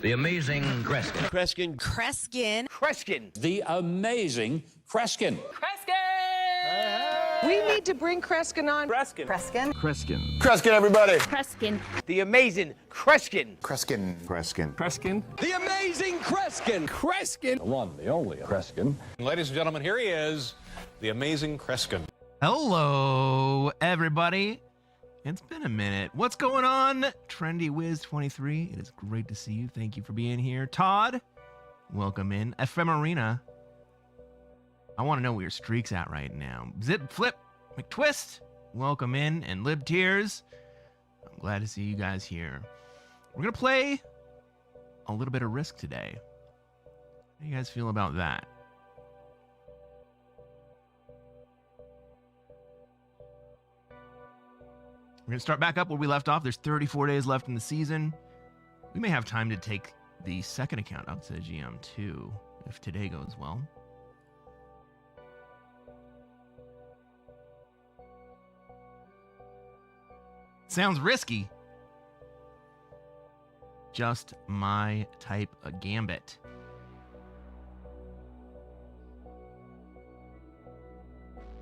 The amazing Cresquin. Cresquin. Cresquin. Cresquin. The amazing Cresquin. We need to bring Cresquin on. Cresquin. Cresquin. Cresquin. Cresquin, everybody. Cresquin. The amazing Cresquin. Cresquin. Cresquin. Cresquin. The amazing Cresquin. Cresquin. The one, the only Cresquin. Ladies and gentlemen, here he is, the amazing Cresquin. Hello, everybody. It's been a minute. What's going on? Trendy Wiz 23. It is great to see you. Thank you for being here. Todd, welcome in. Ephemerina. I want to know where your streak's at right now. Zip Flip McTwist, welcome in. And Lib Tears, I'm glad to see you guys here. We're going to play a little bit of Risk today. How do you guys feel about that? We're going to start back up where we left off. There's 34 days left in the season. We may have time to take the second account up to GM2 if today goes well. Sounds risky. Just my type of gambit.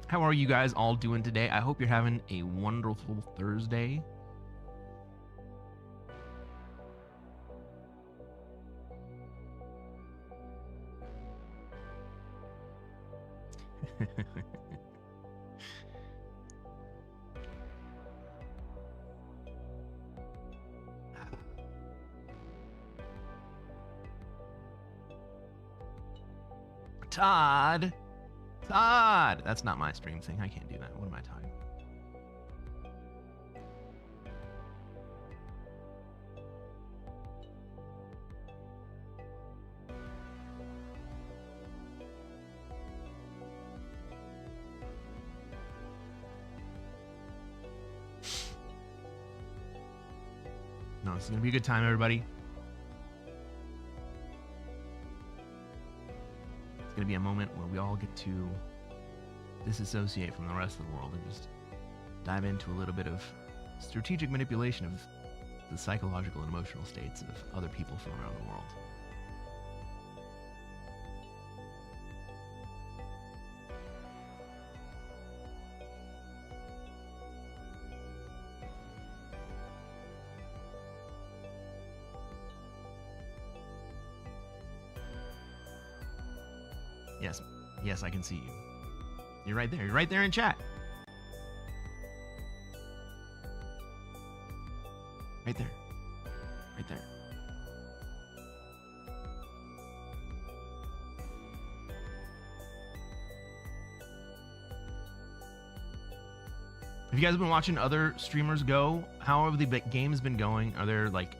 How are you guys all doing today? I hope you're having a wonderful Thursday. Todd. That's not my stream thing. I can't do that. What am I talking? No, this is going to be a good time, everybody. It's going to be a moment where we all get to disassociate from the rest of the world and just dive into a little bit of strategic manipulation of the psychological and emotional states of other people from around the world. Yes, I can see you. You're right there. You're right there in chat. Right there. Right there. Have you guys been watching other streamers go? How have the games been going? Are there like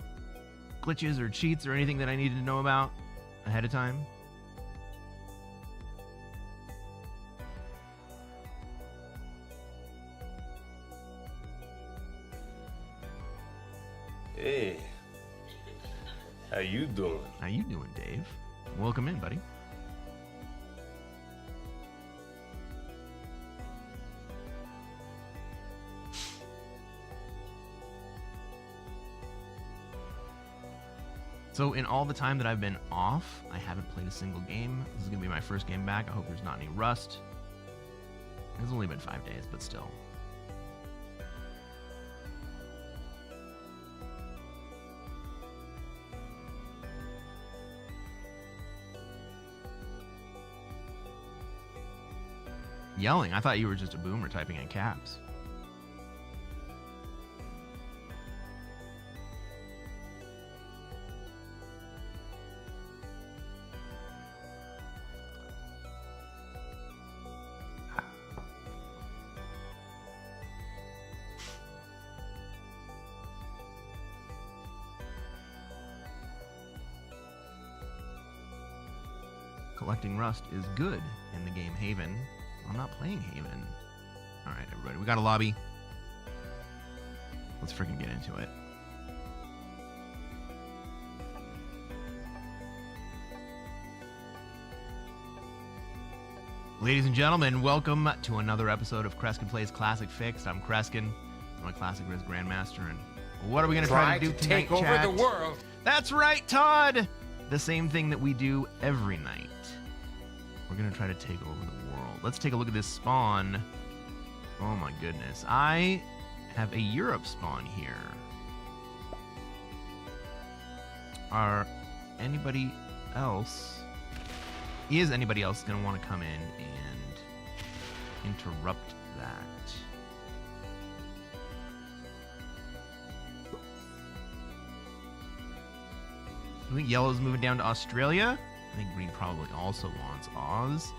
glitches or cheats or anything that I need to know about ahead of time? Hey, how you doing? How you doing, Dave? Welcome in, buddy. So in all the time that I've been off, I haven't played a single game. This is gonna be my first game back. I hope there's not any rust. It's only been 5 days, but still. Yelling. I thought you were just a boomer typing in caps. Collecting rust is good in the game Haven. I'm not playing Haven. All right, everybody, we got a lobby. Let's freaking get into it. Ladies and gentlemen, welcome to another episode of Cresquin Plays Classic Fixed. I'm Cresquin. I'm a Classic Risk Grandmaster, and what are we going to try to do tonight, take over chat? the world. That's right, Todd! The same thing that we do every night. We're gonna try to take over the world. Let's take a look at this spawn. Oh my goodness. I have a Europe spawn here. Are anybody else... Is anybody else gonna want to come in and interrupt that? I think yellow's moving down to Australia. I think green probably also wants Oz.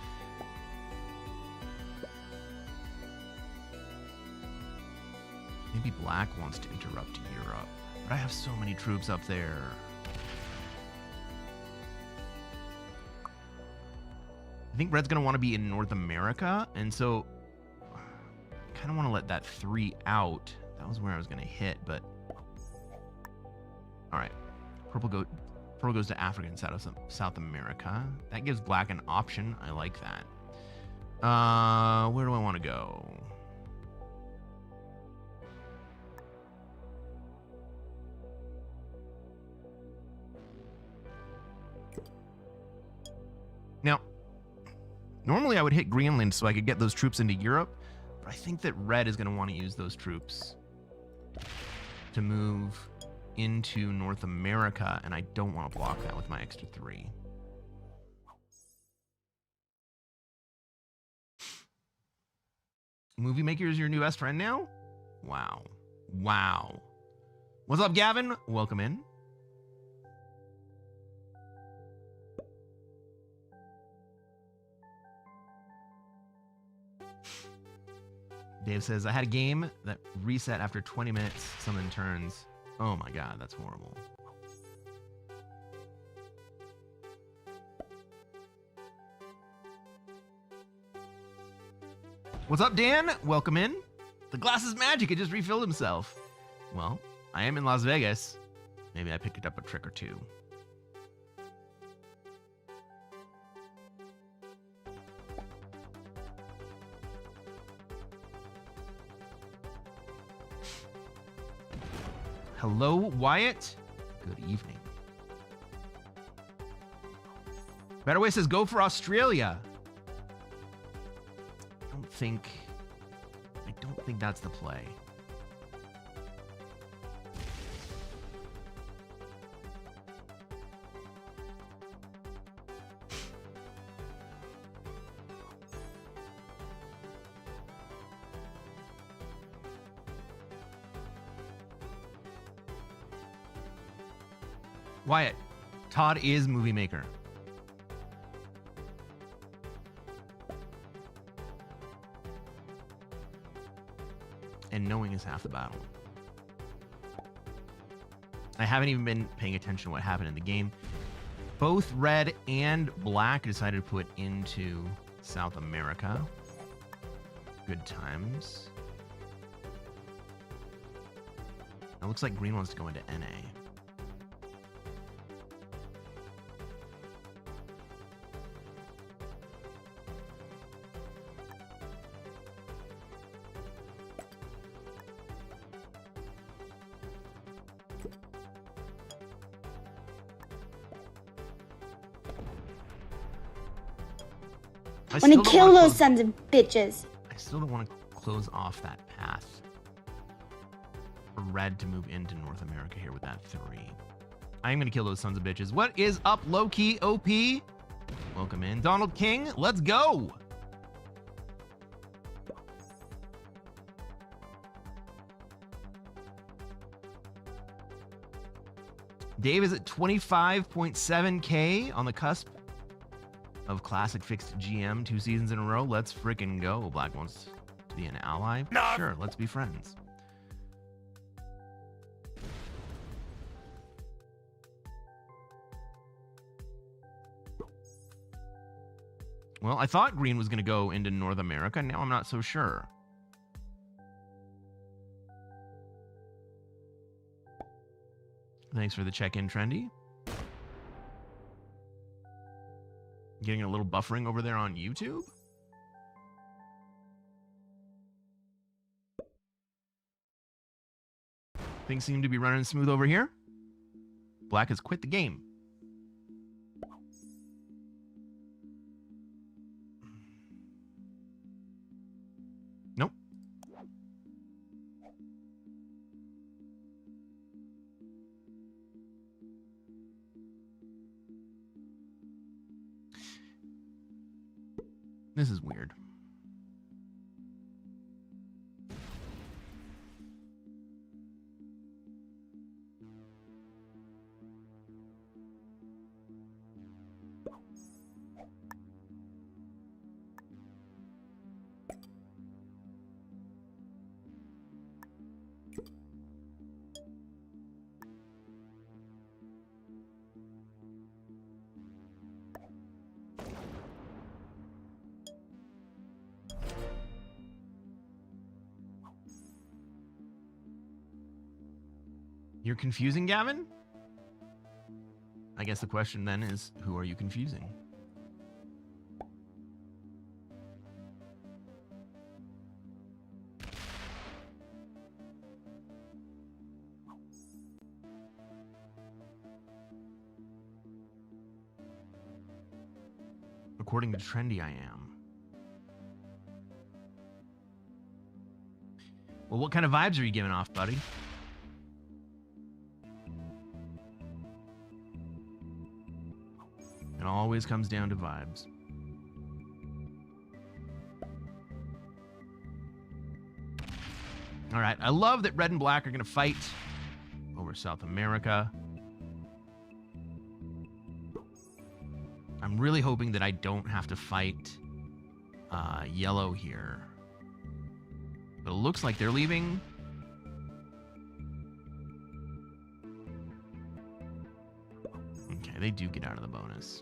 Maybe black wants to interrupt Europe. But I have so many troops up there. I think red's going to want to be in North America. And so I kind of want to let that 3 out. That was where I was going to hit, but... All right. Purple goes to Africa and South America. That gives black an option. I like that. Where do I want to go? Now, normally I would hit Greenland so I could get those troops into Europe, but I think that red is going to want to use those troops to move into North America, and I don't want to block that with my extra 3. Movie Maker is your new best friend now? Wow. Wow. What's up, Gavin? Welcome in. Dave says, I had a game that reset after 20 minutes, something turns. Oh my god, that's horrible. What's up, Dan? Welcome in. The glass is magic, it just refilled himself. Well, I am in Las Vegas. Maybe I picked up a trick or two. Hello, Wyatt. Good evening. Better Way says, go for Australia. I don't think that's the play. Wyatt, Todd is Movie Maker. And knowing is half the battle. I haven't even been paying attention to what happened in the game. Both red and black decided to put into South America. Good times. It looks like green wants to go into NA. I want to kill those sons of bitches. I still don't want to close off that path for red to move into North America here with that 3. I'm going to kill those sons of bitches. What is up, low-key OP? Welcome in. Donald King, let's go. Dave is at 25.7K on the cusp of classic fixed GM 2 seasons in a row. Let's freaking go. Black wants to be an ally. No. Sure, let's be friends. Well, I thought green was going to go into North America. Now I'm not so sure. Thanks for the check-in, Trendy. Getting a little buffering over there on YouTube. Things seem to be running smooth over here. Black has quit the game. Nope. This is weird. You're confusing, Gavin? I guess the question then is, who are you confusing? According to Trendy, I am. Well, what kind of vibes are you giving off, buddy? It always comes down to vibes. All right, I love that Red and Black are going to fight over South America. I'm really hoping that I don't have to fight Yellow here. But it looks like they're leaving. Okay, they do get out of the bonus.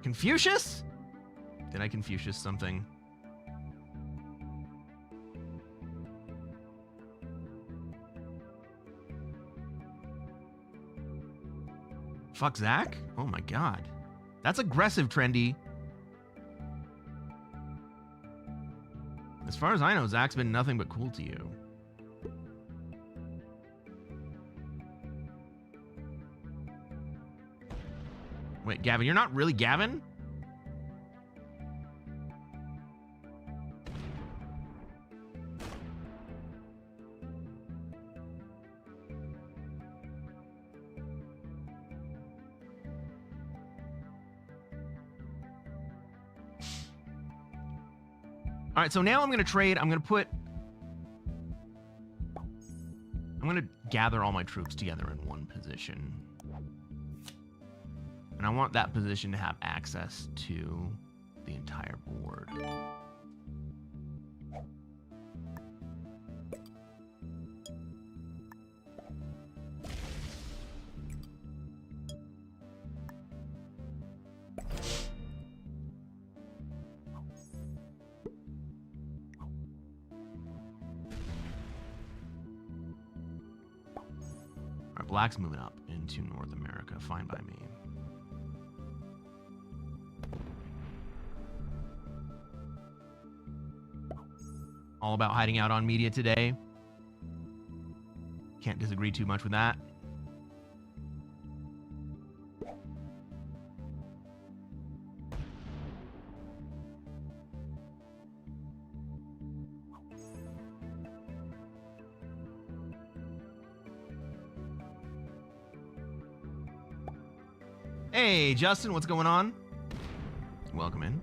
Confucius? Did I Confucius something? Fuck Zach? Oh my god. That's aggressive, Trendy. As far as I know, Zach's been nothing but cool to you. Wait, Gavin, you're not really Gavin? All right, so now I'm going to trade. I'm going to gather all my troops together in one position. And I want that position to have access to the entire board. All right, Black's moving up into North America. Fine by me. All about hiding out on media today. Can't disagree too much with that. Hey, Justin, what's going on? Welcome in.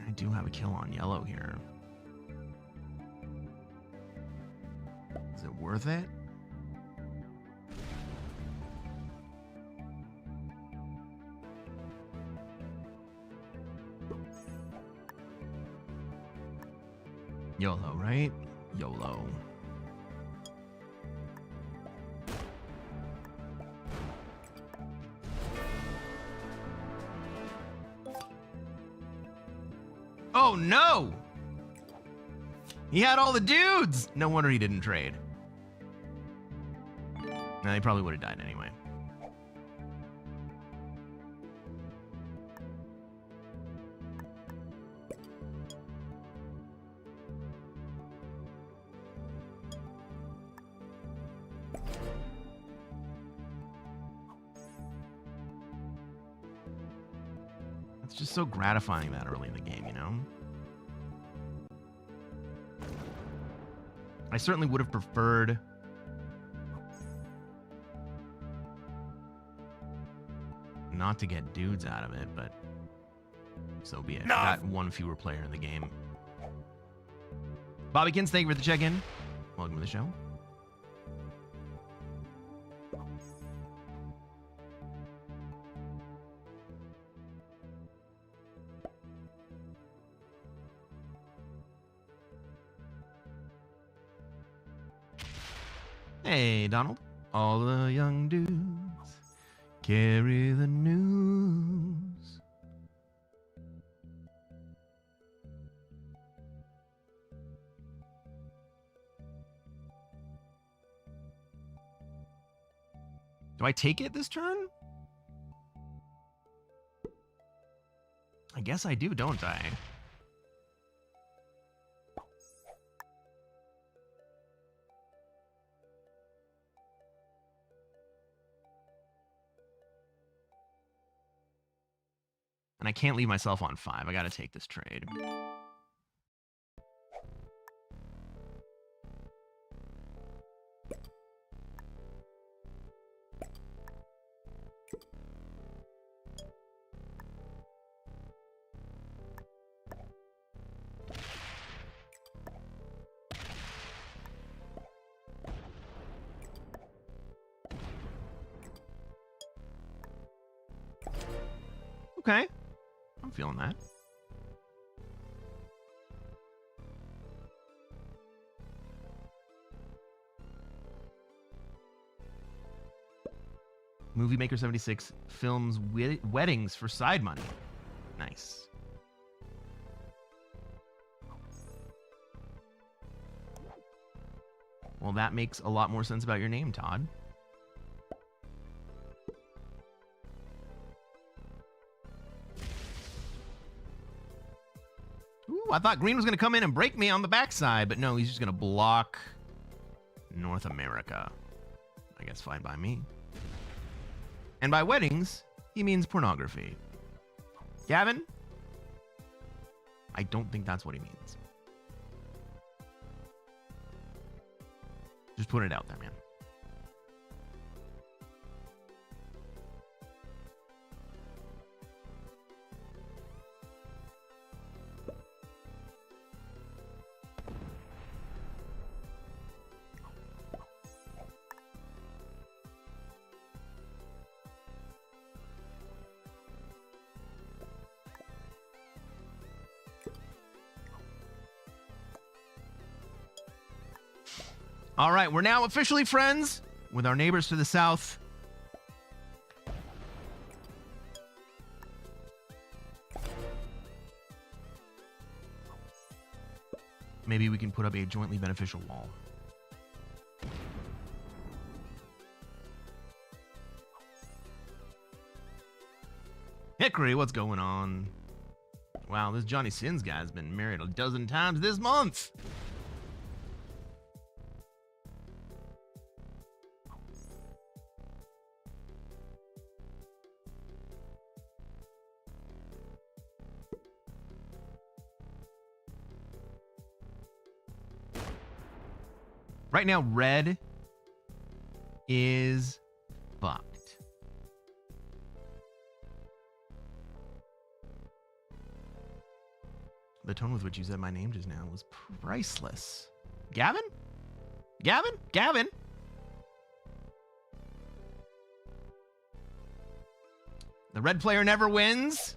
I do have a kill on Yellow here. Is it worth it? YOLO, right? YOLO. Oh no! He had all the dudes! No wonder he didn't trade. Nah, he probably would have died anyway. It's just so gratifying that early in the game, you know? I certainly would have preferred not to get dudes out of it, but so be it. Got one fewer player in the game. Bobbykins, thank you for the check-in. Welcome to the show. Hey, Donald. All the young dudes carry the news. Do I take it this turn? I guess I do, don't I? And I can't leave myself on 5. I gotta take this trade. Okay. I'm feeling that. Movie Maker 76 films weddings for side money. Nice. Well, that makes a lot more sense about your name, Todd. I thought Green was going to come in and break me on the backside, but no, he's just going to block North America. I guess fine by me. And by weddings, he means pornography. Gavin? I don't think that's what he means. Just put it out there, man. All right, we're now officially friends with our neighbors to the south. Maybe we can put up a jointly beneficial wall. Hickory, what's going on? Wow, this Johnny Sins guy's been married a dozen times this month. Right now, red is fucked. The tone with which you said my name just now was priceless. Gavin? Gavin? Gavin? The red player never wins?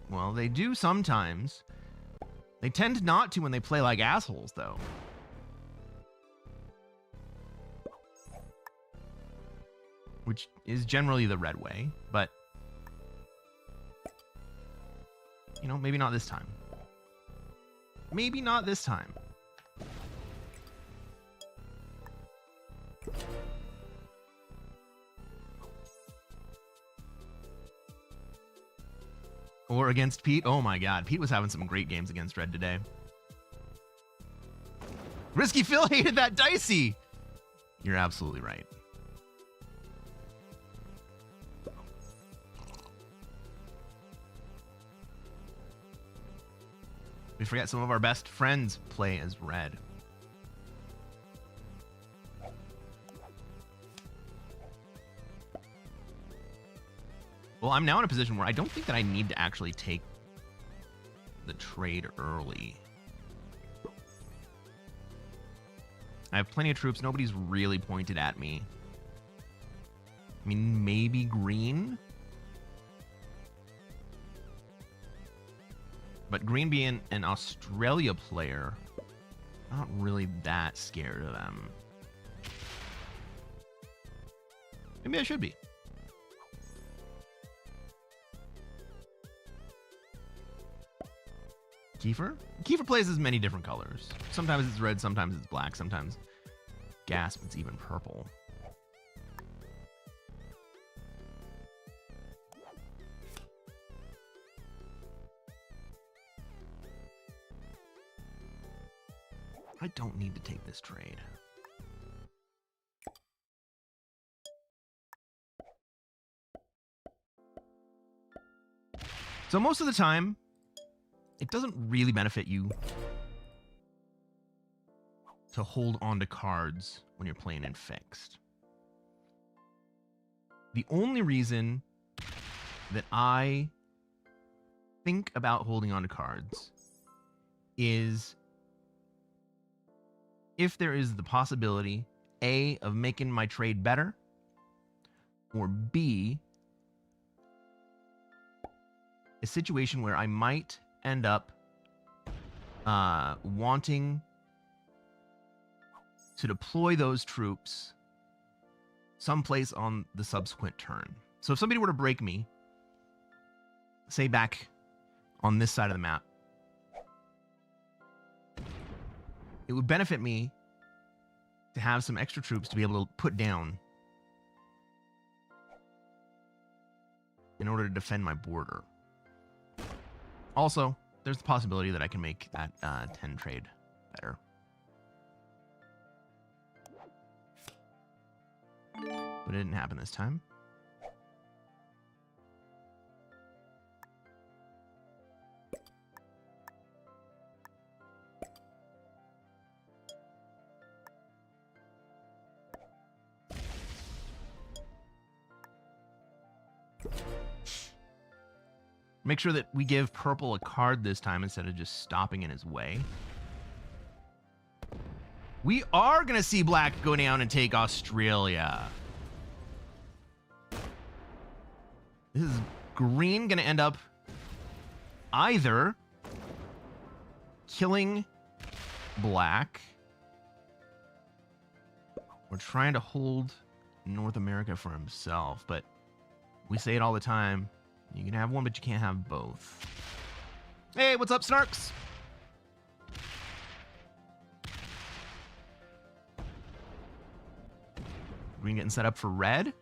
Well, they do sometimes. They tend not to when they play like assholes, though. Which is generally the red way, but, you know, maybe not this time. Maybe not this time. Or against Pete. Oh my god, Pete was having some great games against red today. Risky Phil hated that dicey. You're absolutely right. We forget some of our best friends play as red. Well, I'm now in a position where I don't think that I need to actually take the trade early. I have plenty of troops. Nobody's really pointed at me. I mean, maybe green. But green being an Australia player, not really that scared of them. Maybe I should be. Kiefer? Kiefer plays as many different colors. Sometimes it's red, sometimes it's black, sometimes, gasp, it's even purple. I don't need to take this trade. So most of the time, it doesn't really benefit you to hold on to cards when you're playing in fixed. The only reason that I think about holding on to cards is if there is the possibility, A, of making my trade better, or B, a situation where I might end up wanting to deploy those troops someplace on the subsequent turn. So if somebody were to break me, say back on this side of the map, it would benefit me to have some extra troops to be able to put down in order to defend my border. Also, there's the possibility that I can make that 10 trade better. But it didn't happen this time. Make sure that we give purple a card this time instead of just stopping in his way. We are going to see black go down and take Australia. This is green going to end up either killing black or trying to hold North America for himself. But we say it all the time. You can have one, but you can't have both. Hey, what's up, Snarks? Green getting set up for red?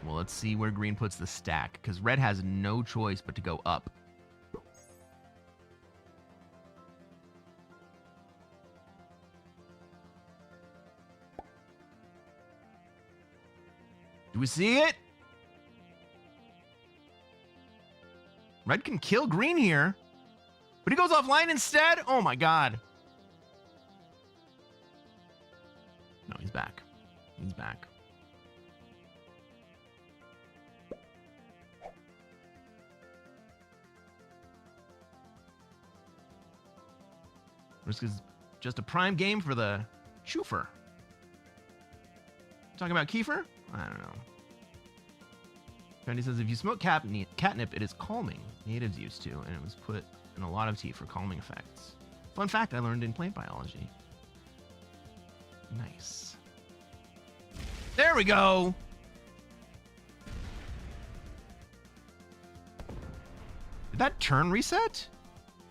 Well, let's see where green puts the stack, because red has no choice but to go up. Do we see it? Red can kill green here, but he goes offline instead? Oh my god. No, he's back. He's back. Risk is just a prime game for the choofer. Talking about Kiefer? I don't know. Trendy says, if you smoke catnip, it is calming. Natives used to, and it was put in a lot of tea for calming effects. Fun fact I learned in plant biology. Nice. There we go! Did that turn reset?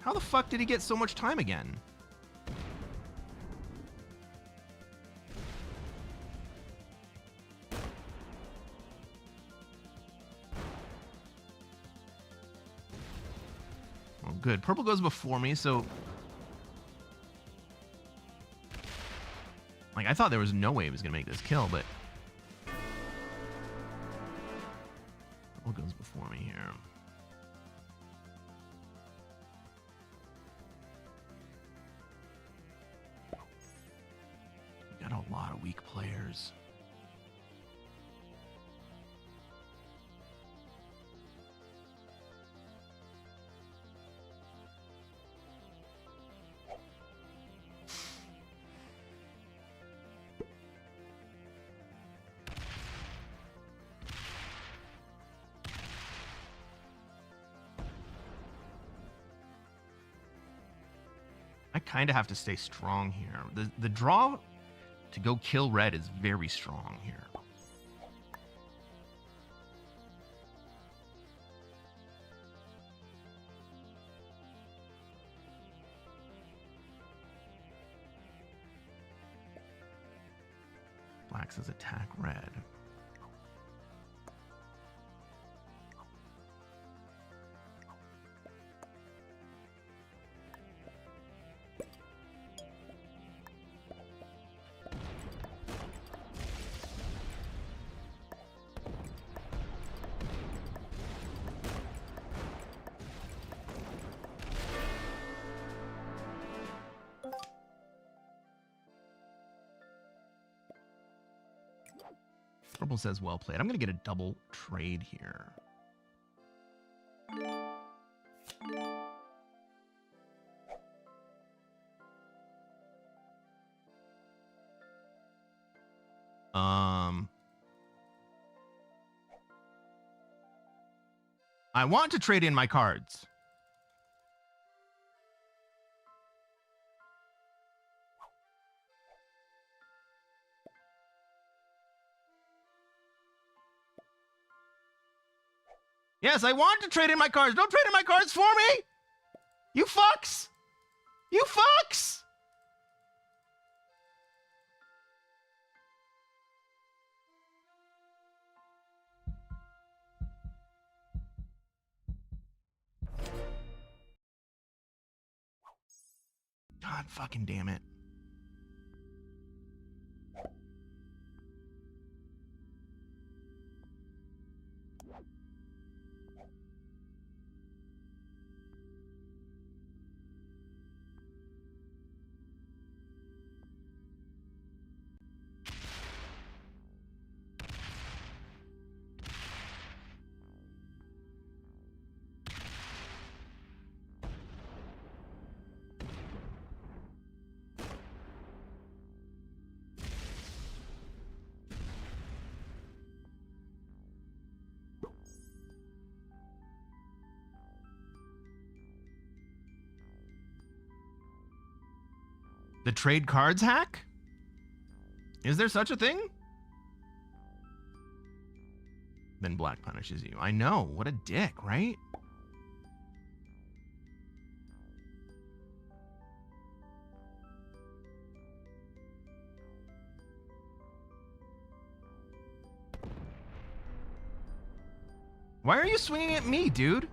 How the fuck did he get so much time again? Good. Purple goes before me, so... Like, I thought there was no way he was going to make this kill, but... Purple goes before me here. weak players. I kind of have to stay strong here. The draw to go kill red is very strong here. Black says attack red. Purple says well played. I'm going to get a double trade here. I want to trade in my cards. Yes, I want to trade in my cards. Don't trade in my cards for me! You fucks! You fucks! God fucking damn it. The trade cards hack? Is there such a thing? Then black punishes you. I know. What a dick, right? Why are you swinging at me, dude?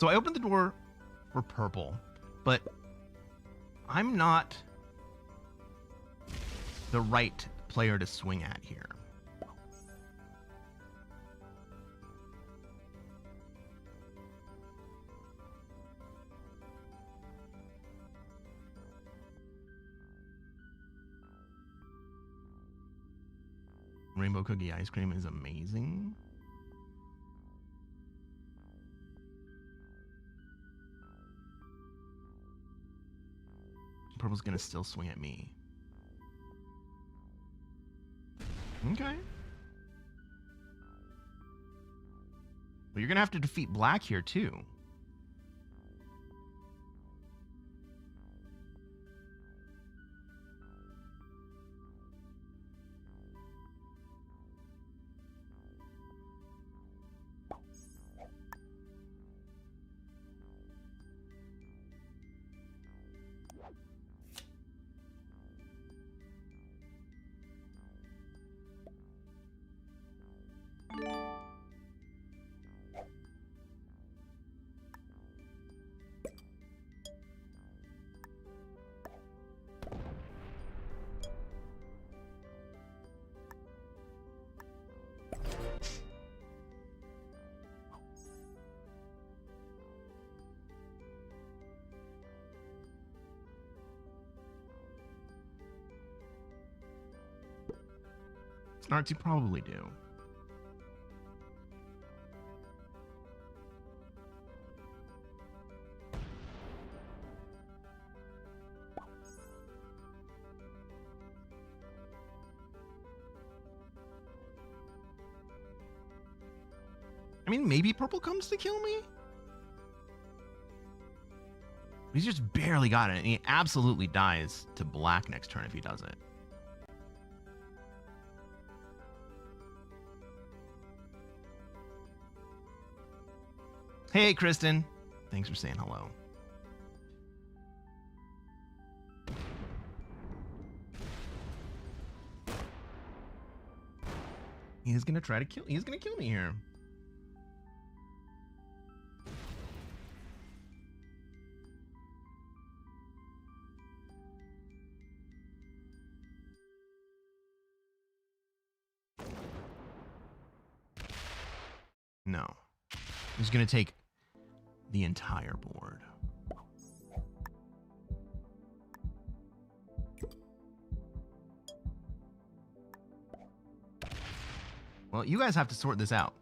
So I opened the door for purple, but I'm not the right player to swing at here. Rainbow cookie ice cream is amazing. purple's gonna still swing at me. Okay. Well, you're gonna have to defeat black here too. Snarts, you probably do. I mean, maybe purple comes to kill me? He's just barely got it, and he absolutely dies to black next turn if he does it. Hey, Kristen. Thanks for saying hello. He's gonna try to kill. He's gonna kill me here. No. He's gonna take the entire board. Well, you guys have to sort this out.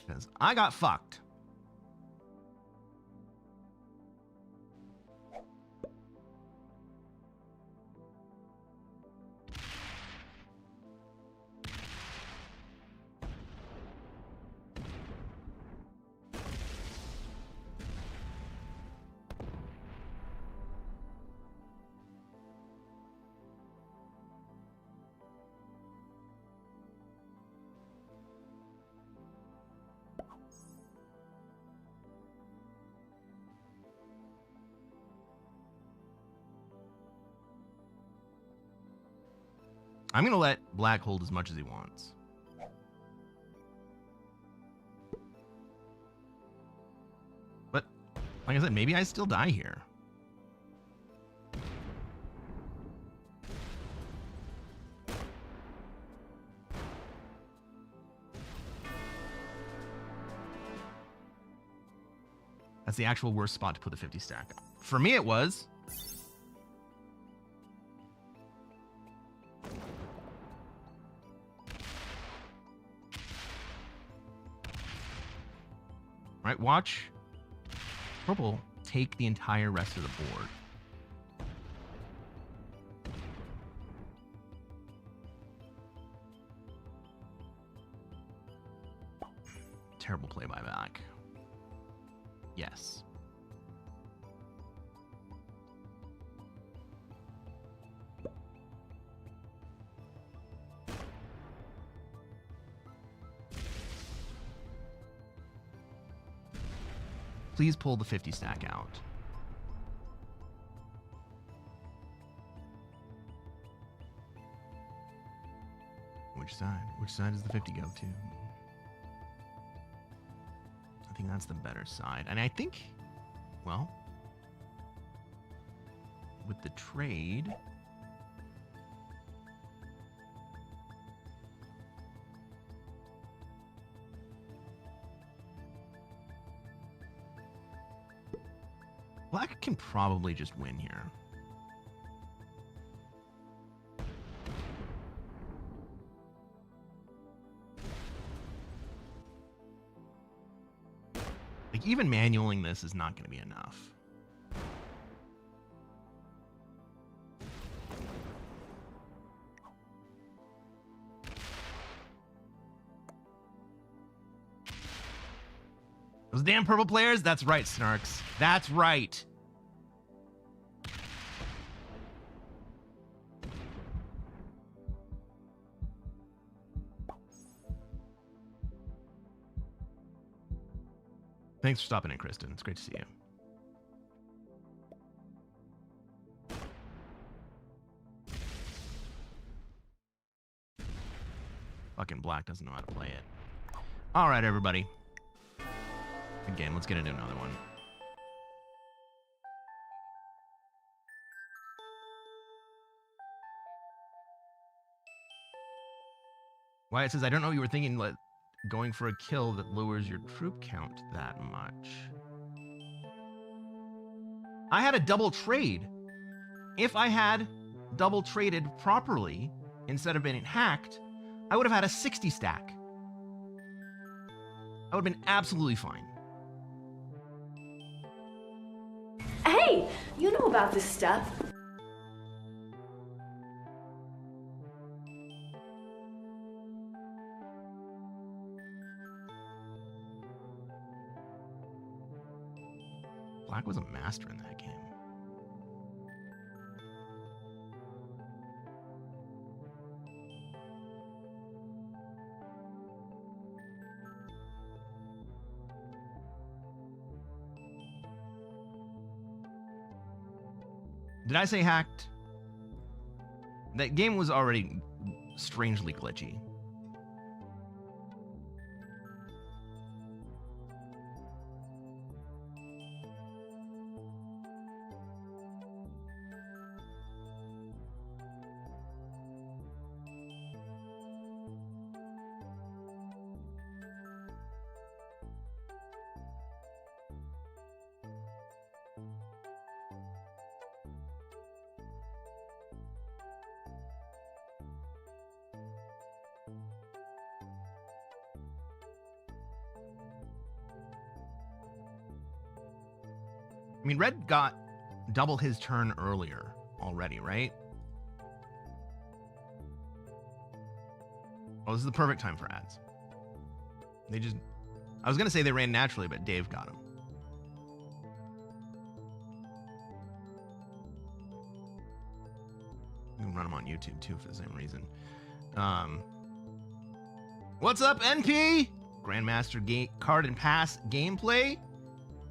Because I got fucked. I'm going to let black hold as much as he wants. But, like I said, maybe I still die here. That's the actual worst spot to put the 50 stack. For me, it was. Right, watch purple take the entire rest of the board. Terrible play by black. Yes. Please pull the 50 stack out. Which side? Which side does the 50 go to? I think that's the better side. And I think, well, with the trade, black can probably just win here. Like, even manualing this is not going to be enough. Those damn purple players? That's right, Snarks. That's right. Thanks for stopping in, Kristen. It's great to see you. Fucking Black doesn't know how to play it. All right, everybody. Again, let's get into another one. Wyatt says, I don't know what you were thinking, going for a kill that lowers your troop count that much. I had a double trade. If I had double traded properly, instead of being hacked, I would have had a 60 stack. I would have been absolutely fine. Hey, you know about this stuff. Black was a master in that game. Did I say hacked? That game was already strangely glitchy. I mean, Red got double his turn earlier already, right? Oh, this is the perfect time for ads. They just... I was going to say they ran naturally, but Dave got him. You can run them on YouTube, too, for the same reason. What's up, NP? Grandmaster card and pass gameplay?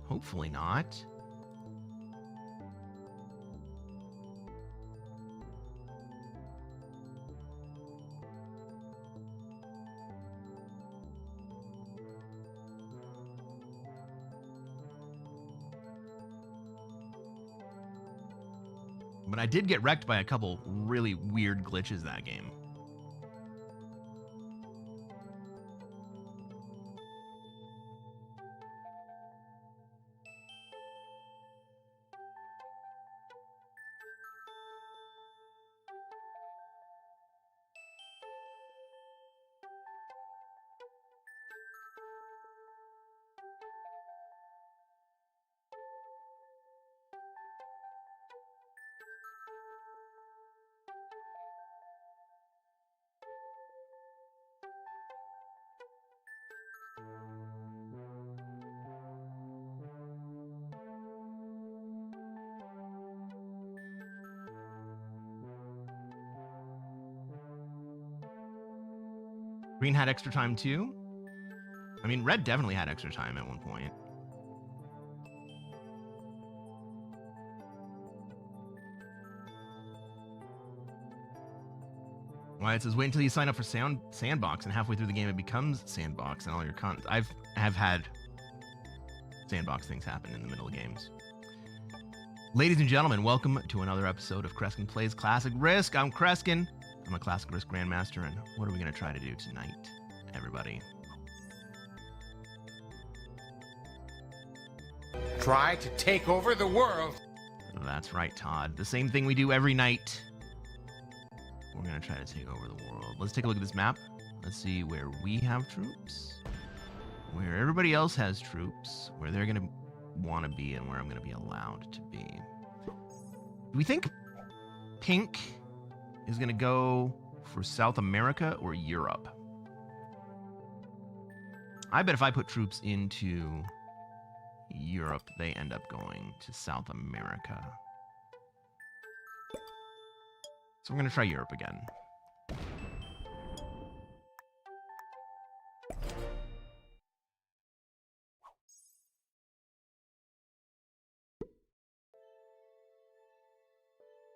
Hopefully not. But I did get wrecked by a couple really weird glitches that game. Green had extra time too? I mean, Red definitely had extra time at one point. Why it says wait until you sign up for Sandbox and halfway through the game it becomes Sandbox and all your content. Have had Sandbox things happen in the middle of games. Ladies and gentlemen, welcome to another episode of Cresquin Plays Classic Risk. I'm Cresquin. I'm a Classic Risk Grandmaster, and what are we going to try to do tonight, everybody? Try to take over the world. That's right, Todd. The same thing we do every night. We're going to try to take over the world. Let's take a look at this map. Let's see where we have troops. where everybody else has troops, where they're going to want to be, and where I'm going to be allowed to be. Do we think pink is going to go for South America or Europe? I bet if I put troops into Europe, they end up going to South America. So I'm going to try Europe again.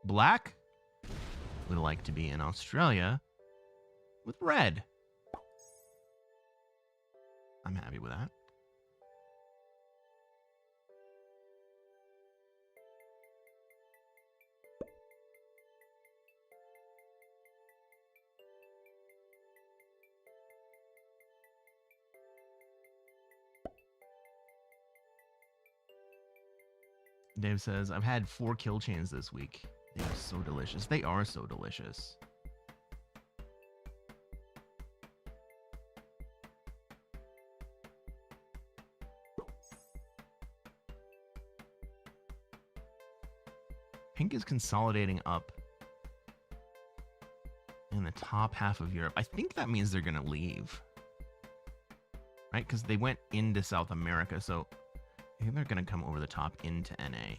Black would like to be in Australia with red. I'm happy with that. Dave says, I've had 4 kill chains this week. They are so delicious. They are so delicious. Pink is consolidating up in the top half of Europe. I think that means they're going to leave. Right? Because they went into South America, so I think they're going to come over the top into NA.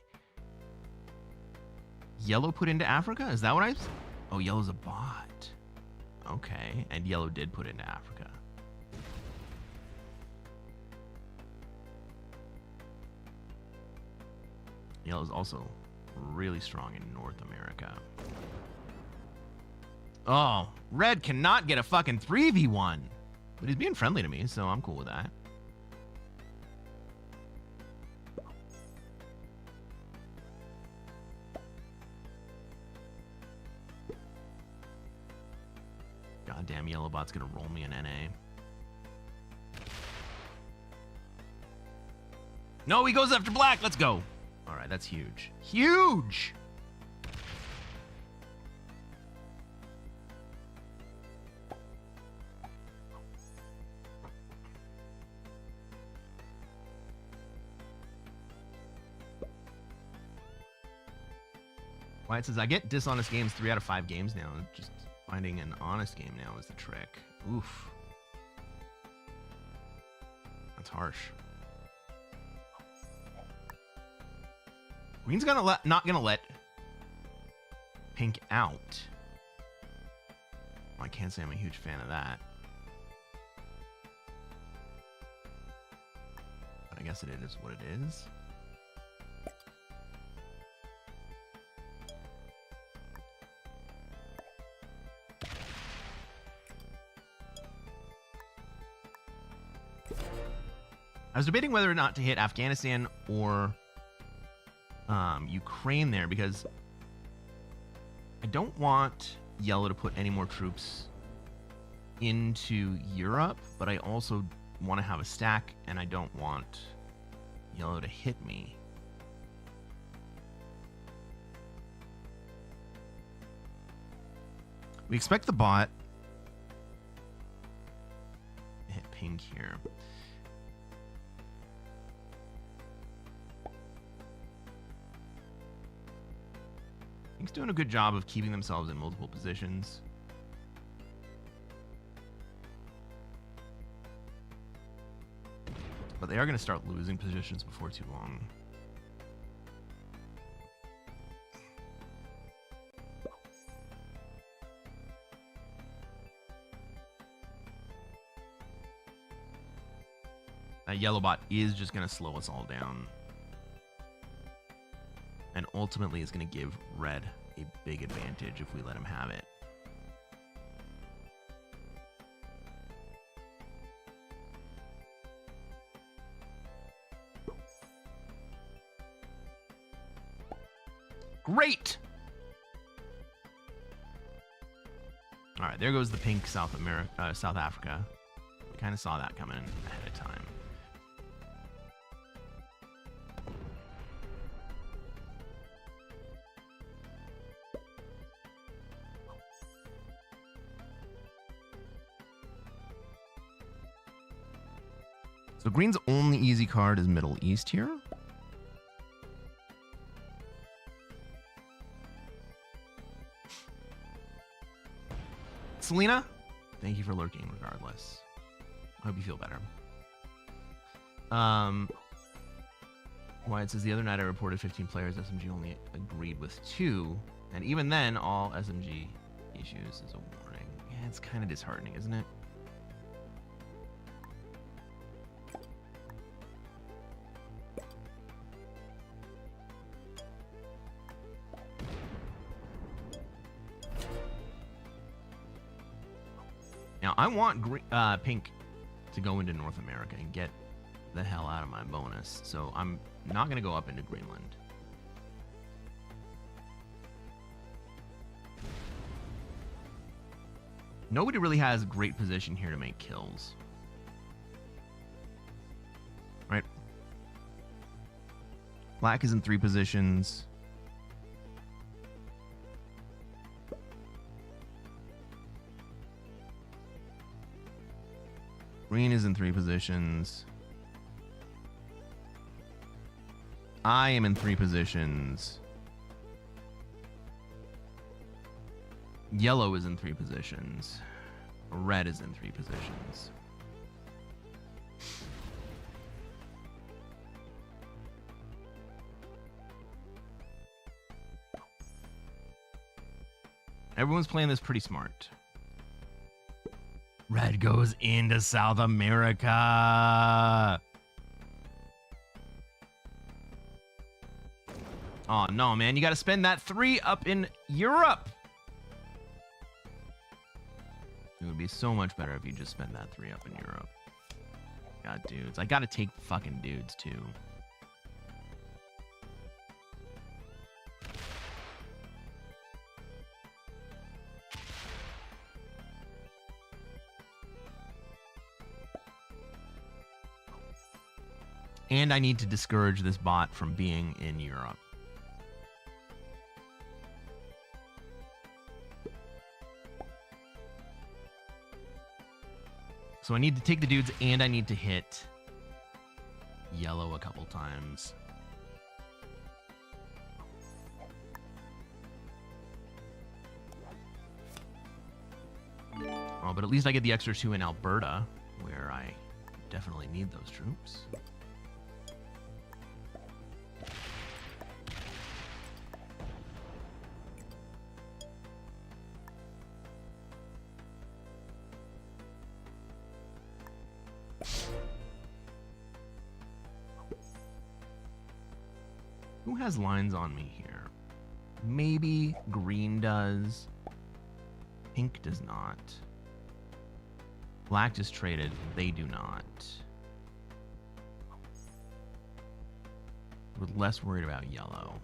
Yellow put into Africa? Is that what I... Oh, yellow's a bot. Okay, and yellow did put into Africa. Yellow's also really strong in North America. Oh, red cannot get a fucking 3v1. But he's being friendly to me, so I'm cool with that. Goddamn yellow bot's gonna roll me in NA. No, he goes after black. Let's go. All right, that's huge. Huge! Wyatt says, I get dishonest games 3 out of 5 games now. Just finding an honest game now is the trick. Oof. That's harsh. Green's not gonna let pink out. Well, I can't say I'm a huge fan of that. But I guess it is what it is. I was debating whether or not to hit Afghanistan or Ukraine there, because I don't want yellow to put any more troops into Europe, but I also want to have a stack, and I don't want yellow to hit me. We expect the bot to hit pink here. Pink's doing a good job of keeping themselves in multiple positions. But they are going to start losing positions before too long. That yellow bot is just going to slow us all down. And ultimately is going to give red a big advantage if we let him have it. Great! All right, there goes the pink South Africa. We kind of saw that coming ahead of time. So green's only easy card is Middle East here. Selena, thank you for lurking regardless. I hope you feel better. Wyatt says the other night I reported 15 players. SMG only agreed with 2. And even then, all SMG issues is a warning. Yeah, it's kind of disheartening, isn't it? Now, I want pink to go into North America and get the hell out of my bonus, so I'm not going to go up into Greenland. Nobody really has great position here to make kills. Right? Black is in 3 positions. Green is in 3 positions. I am in 3 positions. Yellow is in 3 positions. Red is in 3 positions. Everyone's playing this pretty smart. Red goes into South America. Oh, no, man. You got to spend that 3 up in Europe. It would be so much better if you just spend that 3 up in Europe. God, dudes. I got to take fucking dudes, too. And I need to discourage this bot from being in Europe. So I need to take the dudes and I need to hit yellow a couple times. Oh, but at least I get the extra 2 in Alberta, where I definitely need those troops. Who has lines on me here? Maybe green does. Pink does not. Black just traded. They do not. We're less worried about yellow.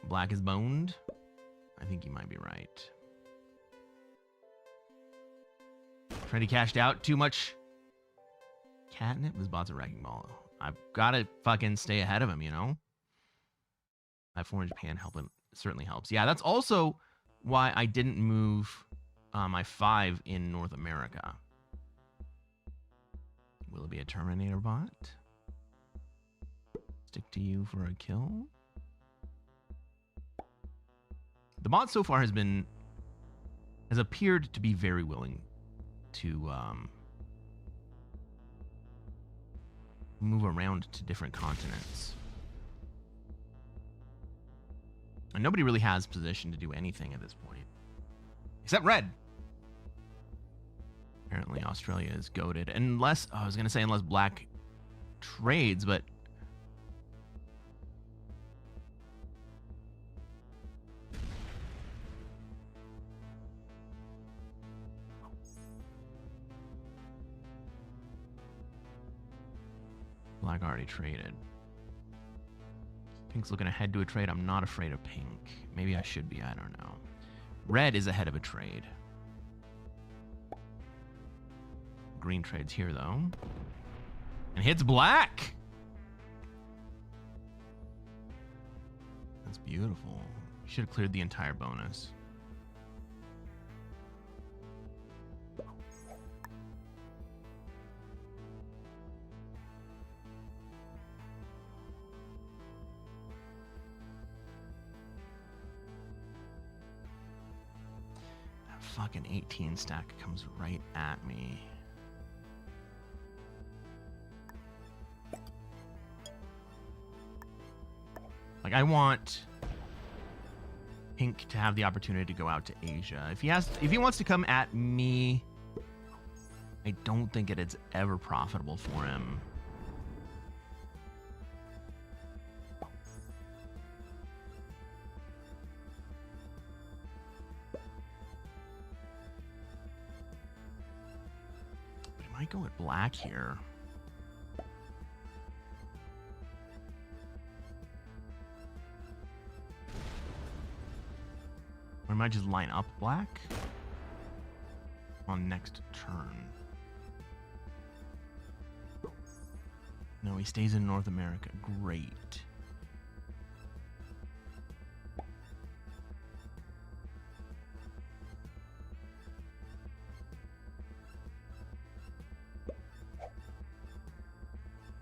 Black is boned. I think you might be right. Trendy cashed out. Too much catnip. This bot's a wrecking ball. I've got to fucking stay ahead of him, you know? That 4 in Japan certainly helps. Yeah, that's also why I didn't move my 5 in North America. Will it be a Terminator bot? Stick to you for a kill? The bot so far has appeared to be very willing to move around to different continents. And nobody really has position to do anything at this point. Except red. Apparently Australia is goated. Unless, I was going to say unless black trades, but black already traded. Pink's looking ahead to a trade. I'm not afraid of pink. Maybe I should be. I don't know. Red is ahead of a trade. Green trades here, though. And hits black! That's beautiful. Should have cleared the entire bonus. fucking 18 stack comes right at me. Like, I want Pink to have the opportunity to go out to Asia. If he wants to come at me, I don't think it is ever profitable for him. But he might go with black here. Or I might just line up black on next turn. No, he stays in North America. Great.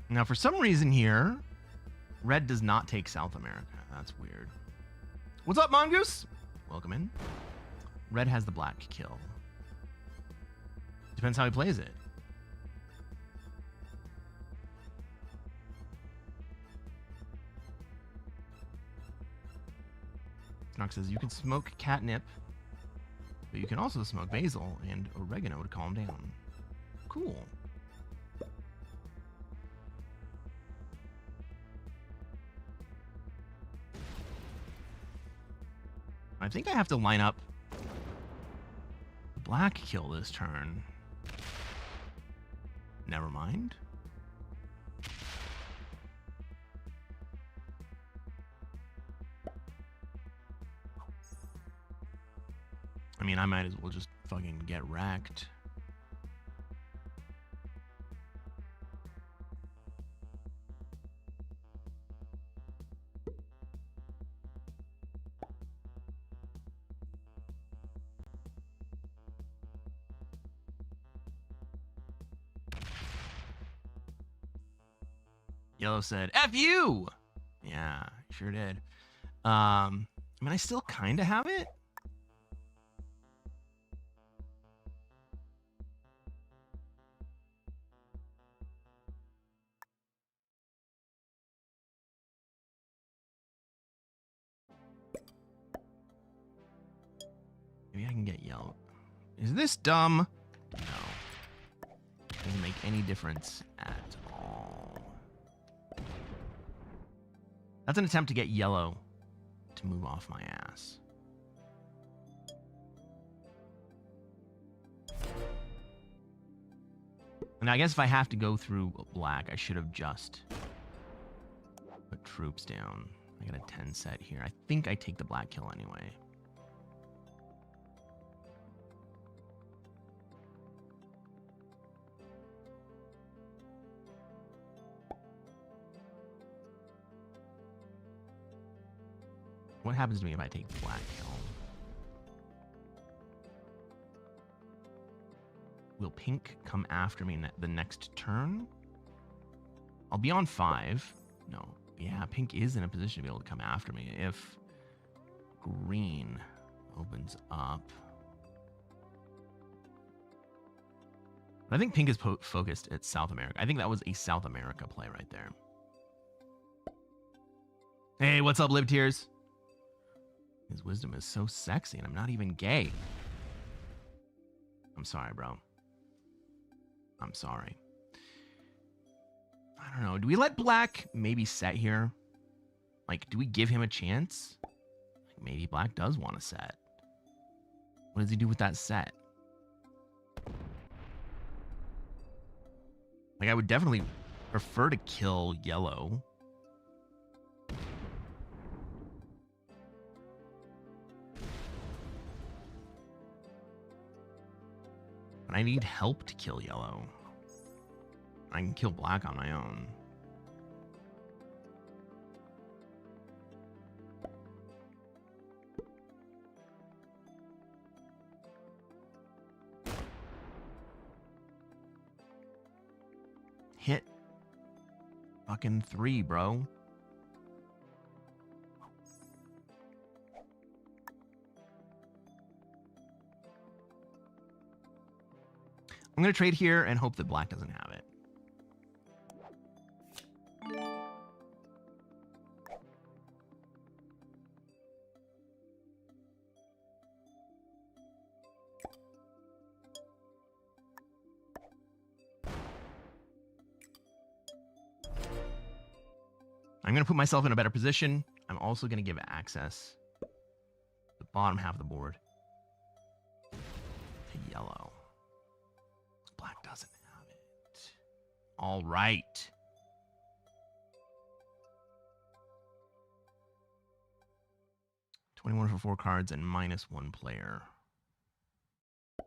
Now, for some reason here, Red does not take South America. That's weird. What's up, Mongoose? Welcome in. Red has the black kill. Depends how he plays it. Snox says you can smoke catnip, but you can also smoke basil and oregano to calm down. Cool. I think I have to line up the black kill this turn. Never mind. I mean, I might as well just fucking get wrecked. Yellow said, F you! Yeah, sure did. I mean, I still kind of have it. Maybe I can get yellow. Is this dumb? No. Doesn't make any difference at all. That's an attempt to get yellow to move off my ass. And I guess if I have to go through black, I should have just put troops down. I got a 10 set here. I think I take the black kill anyway. What happens to me if I take the black kill? Will pink come after me the next turn? I'll be on 5. No. Yeah, pink is in a position to be able to come after me if green opens up. But I think pink is focused at South America. I think that was a South America play right there. Hey, what's up, Libtears? His wisdom is so sexy, and I'm not even gay. I'm sorry, bro. I'm sorry. I don't know. Do we let black maybe set here? Like, do we give him a chance? Like, maybe black does want to set. What does he do with that set? Like, I would definitely prefer to kill yellow. But I need help to kill yellow. I can kill black on my own. Hit. Fucking 3, bro. I'm going to trade here and hope that black doesn't have it. I'm going to put myself in a better position. I'm also going to give access to the bottom half of the board to yellow. Black doesn't have it. All right. $21 for 4 cards and -1 player. I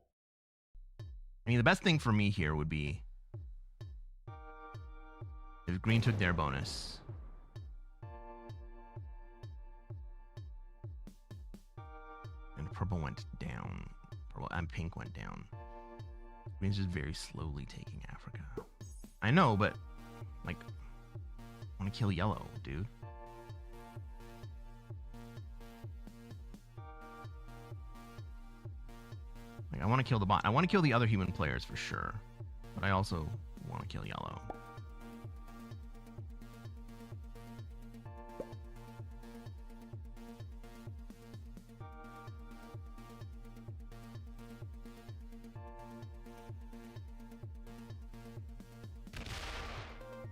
mean, the best thing for me here would be if green took their bonus. And purple went down. Purple and pink went down. Green's just very slowly taking Africa. I know, but like, I want to kill yellow, dude. Like, I want to kill the bot. I want to kill the other human players for sure, but I also want to kill yellow.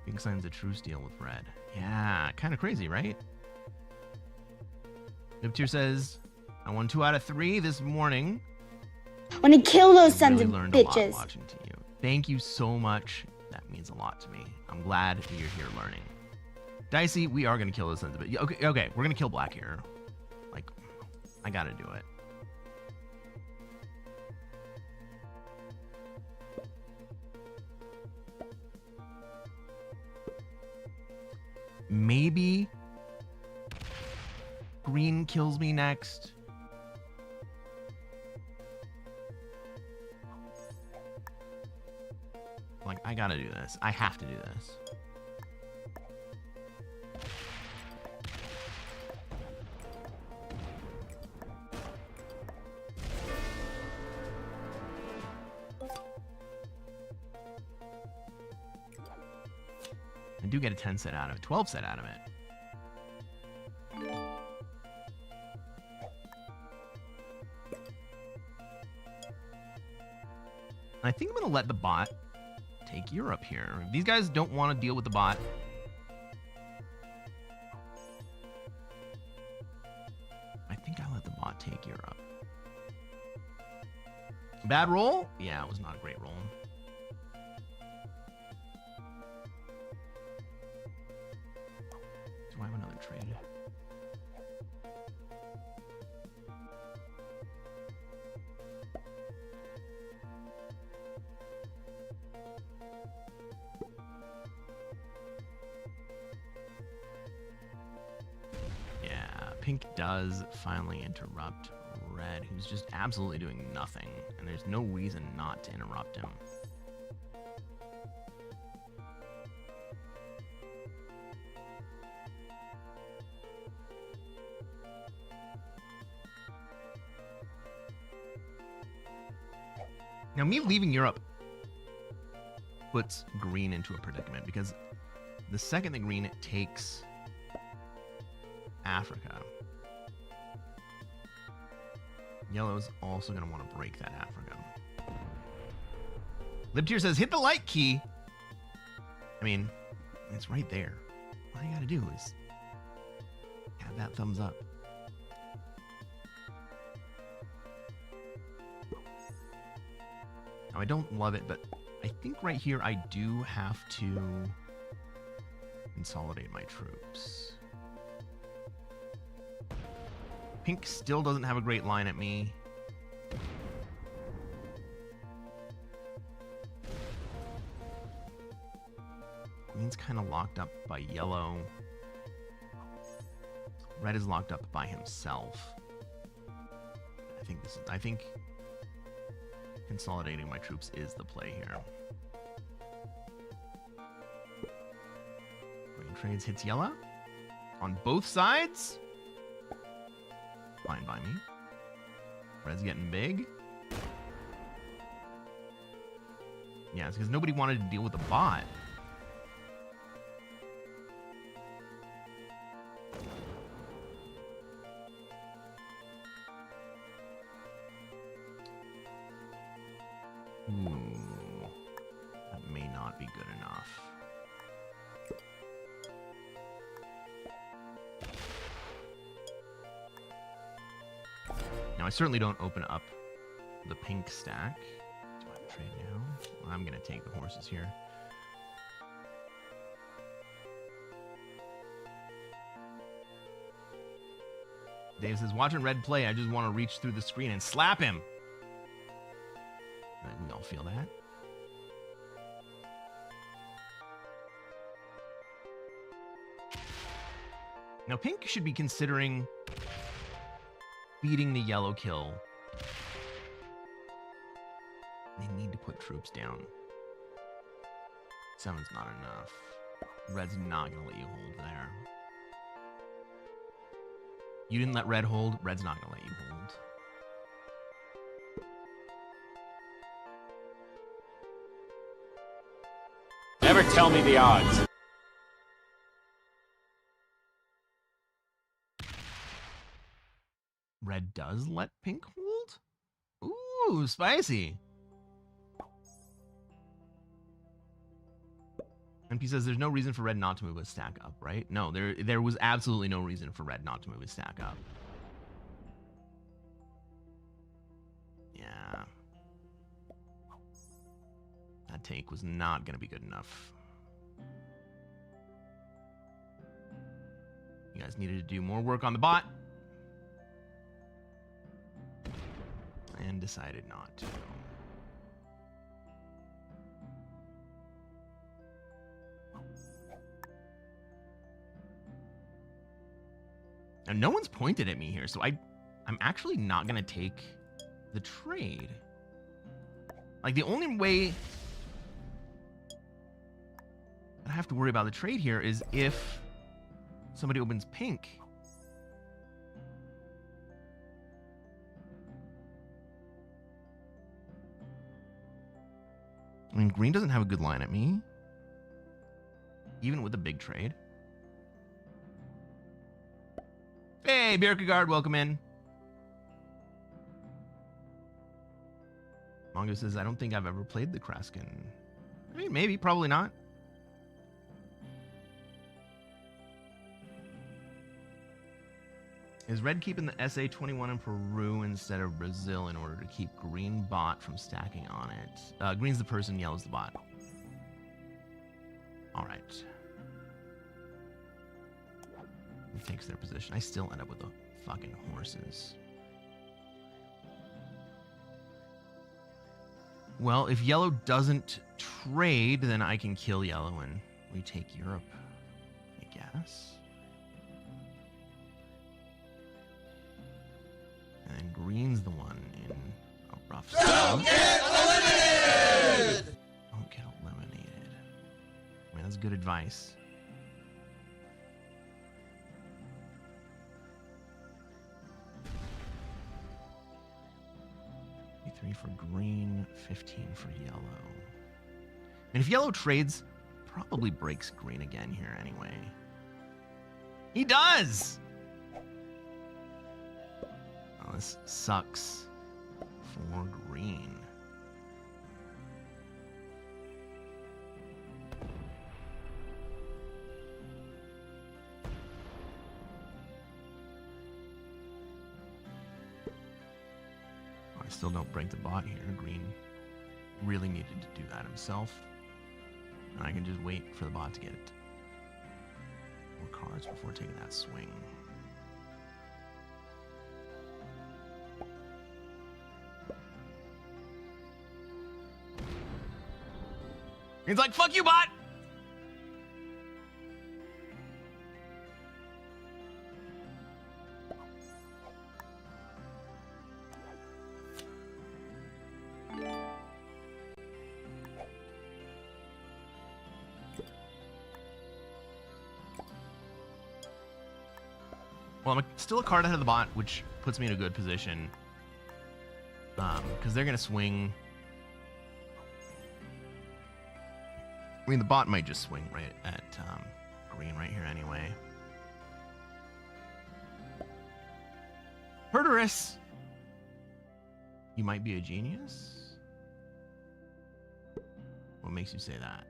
Pink signs a truce deal with red. Yeah, kind of crazy, right? Niptier says, I won 2 out of 3 this morning. Want to kill those sons really of learned a lot bitches. watching to you. Thank you so much. That means a lot to me. I'm glad you're here learning. Dicey, we are going to kill those sons of bitches. Okay, we're going to kill black here. Like, I got to do it. Maybe green kills me next. Like, I gotta do this. I have to do this. I do get a 10 set out of it, 12 set out of it. I think I'm going to let the bot take Europe here. If these guys don't want to deal with the bot, I think I'll let the bot take Europe. Bad roll? Yeah, it was not a great roll. Do I have another trade? Yeah, pink does finally interrupt red, who's just absolutely doing nothing, and there's no reason not to interrupt him. Now, me leaving Europe puts green into a predicament, because the second that green takes Africa, yellow's also going to want to break that Africa. Libtier says, hit the like key. I mean, it's right there. All you got to do is have that thumbs up. Now, I don't love it, but I think right here I do have to consolidate my troops. Pink still doesn't have a great line at me. Green's kind of locked up by yellow. Red is locked up by himself. I think consolidating my troops is the play here. Green trades hits yellow on both sides. Fine by me. Red's getting big. Yeah, it's because nobody wanted to deal with the bot. That may not be good enough. Now, I certainly don't open up the pink stack. Do I have a trade now? Well, I'm going to take the horses here. Dave says, watching Red play, I just want to reach through the screen and slap him. We all feel that. Now, pink should be considering beating the yellow kill. They need to put troops down. 7's not enough. Red's not going to let you hold there. You didn't let red hold. Red's not going to let you hold. Never tell me the odds. Red does let pink hold? Ooh, spicy. MP says there's no reason for red not to move a stack up, right? No, there was absolutely no reason for red not to move a stack up. Yeah. That take was not going to be good enough. You guys needed to do more work on the bot. And decided not to. Now, no one's pointed at me here, so I'm actually not going to take the trade. Like, the only way I have to worry about the trade here is if somebody opens pink. I mean, green doesn't have a good line at me, even with the big trade. Hey, Birkegaard, welcome in. Mongo says, I don't think I've ever played the Cresquin. I mean, maybe, probably not. Is red keeping the SA-21 in Peru instead of Brazil in order to keep green bot from stacking on it? Green's the person, yellow's the bot. All right. He takes their position. I still end up with the fucking horses. Well, if yellow doesn't trade, then I can kill yellow and retake Europe, I guess. And then green's the one in a rough spot. Don't get eliminated! Don't get eliminated. I mean, that's good advice. $3 for green, 15 for yellow. And if yellow trades, probably breaks green again here anyway. He does! Oh, this sucks for green. I still don't break the bot here. Green really needed to do that himself. And I can just wait for the bot to get more cards before taking that swing. He's like, fuck you, bot! Well, I'm still a card ahead of the bot, which puts me in a good position. Because they're going to swing mean, the bot might just swing right at green right here anyway. Perturus! You might be a genius? What makes you say that?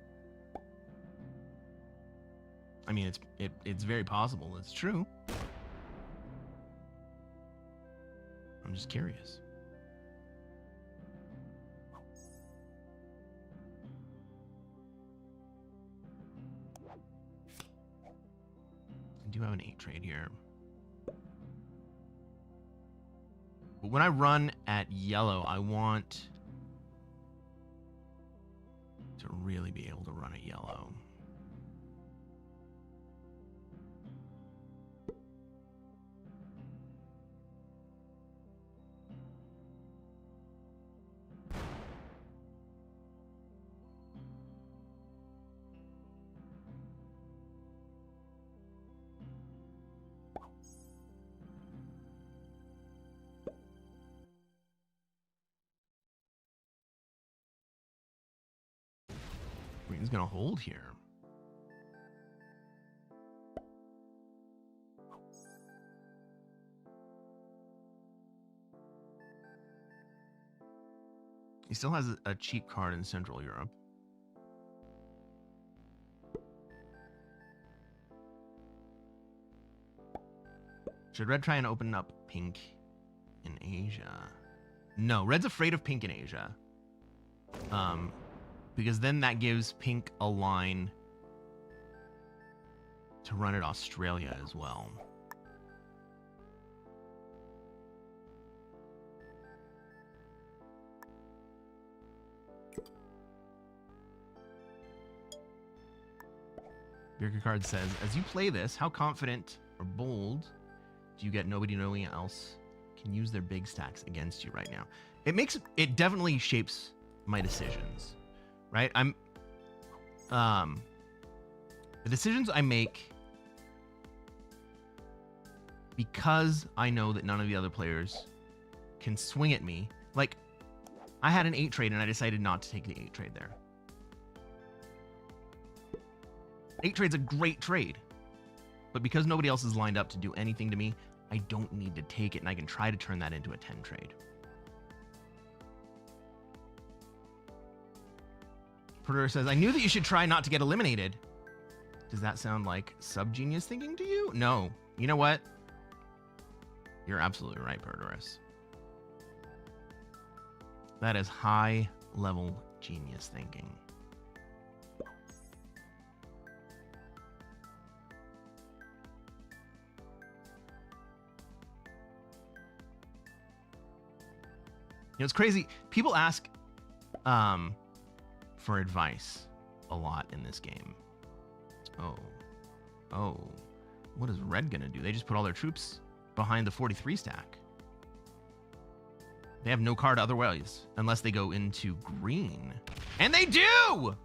I mean, it's very possible. It's true. I'm just curious. I do have an 8 trade here. But when I run at yellow, I want to really be able to run at yellow. Green's gonna hold here. He still has a cheap card in Central Europe. Should Red try and open up pink in Asia? No, Red's afraid of pink in Asia. Because then that gives pink a line to run at Australia as well. Birka card says, as you play this, how confident or bold do you get nobody knowing else can use their big stacks against you right now? It definitely shapes my decisions, right? The decisions I make, because I know that none of the other players can swing at me. Like, I had an 8 trade and I decided not to take the 8 trade there. 8 trade's a great trade, but because nobody else is lined up to do anything to me, I don't need to take it, and I can try to turn that into a 10 trade. Predator says, I knew that you should try not to get eliminated. Does that sound like sub-genius thinking to you? No. You know what? You're absolutely right, Perturus. That is high-level genius thinking. You know, it's crazy. People ask for advice a lot in this game. Oh, what is Red gonna do? They just put all their troops behind the 43 stack. They have no card otherwise, unless they go into green. And they do!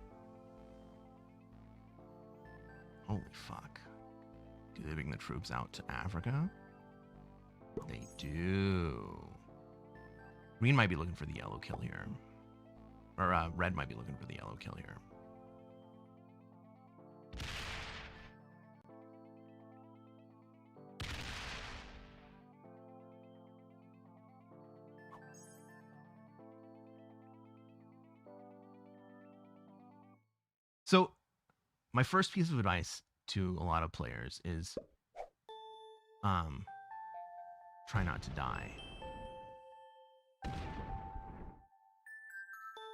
Holy fuck. Do they bring the troops out to Africa? They do. Green might be looking for the yellow kill here. Or Red might be looking for the yellow kill here. So, my first piece of advice to a lot of players is try not to die.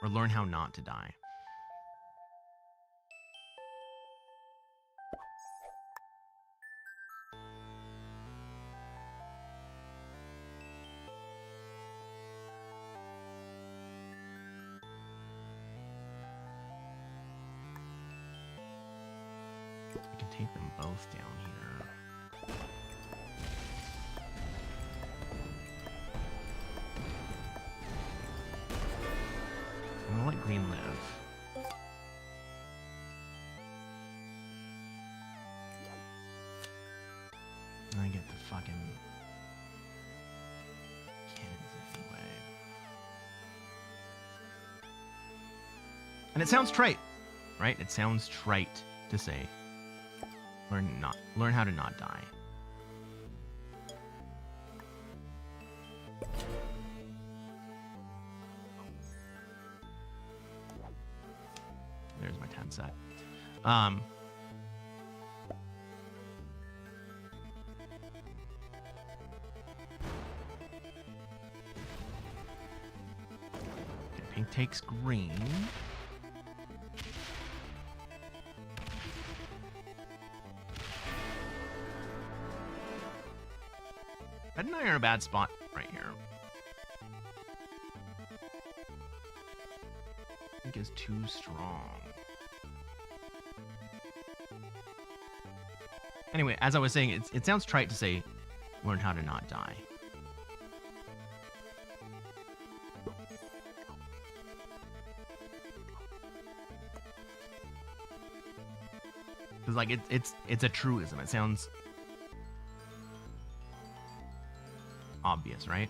Or learn how not to die. I can take them both down here. I'm gonna let green live. I get the fucking cannons anyway. And it sounds trite, right? It sounds trite to say. Learn how to not die. There's my 10 set. Okay, pink takes green. Red and I are in a bad spot right here. Pink is too strong. Anyway, as I was saying, it sounds trite to say, learn how to not die. Because like it's a truism. It sounds obvious, right?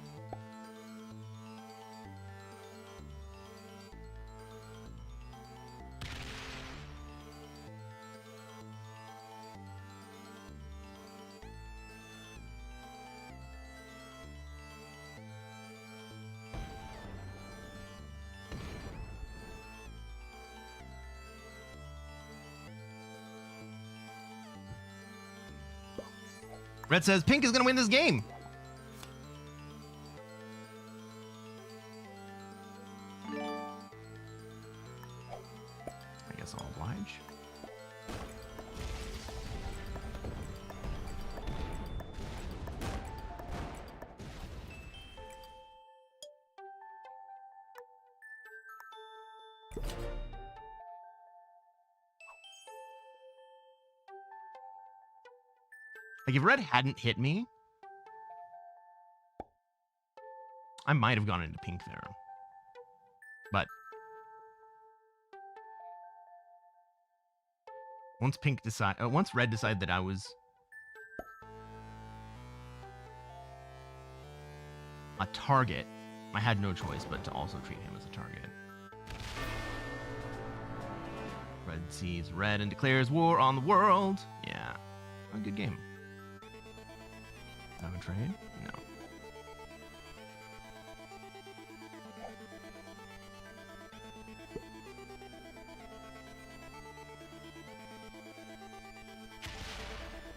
Red says pink is going to win this game. I guess I'll oblige. Like, if red hadn't hit me, I might have gone into pink there. But once red decided that I was a target, I had no choice but to also treat him as a target. Red sees red and declares war on the world. Yeah, a good game. Have a trade? No.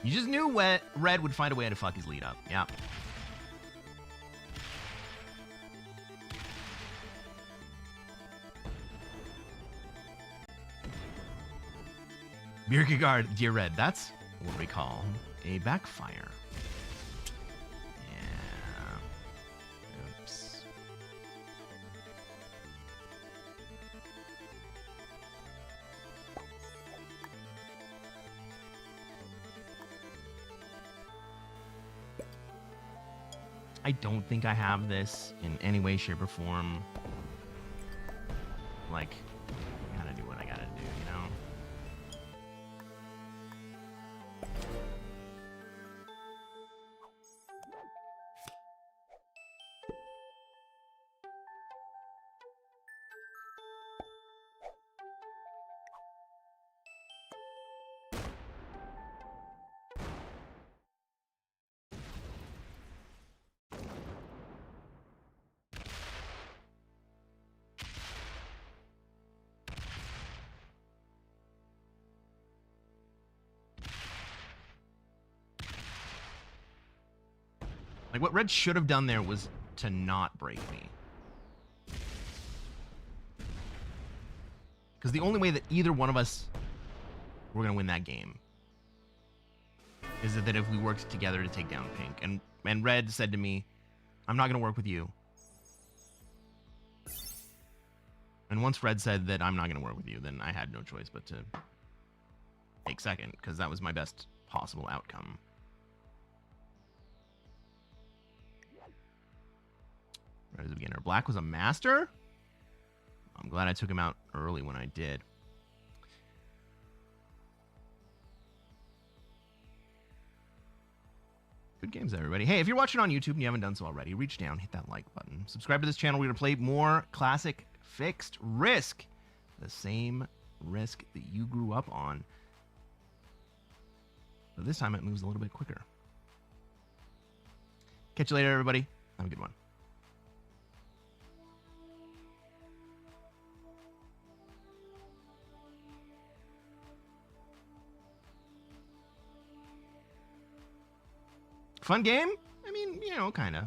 You just knew red would find a way to fuck his lead up. Yeah. Birkegaard, dear red, that's what we call a backfire. I don't think I have this in any way, shape, or form. Like, I gotta do what I gotta do, you know? Like, what red should have done there was to not break me. Because the only way that either one of us were going to win that game is that if we worked together to take down pink. And red said to me, I'm not going to work with you. And once red said that I'm not going to work with you, then I had no choice but to take second, because that was my best possible outcome. Red is a beginner. Black was a master? I'm glad I took him out early when I did. Good games, everybody. Hey, if you're watching on YouTube and you haven't done so already, reach down, hit that like button. Subscribe to this channel. We're going to play more classic fixed risk. The same Risk that you grew up on. But this time it moves a little bit quicker. Catch you later, everybody. Have a good one. Fun game? I mean, you know, kind of.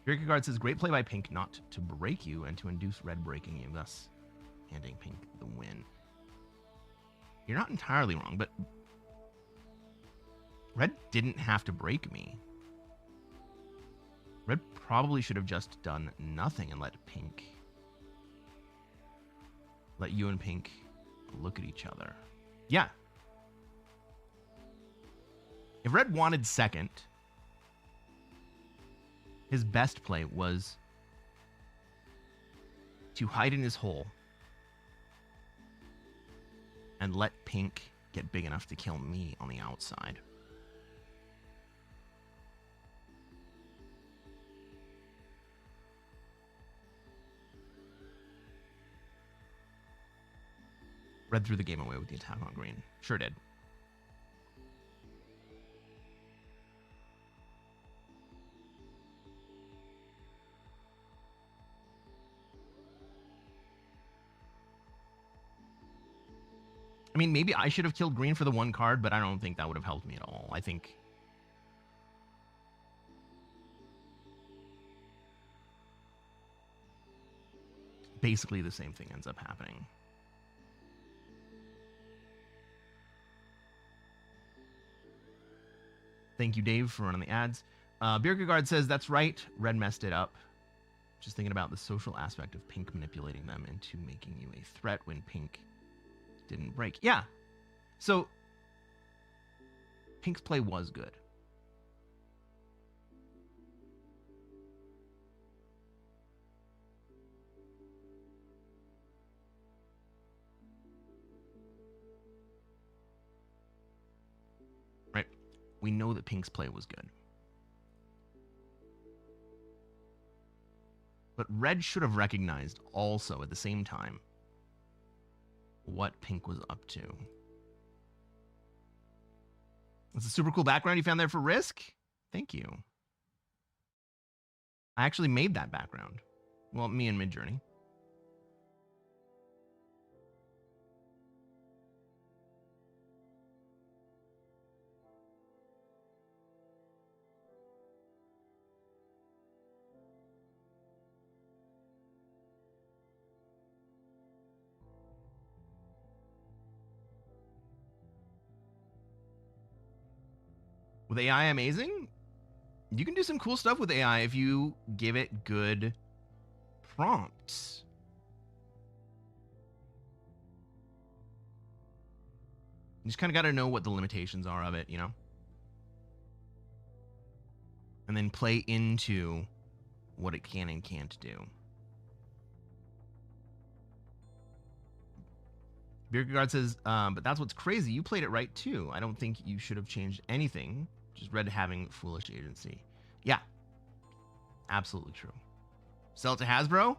Kierkegaard says, great play by Pink not to break you and to induce red breaking you, thus handing Pink the win. You're not entirely wrong, but red didn't have to break me. Red probably should have just done nothing and let you and Pink look at each other. Yeah. If red wanted second, his best play was to hide in his hole and let Pink get big enough to kill me on the outside. Red threw the game away with the attack on green. Sure did. I mean, maybe I should have killed green for the one card, but I don't think that would have helped me at all. I think basically the same thing ends up happening. Thank you, Dave, for running the ads. Bierkegaard says, that's right, red messed it up. Just thinking about the social aspect of Pink manipulating them into making you a threat when Pink didn't break. Yeah. So Pink's play was good. Right. We know that Pink's play was good. But red should have recognized also at the same time what Pink was up to. That's a super cool background you found there for Risk. Thank you. I actually made that background. Well, me and Midjourney. With AI amazing? You can do some cool stuff with AI if you give it good prompts. You just kind of got to know what the limitations are of it, you know? And then play into what it can and can't do. Bierkegaard says, but that's what's crazy. You played it right, too. I don't think you should have changed anything. Just red having foolish agency. Yeah. Absolutely true. Sell it to Hasbro?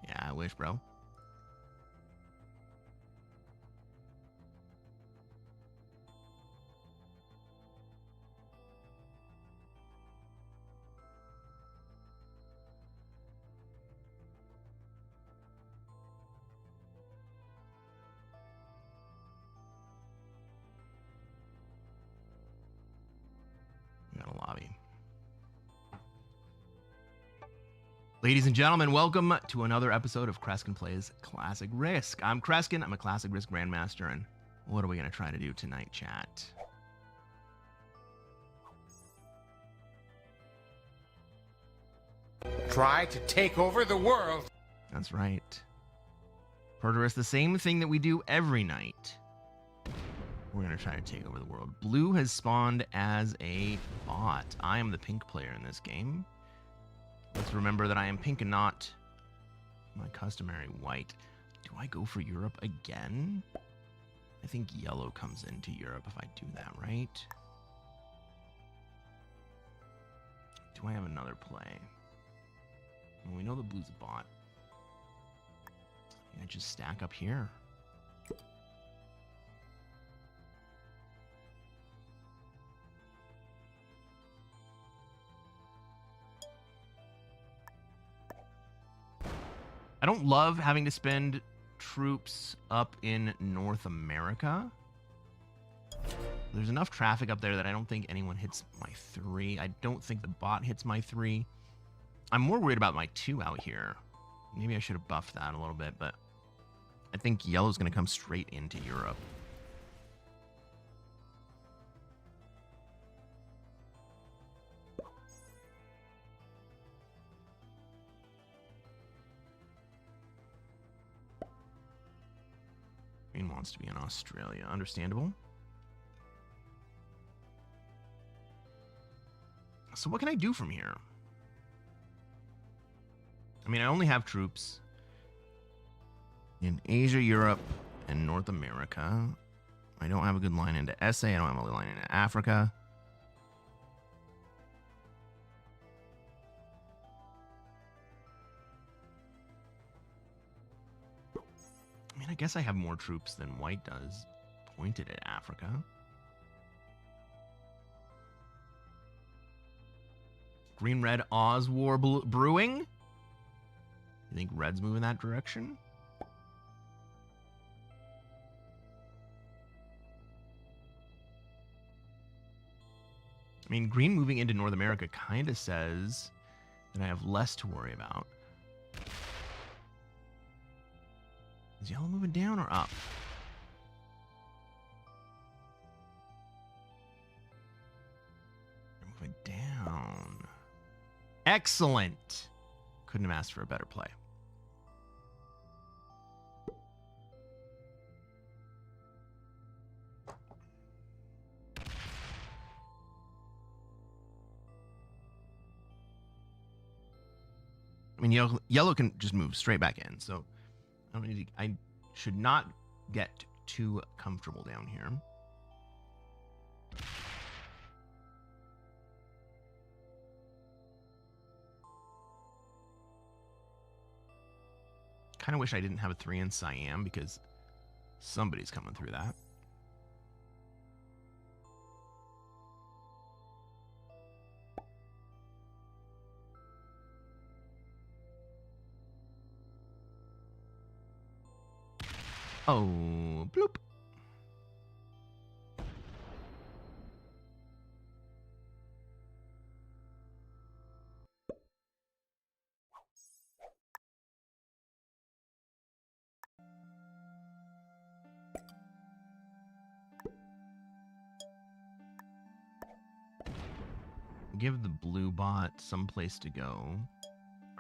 Yeah, I wish, bro. Lobby. Ladies and gentlemen, welcome to another episode of Cresquin Plays Classic Risk. I'm Cresquin, I'm a Classic Risk Grandmaster, and what are we going to try to do tonight, chat? Try to take over the world. That's right. Perderus, the same thing that we do every night. We're going to try to take over the world. Blue has spawned as a bot. I am the pink player in this game. Let's remember that I am pink and not my customary white. Do I go for Europe again? I think yellow comes into Europe if I do that, right? Do do I have another play? Well, we know the blue's a bot. I just stack up here. I don't love having to spend troops up in North America. There's enough traffic up there that I don't think anyone hits my 3. I don't think the bot hits my 3. I'm more worried about my 2 out here. Maybe I should have buffed that a little bit, but I think yellow's going to come straight into Europe. Green wants to be in Australia. Understandable. So what can I do from here? I mean, I only have troops in Asia, Europe, and North America. I don't have a good line into SA. I don't have a line into Africa. I mean, I guess I have more troops than white does pointed at Africa. Green-red Oz war brewing? You think red's moving that direction? I mean, green moving into North America kind of says that I have less to worry about. Is yellow moving down or up? They're moving down. Excellent. Couldn't have asked for a better play. I mean, yellow can just move straight back in, so I should not get too comfortable down here. Kind of wish I didn't have a 3 in Siam because somebody's coming through that. Oh, bloop. Give the blue bot some place to go,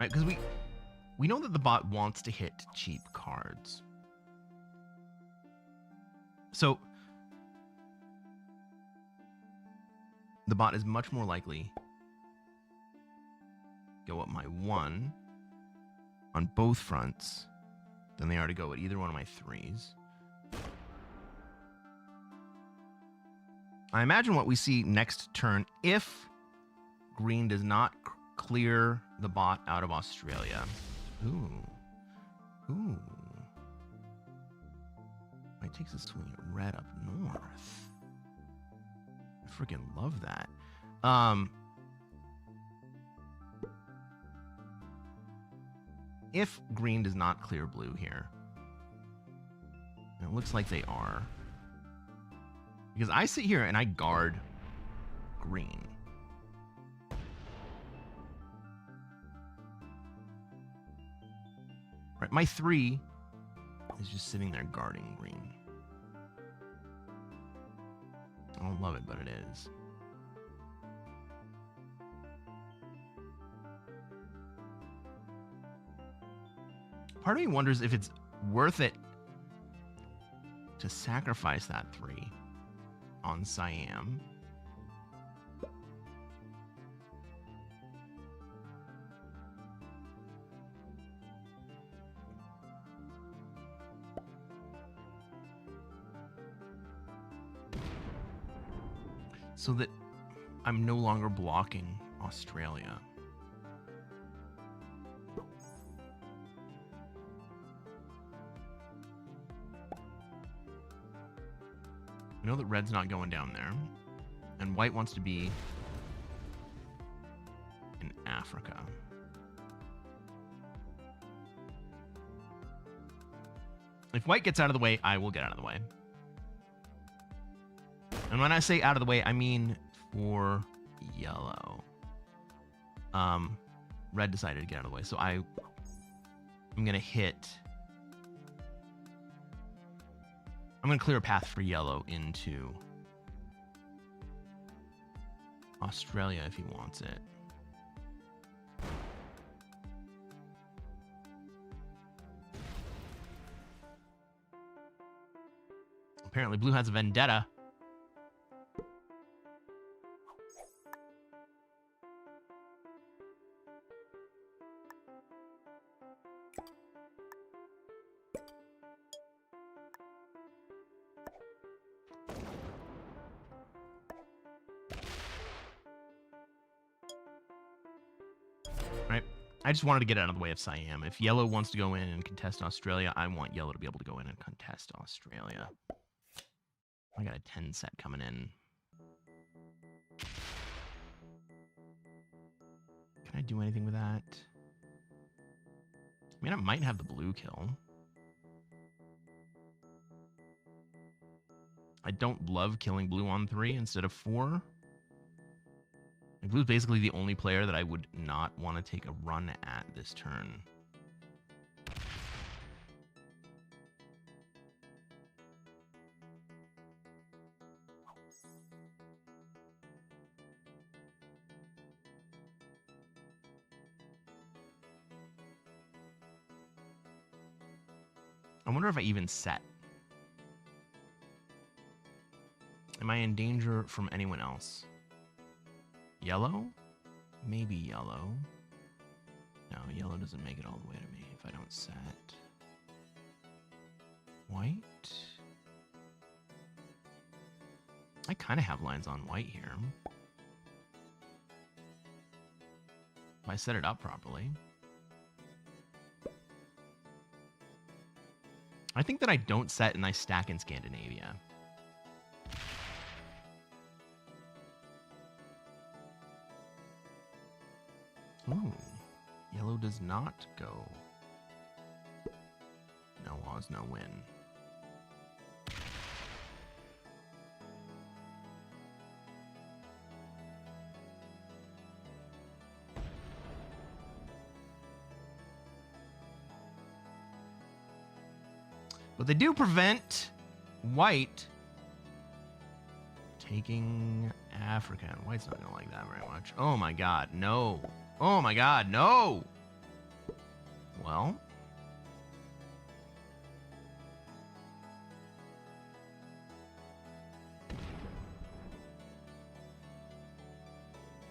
right? Because we know that the bot wants to hit cheap cards. So the bot is much more likely go up my 1 on both fronts than they are to go at either one of my 3s. I imagine what we see next turn, if green does not clear the bot out of Australia. Ooh. Ooh. It takes a swing at red up north. I freaking love that. If green does not clear blue here, and it looks like they are, because I sit here and I guard green. Right, my 3 is just sitting there guarding green. I don't love it, but it is. Part of me wonders if it's worth it to sacrifice that 3 on Siam. So that I'm no longer blocking Australia. I know that red's not going down there. And white wants to be in Africa. If white gets out of the way, I will get out of the way. And when I say out of the way, I mean for yellow. Red decided to get out of the way, so I'm gonna hit. I'm gonna clear a path for yellow into Australia if he wants it. Apparently blue has a vendetta. Right. I just wanted to get out of the way of Siam. If yellow wants to go in and contest Australia, I want yellow to be able to go in and contest Australia. I got a 10 set coming in. Can I do anything with that? I mean, I might have the blue kill. I don't love killing blue on 3 instead of 4. Like, blue's basically the only player that I would not want to take a run at this turn. I wonder if I even set. Am I in danger from anyone else? Yellow? Maybe yellow. No, yellow doesn't make it all the way to me if I don't set. White? I kind of have lines on white here. If I set it up properly. I think that I don't set and I stack in Scandinavia. Ooh, yellow does not go. No laws, no win. But they do prevent white taking Africa. And white's not going to like that very much. Oh my god, no. Oh my god, no! Well.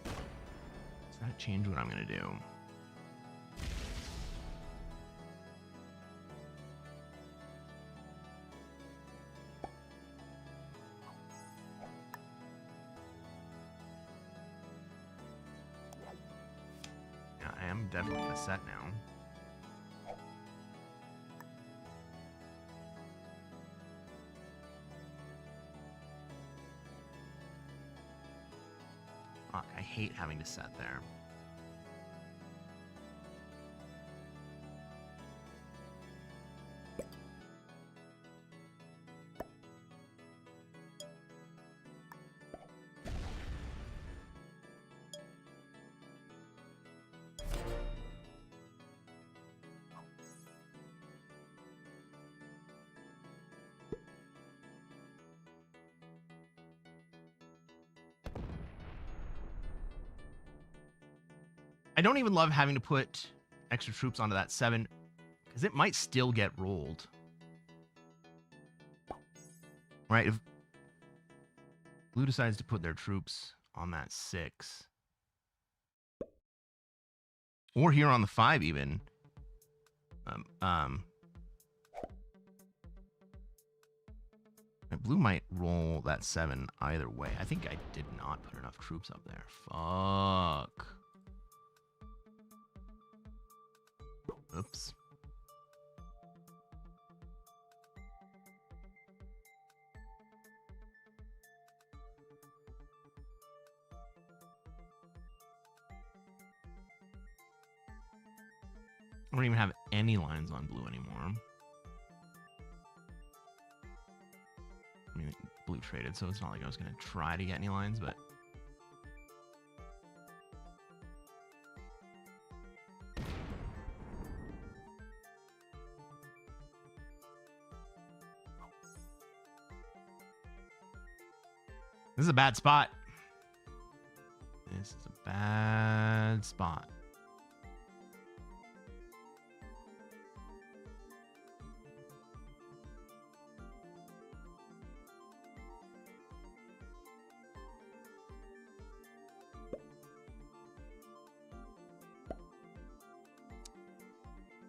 Does that change what I'm going to do? I'm definitely gonna set now. Fuck, I hate having to set there. I don't even love having to put extra troops onto that 7 because it might still get rolled. Right? If blue decides to put their troops on that 6 or here on the 5 even, blue might roll that 7 either way. I think I did not put enough troops up there. Fuck. Oops. I don't even have any lines on blue anymore. I mean, blue traded, so it's not like I was going to try to get any lines, but... This is a bad spot. This is a bad spot.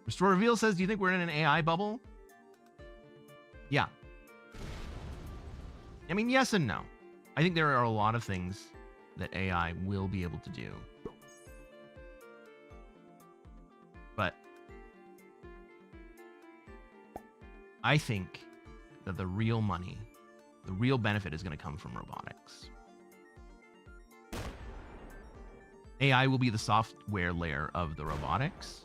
Restore Reveal says, do you think we're in an AI bubble? Yeah. I mean, yes and no. I think there are a lot of things that AI will be able to do. But I think that the real money, the real benefit is going to come from robotics. AI will be the software layer of the robotics.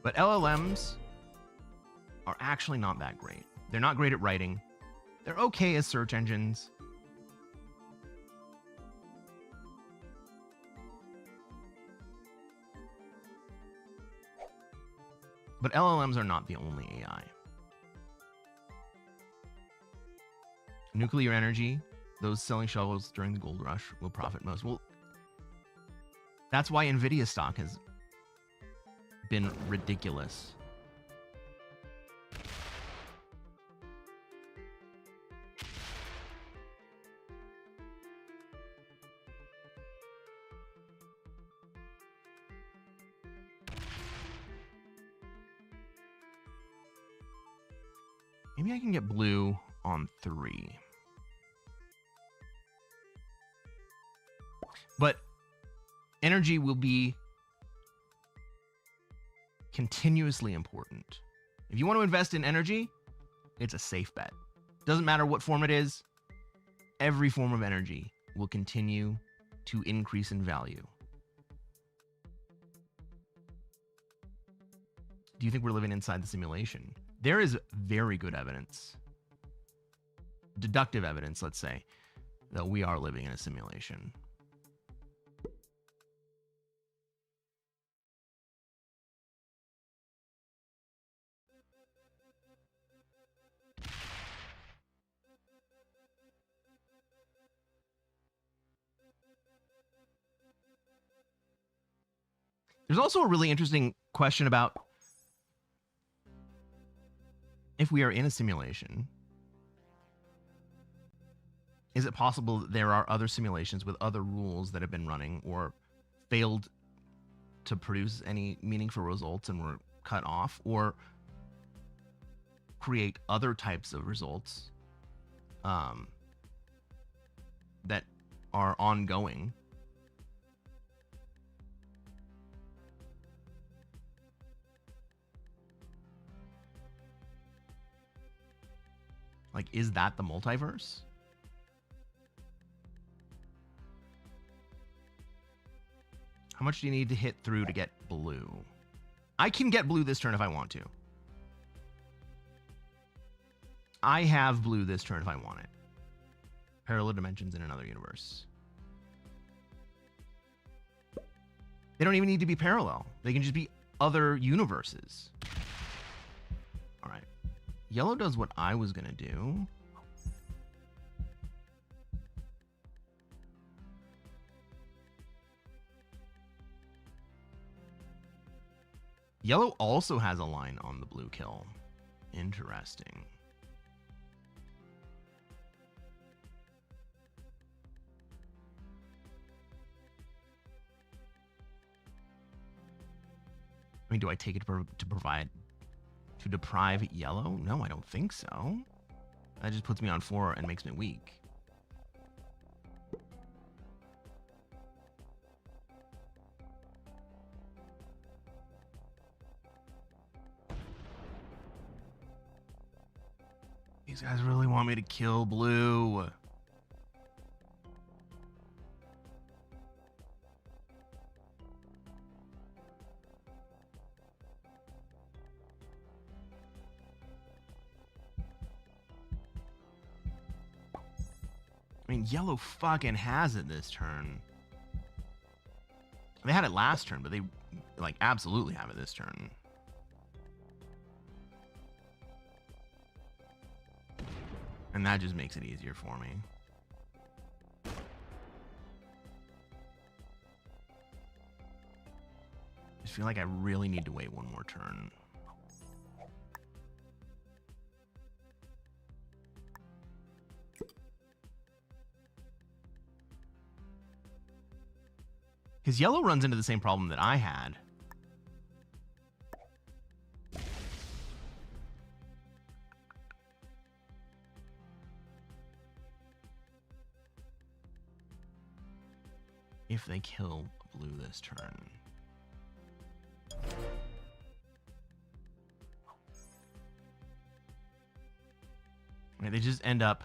But LLMs are actually not that great. They're not great at writing. They're okay as search engines. But LLMs are not the only AI. Nuclear energy, those selling shovels during the gold rush will profit most. Well, that's why NVIDIA stock has been ridiculous. Maybe I can get blue on 3. But energy will be continuously important. If you want to invest in energy, it's a safe bet. Doesn't matter what form it is, every form of energy will continue to increase in value. Do you think we're living inside the simulation? There is very good evidence, deductive evidence, let's say, that we are living in a simulation. There's also a really interesting question about if we are in a simulation, is it possible that there are other simulations with other rules that have been running or failed to produce any meaningful results and were cut off, or create other types of results that are ongoing? Like, is that the multiverse? How much do you need to hit through to get blue? I can get blue this turn if I want to. I have blue this turn if I want it. Parallel dimensions in another universe. They don't even need to be parallel. They can just be other universes. All right. Yellow does what I was going to do. Yellow also has a line on the blue kill. Interesting. I mean, do I take it to deprive yellow? No, I don't think so. That just puts me on 4 and makes me weak. These guys really want me to kill blue. I mean, yellow fucking has it this turn. They had it last turn, but they, like, absolutely have it this turn. And that just makes it easier for me. I just feel like I really need to wait one more turn. Because yellow runs into the same problem that I had. If they kill blue this turn. Right, they just end up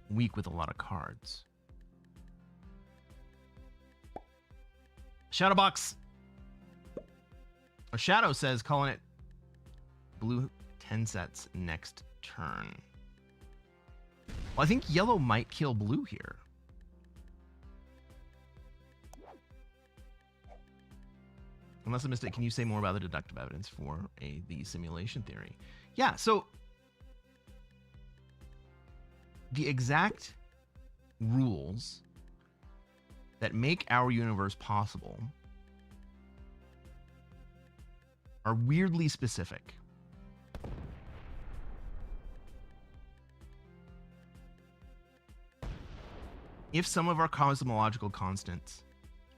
weak with a lot of cards. Shadowbox. Or Shadow says, calling it blue 10 sets next turn. Well, I think yellow might kill blue here. Unless I missed it, can you say more about the deductive evidence for the simulation theory? Yeah, so the exact rules that make our universe possible are weirdly specific. If some of our cosmological constants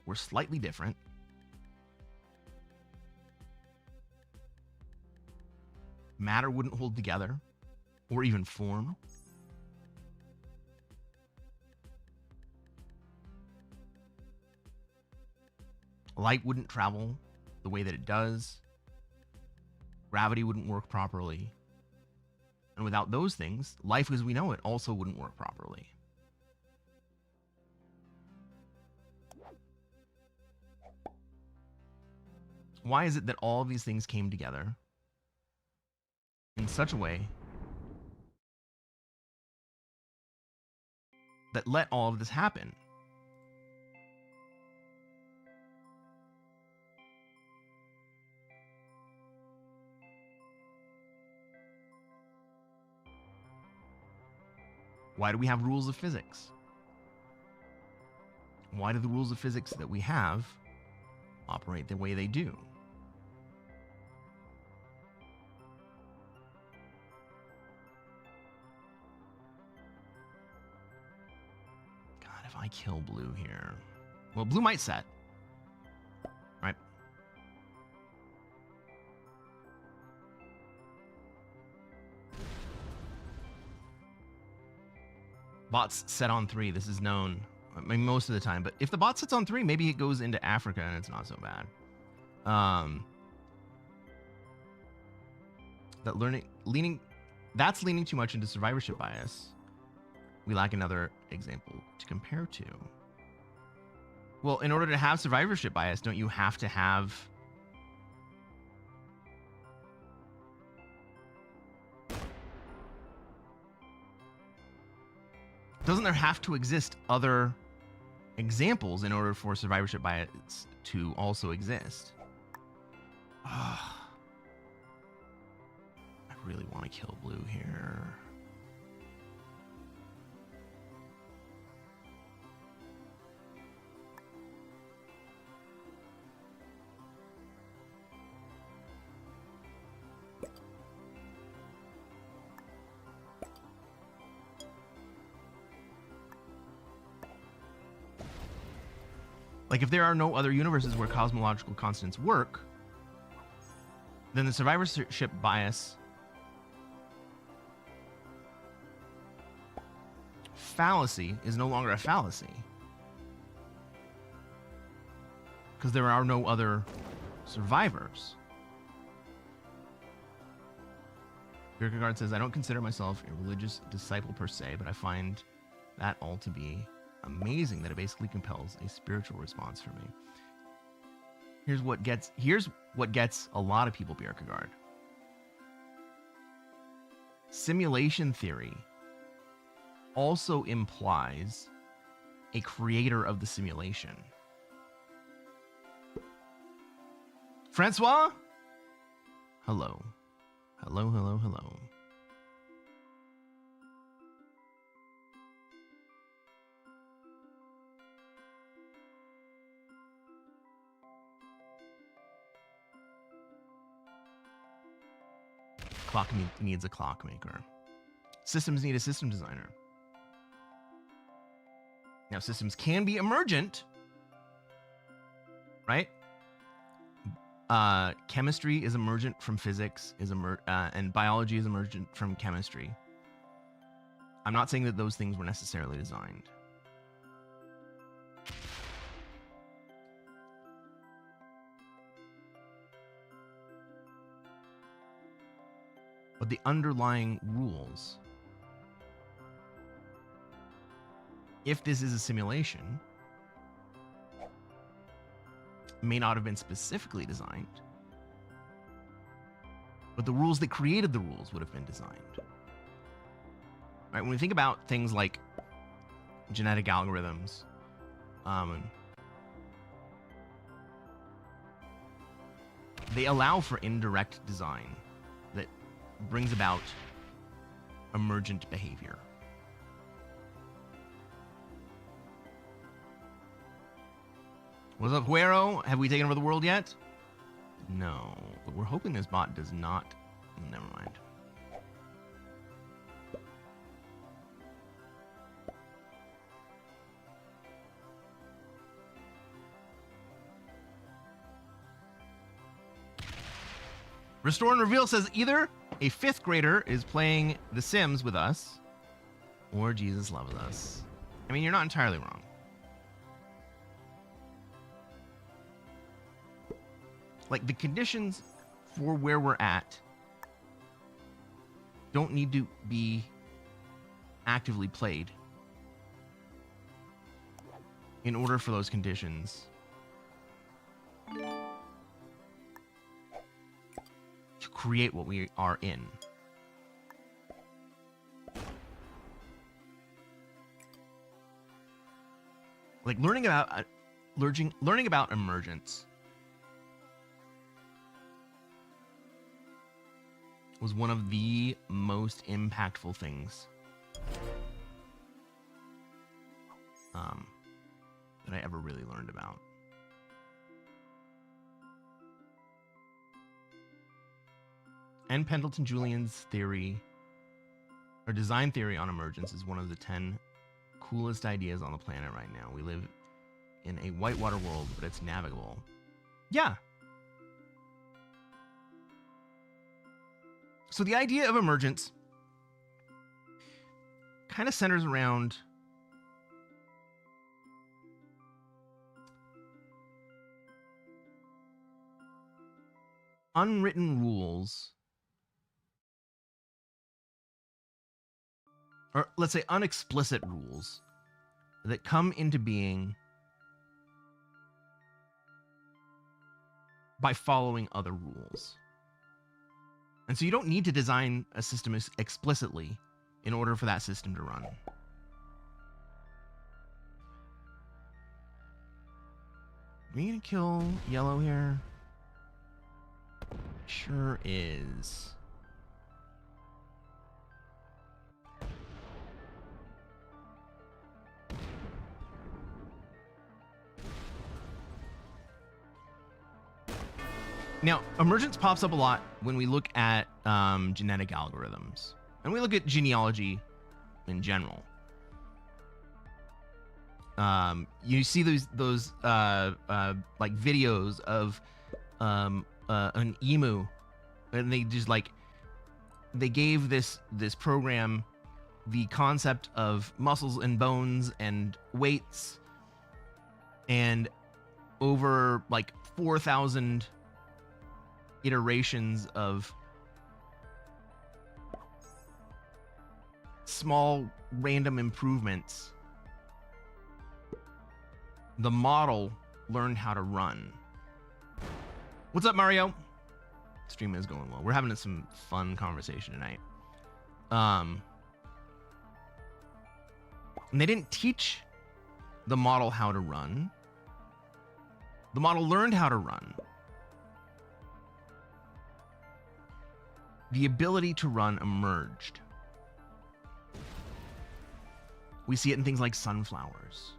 were slightly different, matter wouldn't hold together or even form. Light wouldn't travel the way that it does. Gravity wouldn't work properly. And without those things, life as we know it also wouldn't work properly. Why is it that all of these things came together in such a way that let all of this happen? Why do we have rules of physics? Why do the rules of physics that we have operate the way they do? God, if I kill blue here... Well, blue might set. Right? Bots set on 3. This is known, I mean, most of the time. But if the bot sets on 3, maybe it goes into Africa and it's not so bad. That's leaning too much into survivorship bias. We lack another example to compare to. Well, in order to have survivorship bias, don't you have to have... Doesn't there have to exist other examples in order for survivorship bias to also exist? I really want to kill blue here. Like, if there are no other universes where cosmological constants work, then the survivorship bias fallacy is no longer a fallacy. Because there are no other survivors. Kierkegaard says, I don't consider myself a religious disciple per se, but I find that all to be amazing that it basically compels a spiritual response from me. Here's what gets a lot of people Kierkegaard. Simulation theory also implies a creator of the simulation. Francois? Hello. Hello, hello, hello. Clock needs a clockmaker. Systems need a system designer. Now, systems can be emergent, right? Chemistry is emergent from physics, and biology is emergent from chemistry. I'm not saying that those things were necessarily designed. But the underlying rules, if this is a simulation, may not have been specifically designed, but the rules that created the rules would have been designed. Right? When we think about things like genetic algorithms, they allow for indirect design that brings about emergent behavior. What's up, Huero? Have we taken over the world yet? No, but we're hoping this bot does not. Never mind. Restore and Reveal says either a 5th grader is playing The Sims with us, or Jesus loves us. I mean, you're not entirely wrong. Like, the conditions for where we're at don't need to be actively played in order for those conditions to create what we are in. Like, learning about emergence was one of the most impactful things that I ever really learned about. And Pendleton Julian's theory, or design theory on emergence, is one of the 10 coolest ideas on the planet right now. We live in a whitewater world, but it's navigable. Yeah. So the idea of emergence kind of centers around unwritten rules, or let's say unexplicit rules, that come into being by following other rules. And so you don't need to design a system explicitly in order for that system to run. Are we gonna kill yellow here? Sure is. Now, emergence pops up a lot when we look at genetic algorithms, and we look at genealogy in general. You see those like videos of an emu, and they just like they gave this program the concept of muscles and bones and weights, and over like 4,000 iterations of small random improvements, the model learned how to run. What's up, Mario? Stream is going well. We're having some fun conversation tonight. And they didn't teach the model how to run. The model learned how to run. The ability to run emerged. We see it in things like sunflowers.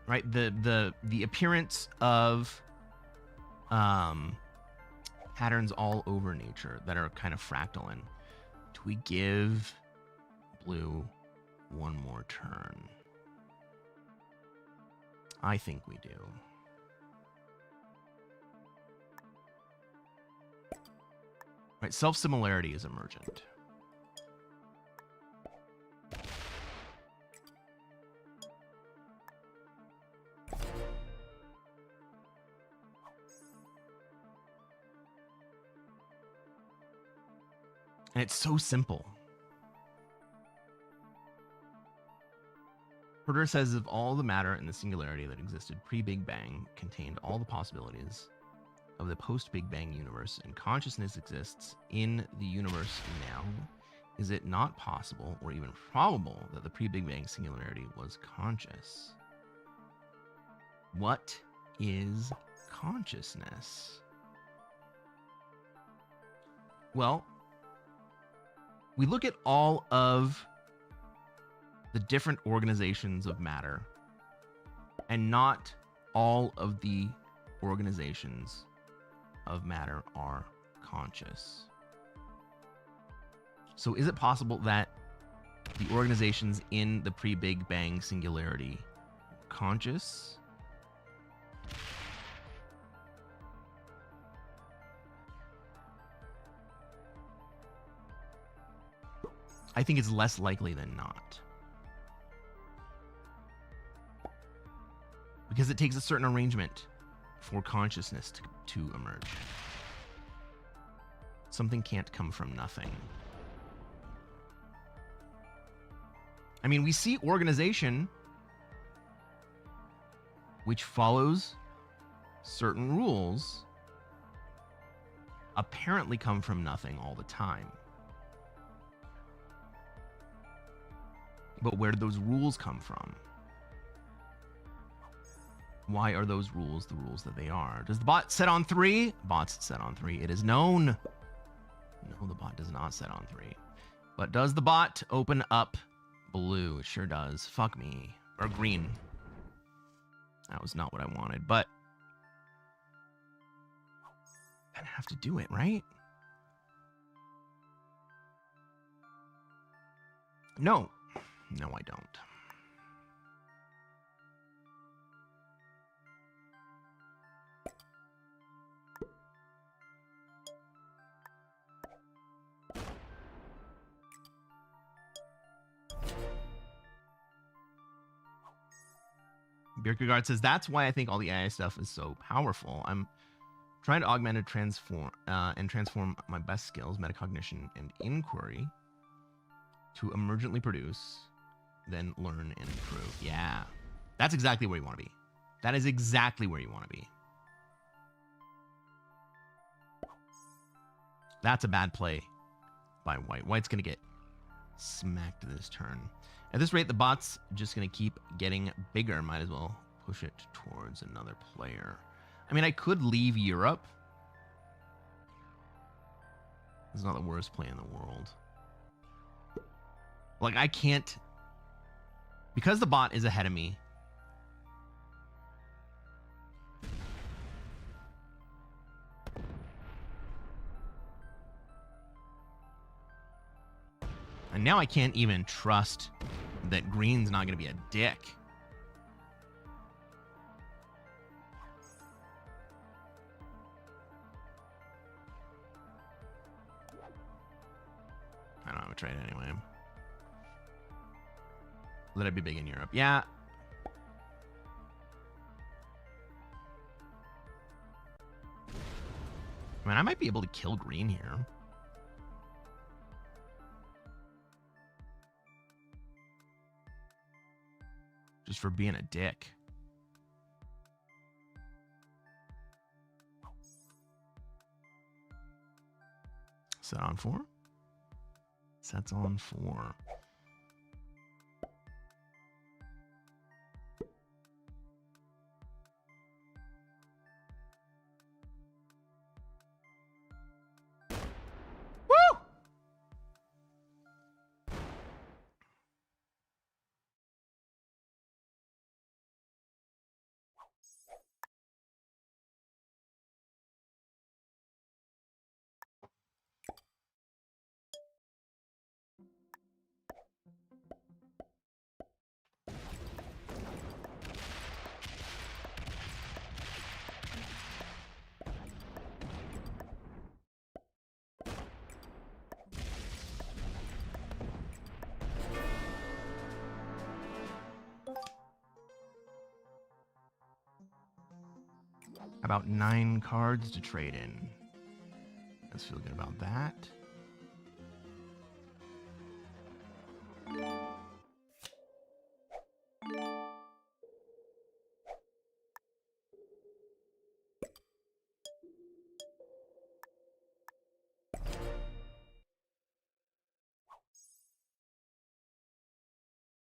Right? The appearance of patterns all over nature that are kind of fractal. And do we give blue one more turn? I think we do. Right, self-similarity is emergent. And it's so simple. Herder says if all the matter in the singularity that existed pre-Big Bang contained all the possibilities of the post-Big Bang universe, and consciousness exists in the universe now, is it not possible or even probable that the pre-Big Bang singularity was conscious? What is consciousness? Well, we look at all of the different organizations of matter, and not all of the organizations of matter are conscious. So is it possible that the organizations in the pre-Big Bang singularity were conscious? I think it's less likely than not. Because it takes a certain arrangement for consciousness to emerge. Something can't come from nothing. I mean, we see organization which follows certain rules apparently come from nothing all the time. But where do those rules come from? Why are those rules the rules that they are? Does the bot set on 3? Bot's set on 3. It is known. No, the bot does not set on 3. But does the bot open up blue? It sure does. Fuck me. Or green. That was not what I wanted, but I have to do it, right? No. No, I don't. Birkegaard says, that's why I think all the AI stuff is so powerful. I'm trying to augment and transform my best skills, metacognition and inquiry, to emergently produce, then learn and improve. Yeah, that's exactly where you want to be. That is exactly where you want to be. That's a bad play by White. White's going to get smacked this turn. At this rate, the bot's just going to keep getting bigger. Might as well push it towards another player. I mean, I could leave Europe. It's not the worst play in the world. Like, I can't... Because the bot is ahead of me, and now I can't even trust that green's not going to be a dick. I don't have a trade anyway. Let it be big in Europe. Yeah. I mean, I might be able to kill green here. Just for being a dick. Set on 4. Sets on 4. Woo! About 9 cards to trade in. Let's feel good about that.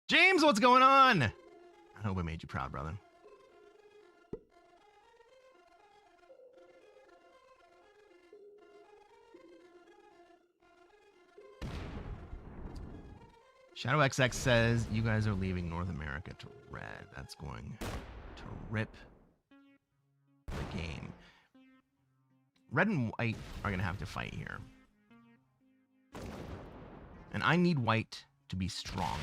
James, what's going on? I hope I made you proud, brother. Shadow XX says you guys are leaving North America to red. That's going to rip the game. Red and white are going to have to fight here. And I need white to be strong.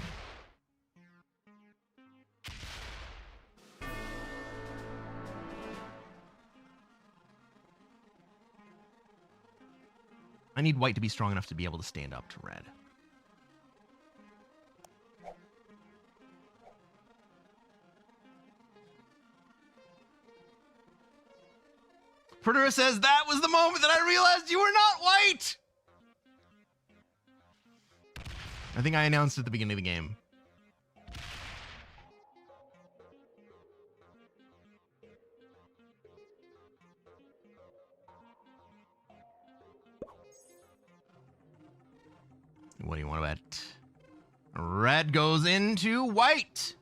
I need white to be strong enough to be able to stand up to red. Perdura says, that was the moment that I realized you were not white! I think I announced at the beginning of the game. What do you want to bet? Red goes into white.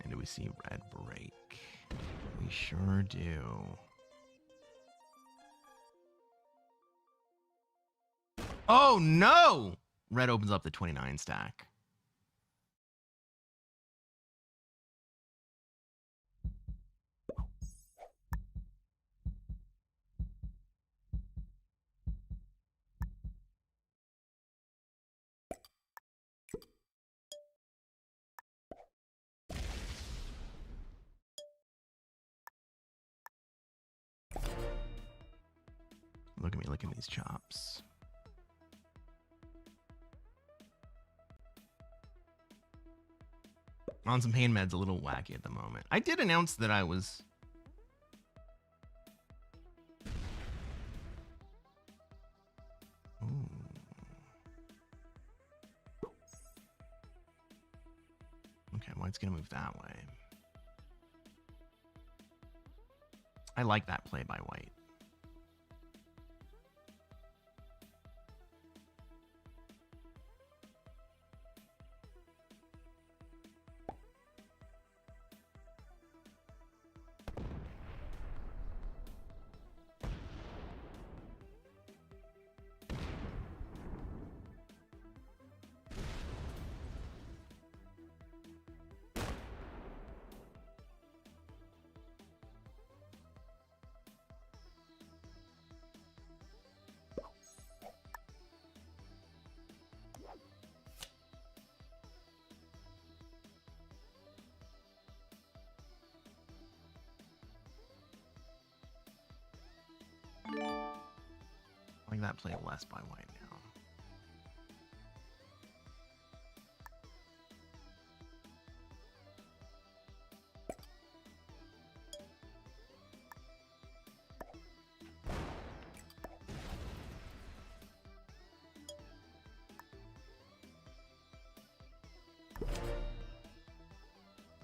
And do we see red break? We sure do. Oh no! Red opens up the 29 stack. Look at these chops. On some pain meds, a little wacky at the moment. I did announce that I was... Ooh. Okay, white's gonna move that way. I like that play by white. that played less by white now?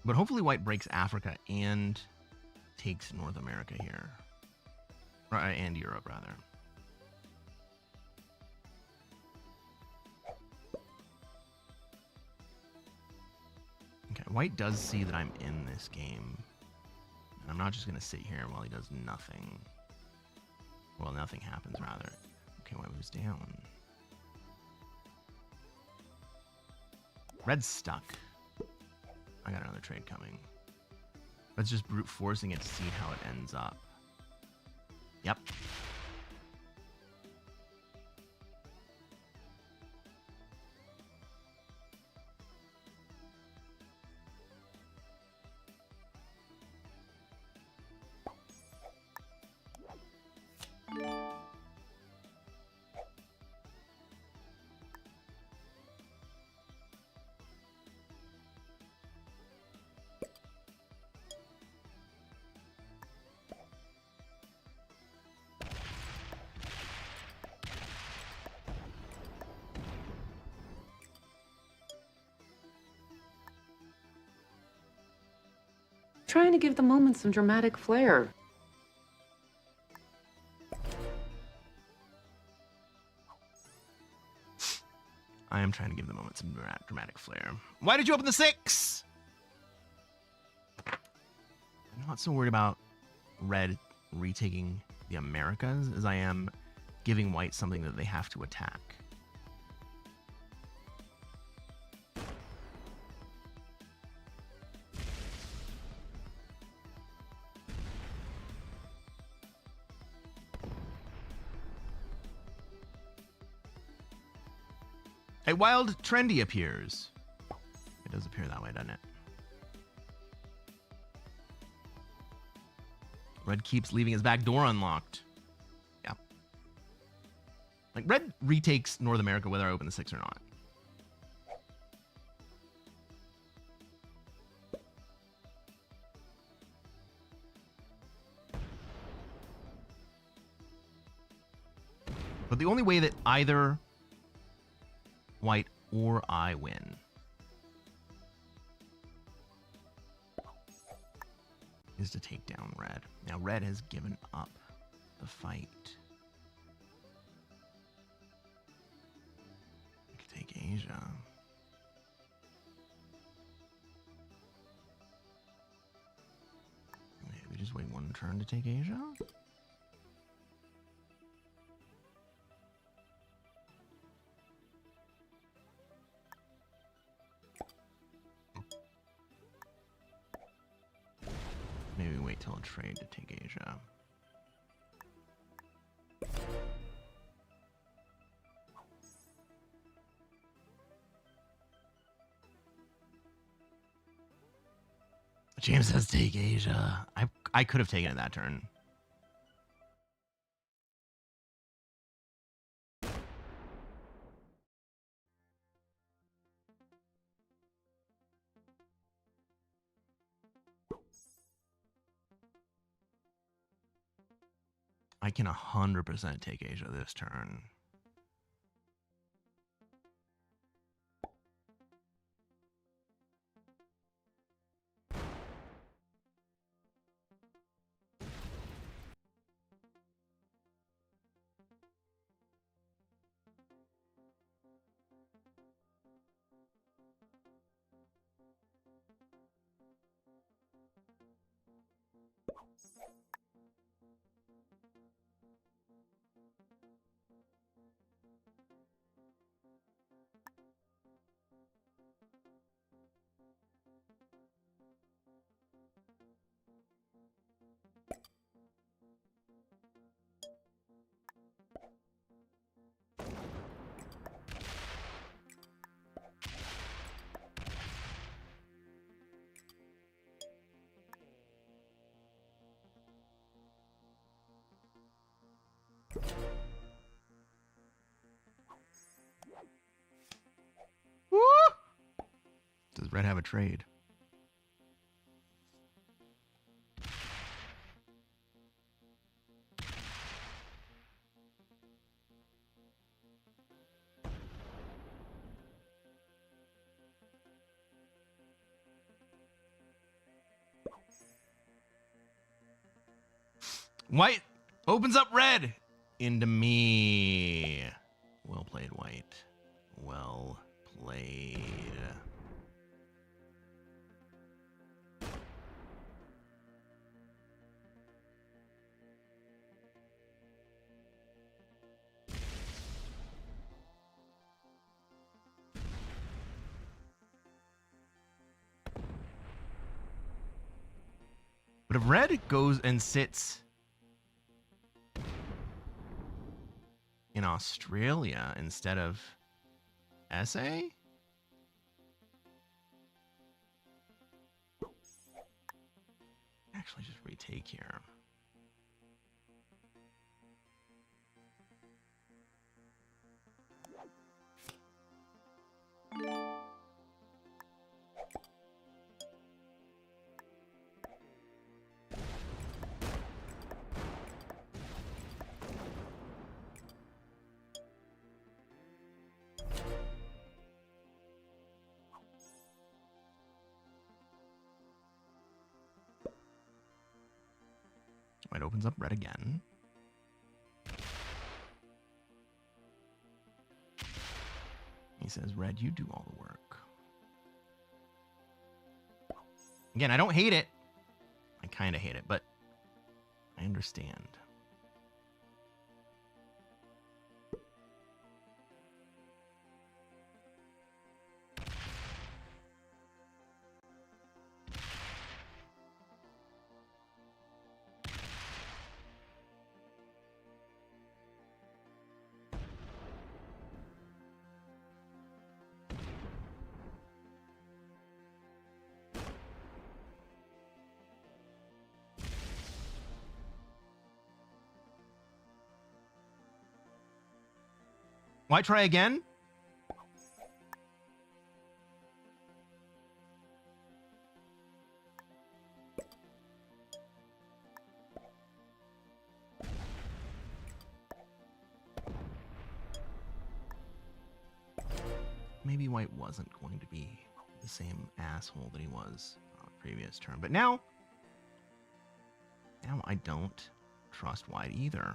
But hopefully white breaks Africa and takes North America here. And Europe, rather. Okay, white does see that I'm in this game. And I'm not just going to sit here while he does nothing. Well, nothing happens, rather. Okay, white moves down. Red's stuck. I got another trade coming. Let's just brute forcing it to see how it ends up. Yep. Trying to give the moment some dramatic flair. I am trying to give the moment some dramatic flair. Why did you open the 6? I'm not so worried about red retaking the Americas as I am giving white something that they have to attack. A wild trendy appears. It does appear that way, doesn't it? Red keeps leaving his back door unlocked. Yeah. Like, red retakes North America whether I open the 6 or not. But the only way that either white or I win is to take down red. Now red has given up the fight. We could take Asia. Wait, we just wait one turn to take Asia? Maybe wait till a trade to take Asia. James says take Asia. I could have taken it that turn. I can 100% take Asia this turn. Does red have a trade? White opens up red into me. Well played, White. Well played. But if red goes and sits in Australia instead of SA? Actually, just retake here. White opens up red again. He says, red, you do all the work. Again, I don't hate it. I kind of hate it, but I understand. Why try again? Maybe White wasn't going to be the same asshole that he was on the previous turn, but now I don't trust White either.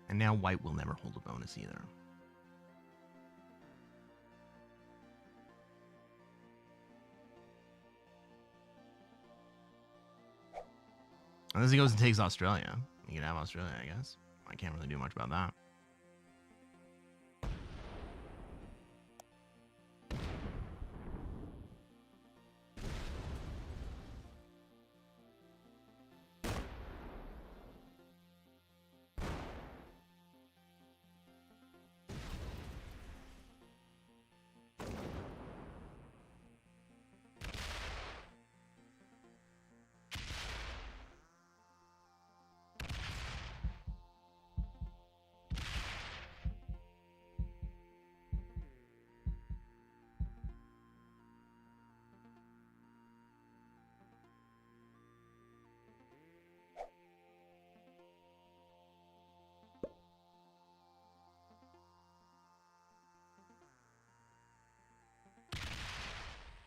And now White will never hold a bonus either. Unless he goes and takes Australia. He can have Australia, I guess. I can't really do much about that.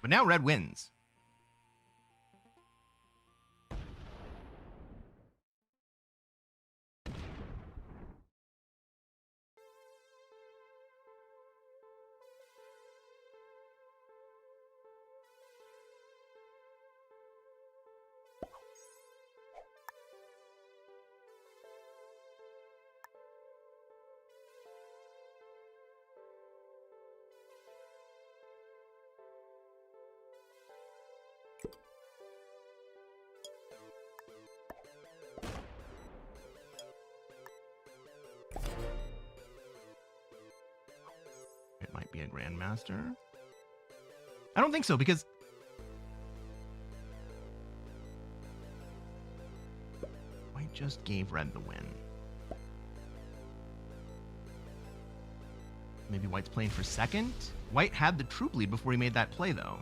But now red wins. It might be a Grandmaster. I don't think so, because White just gave red the win. Maybe White's playing for second? White had the troop lead before he made that play, though.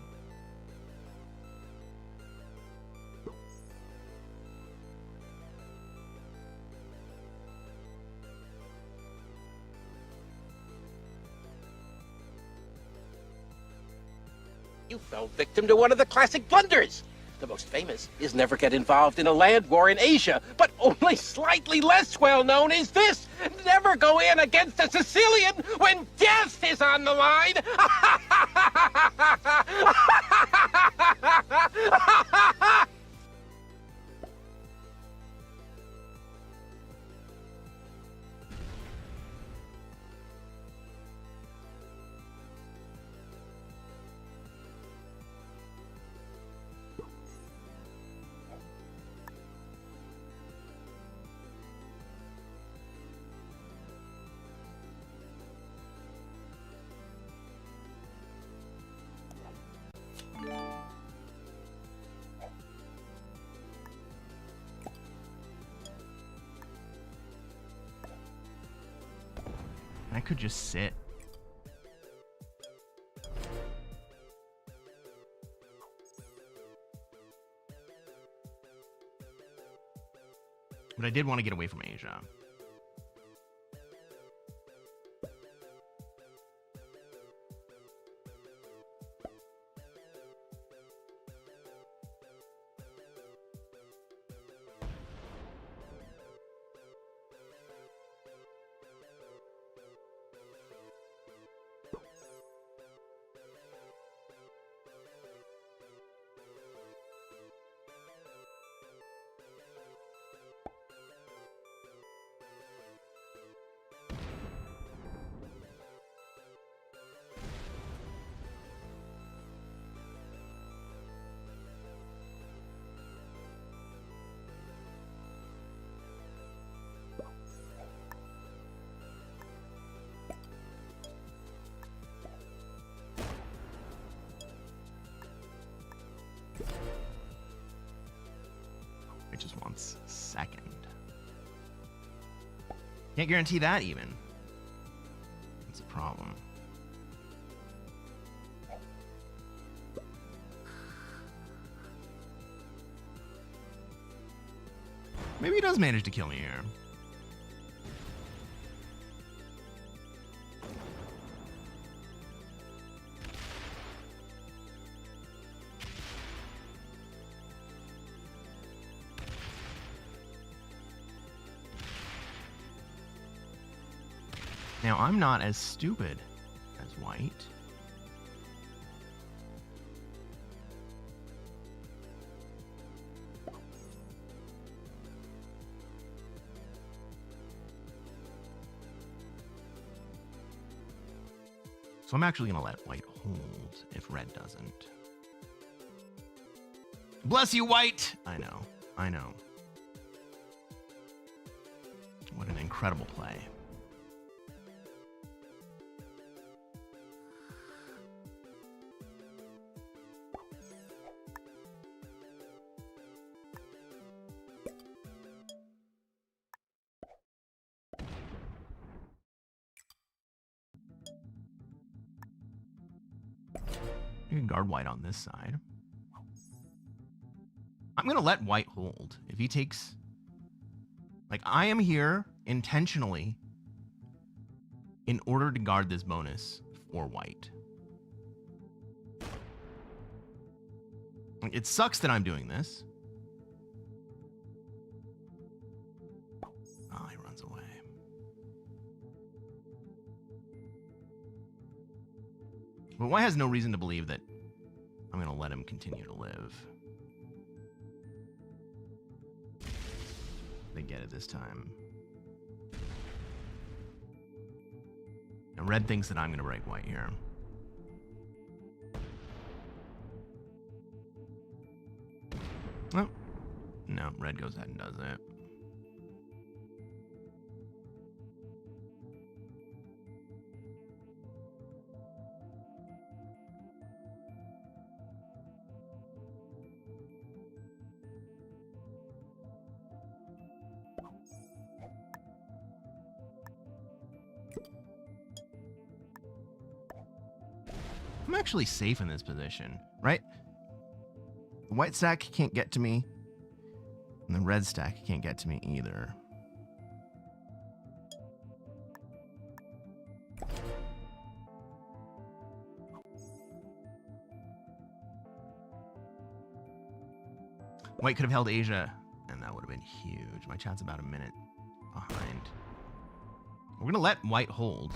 You fell victim to one of the classic blunders. The most famous is never get involved in a land war in Asia, but only slightly less well known is this: never go in against a Sicilian when death is on the line. I could just sit. But I did want to get away from Asia. It just wants second. Can't guarantee that even. That's a problem. Maybe he does manage to kill me here. Now, I'm not as stupid as White. So I'm actually going to let White hold if Red doesn't. Bless you, White! I know. I know. What an incredible play. You can guard White on this side. I'm going to let White hold. If he takes... Like, I am here intentionally in order to guard this bonus for White. It sucks that I'm doing this. Oh, he runs away. But White has no reason to believe that I'm going to let him continue to live. They get it this time. And Red thinks that I'm going to break White here. Oh. No, Red goes ahead and does it. I'm actually safe in this position, right? The white stack can't get to me, and the red stack can't get to me either. White could have held Asia, and that would have been huge. My chat's about a minute behind. We're going to let white hold.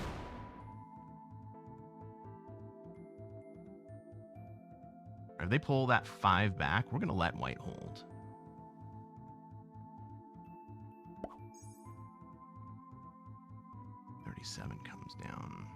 If they pull that 5 back, we're going to let white hold. $37 comes down.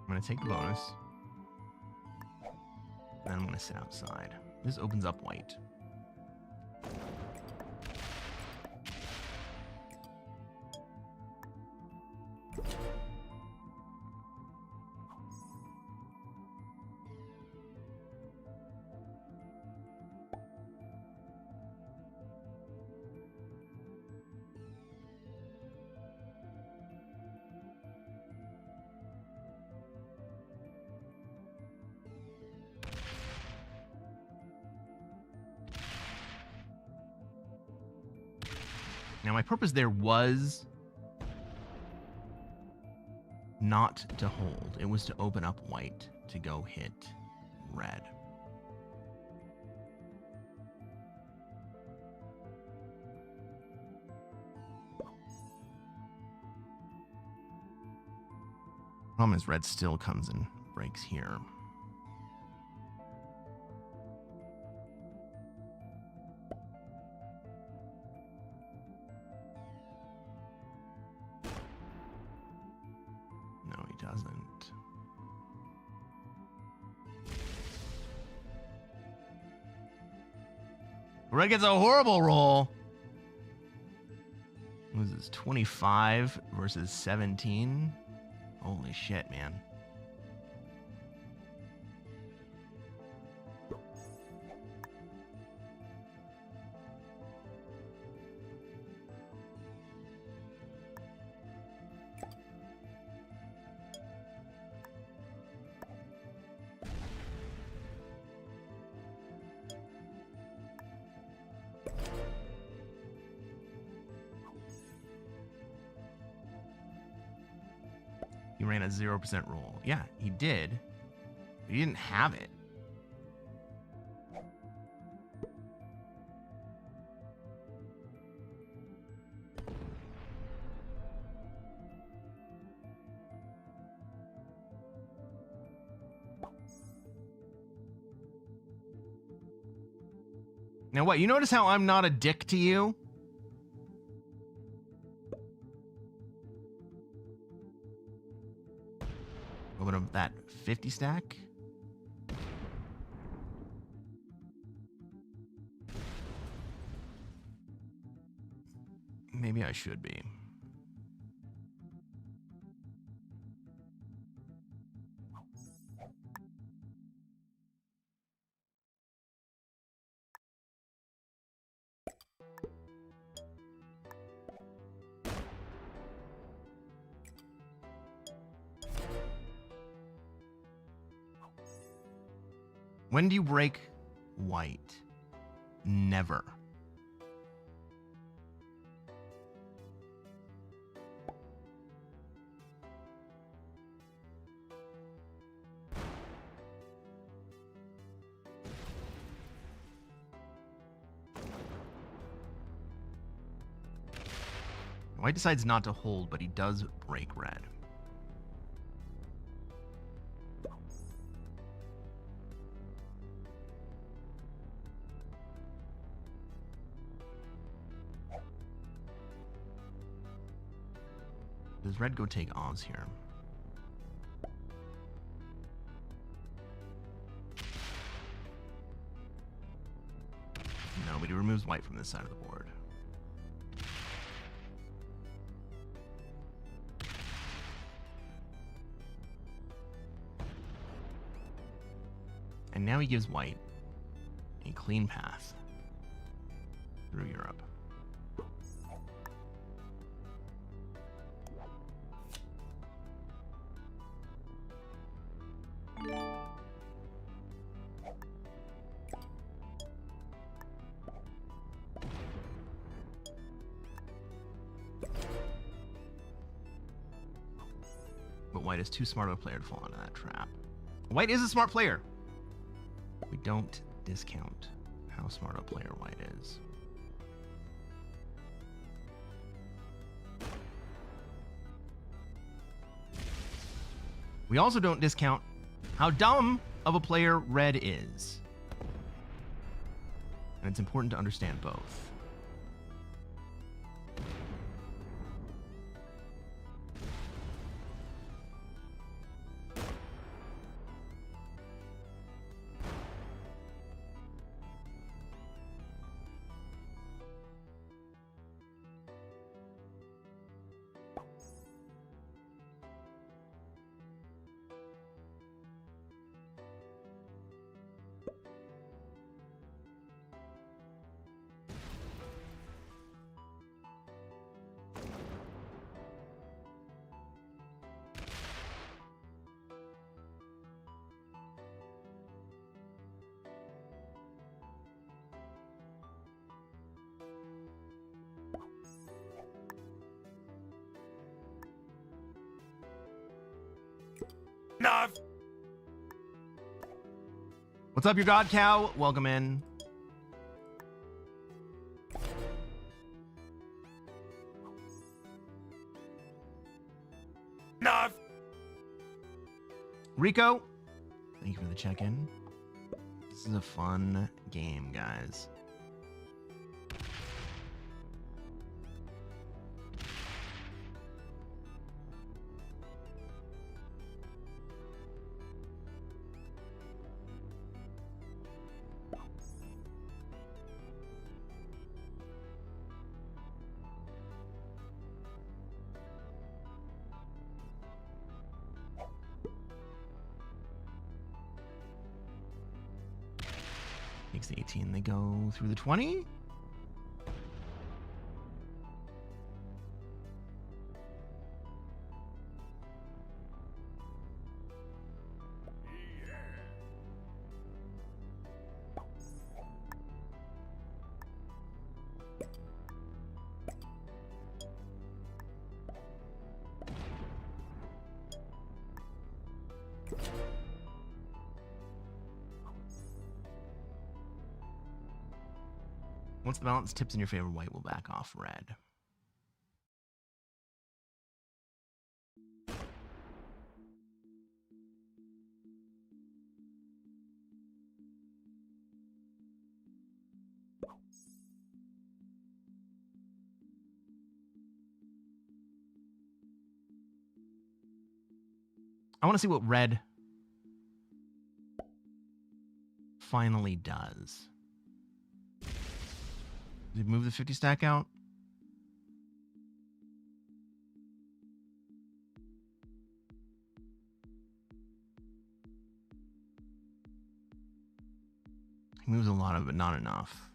I'm going to take the bonus. Then I'm going to sit outside. This opens up white. Now, my purpose there was not to hold. It was to open up white to go hit red. Problem is, red still comes and breaks here. No, he doesn't. Red gets a horrible roll. What is this, 25 versus 17? Holy shit, man. He ran a 0% roll. Yeah, he did. But he didn't have it. Now what, you notice how I'm not a dick to you? Open up that 50 stack. Maybe I should be. When do you break white? Never. White decides not to hold, but he does break red. does red go take Oz here? No, but he removes white from this side of the board. And now he gives white a clean path through Europe. But white is too smart of a player to fall into that trap. White is a smart player. We don't discount how smart a player white is. We also don't discount how dumb of a player red is. And it's important to understand both. Enough! What's up, your god cow? Welcome in. Enough! Rico, thank you for the check-in. This is a fun game, guys. Takes the 18, they go through the 20. Once the balance tips in your favor, white will back off red. I want to see what red finally does. Did he move the 50 stack out? He moves a lot of it, but not enough.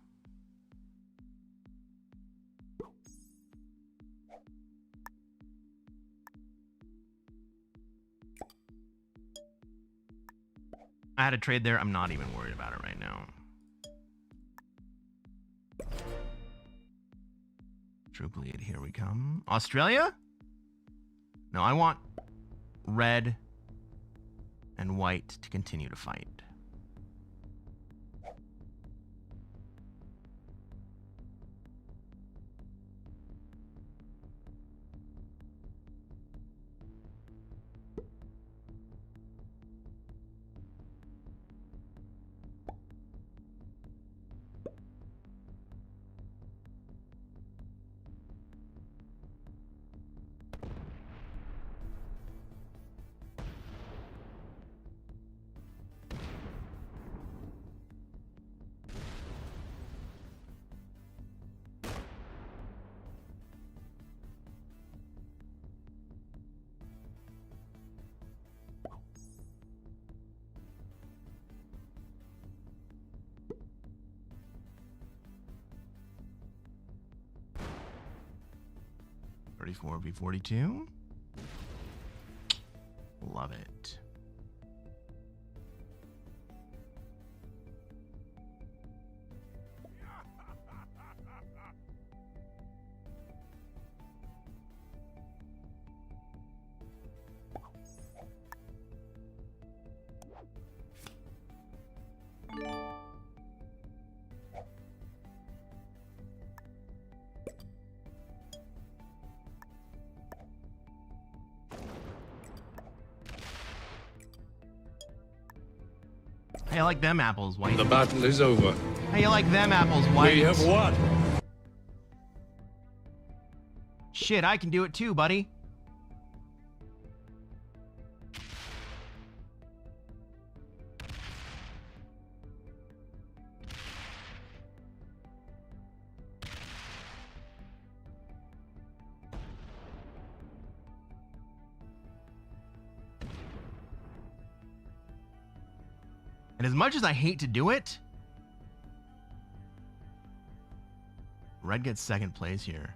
I had a trade there. I'm not even worried about it right now. Troop lead, here we come. Australia? No, I want red and white to continue to fight. 34 v 42. Love it. How you like them apples, White? The battle is over. How you like them apples, White? We have won. Shit, I can do it too, buddy. And as much as I hate to do it, Red gets second place here.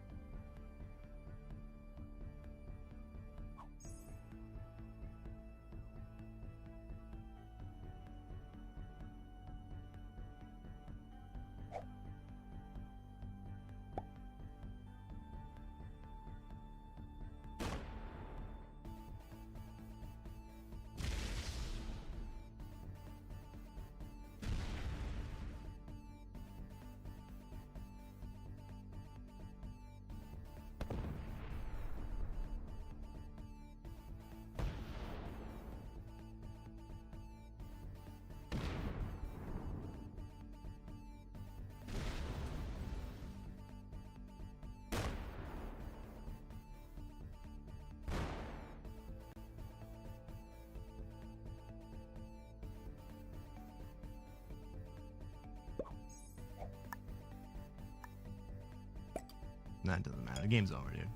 That doesn't matter. The game's over, dude.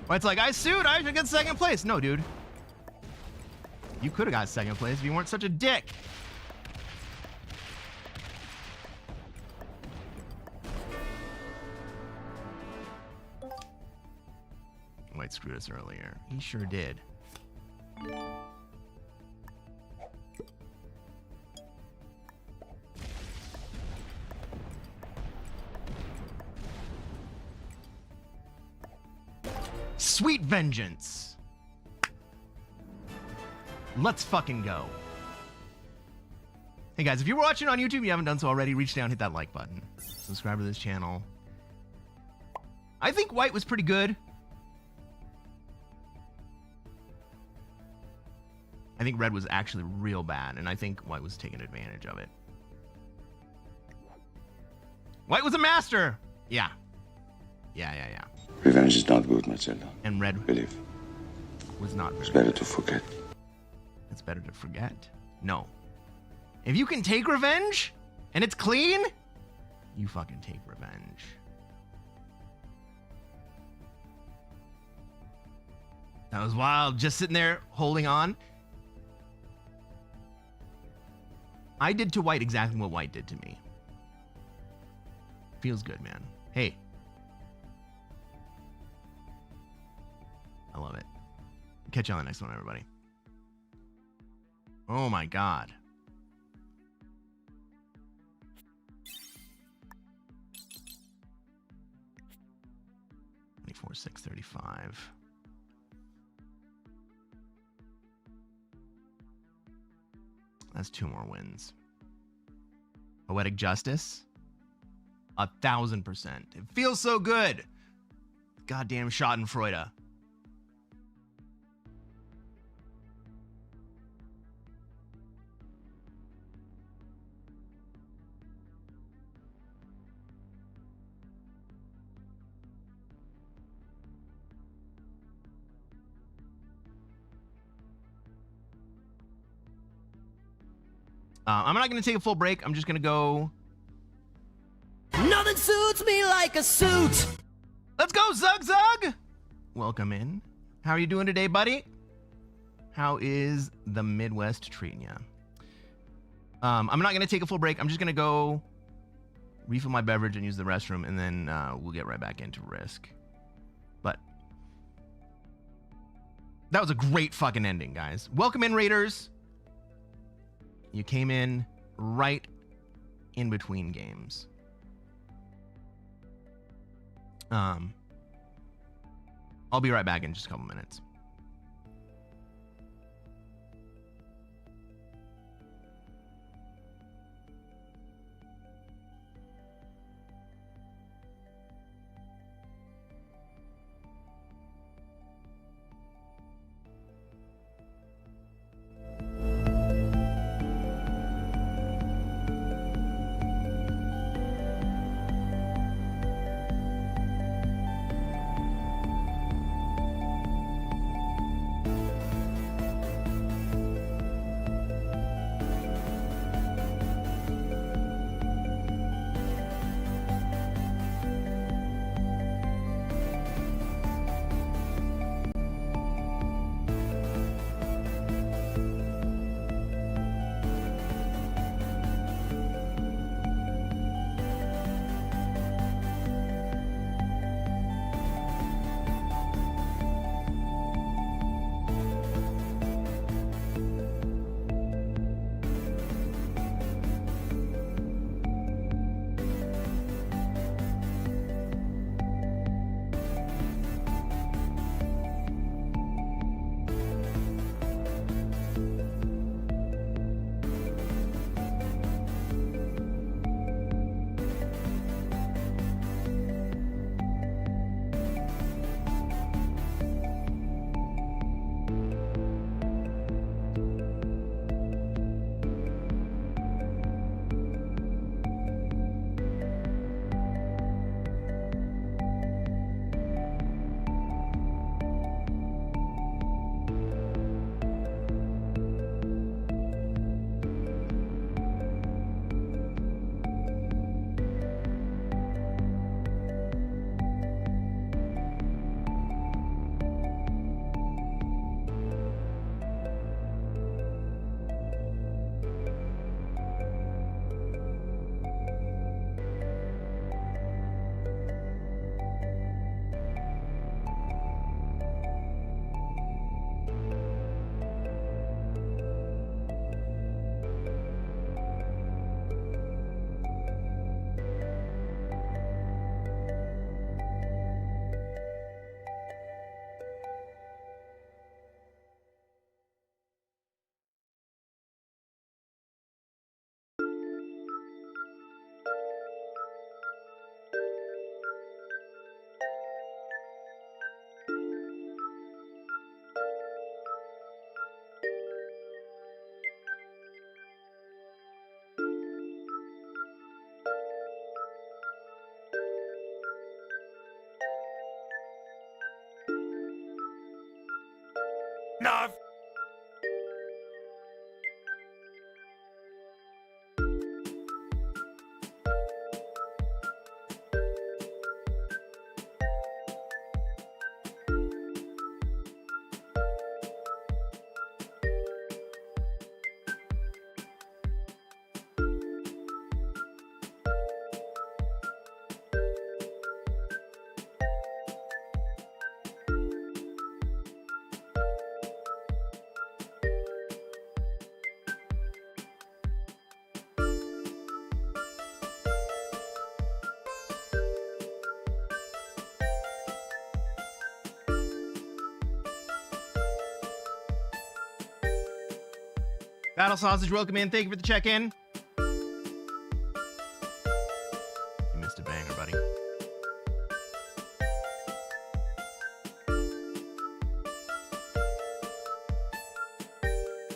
Well, it's like, I sued. I should get second place. No, dude. You could have got second place if you weren't such a dick. White screwed us earlier. He sure did. Sweet vengeance. Let's fucking go. Hey guys, if you're watching on YouTube, you haven't done so already, reach down, hit that like button. Subscribe to this channel. I think White was pretty good. I think Red was actually real bad, and I think White was taking advantage of it. White was a master! Yeah. Yeah. Revenge is not good, Marcelo. And Red Believe. was not very It's better good. to forget. It's better to forget. No. If you can take revenge, and it's clean, you fucking take revenge. That was wild, just sitting there holding on. I did to White exactly what White did to me. Feels good, man. Hey. I love it. Catch you on the next one, everybody. Oh my god. $24,635. That's 2 more wins. Poetic Justice? 1,000%. It feels so good. Goddamn Schadenfreude. I'm not going to take a full break. I'm just going to go. Nothing suits me like a suit. Let's go, Zug Zug. welcome in. How are you doing today, buddy? How is the Midwest treating you? I'm not going to take a full break. I'm just going to go refill my beverage and use the restroom, and then we'll get right back into Risk. But that was a great fucking ending, guys. Welcome in, Raiders. You came in right in between games. I'll be right back in just a couple minutes. No. Battle Sausage, welcome in. Thank you for the check-in. You missed a banger, buddy.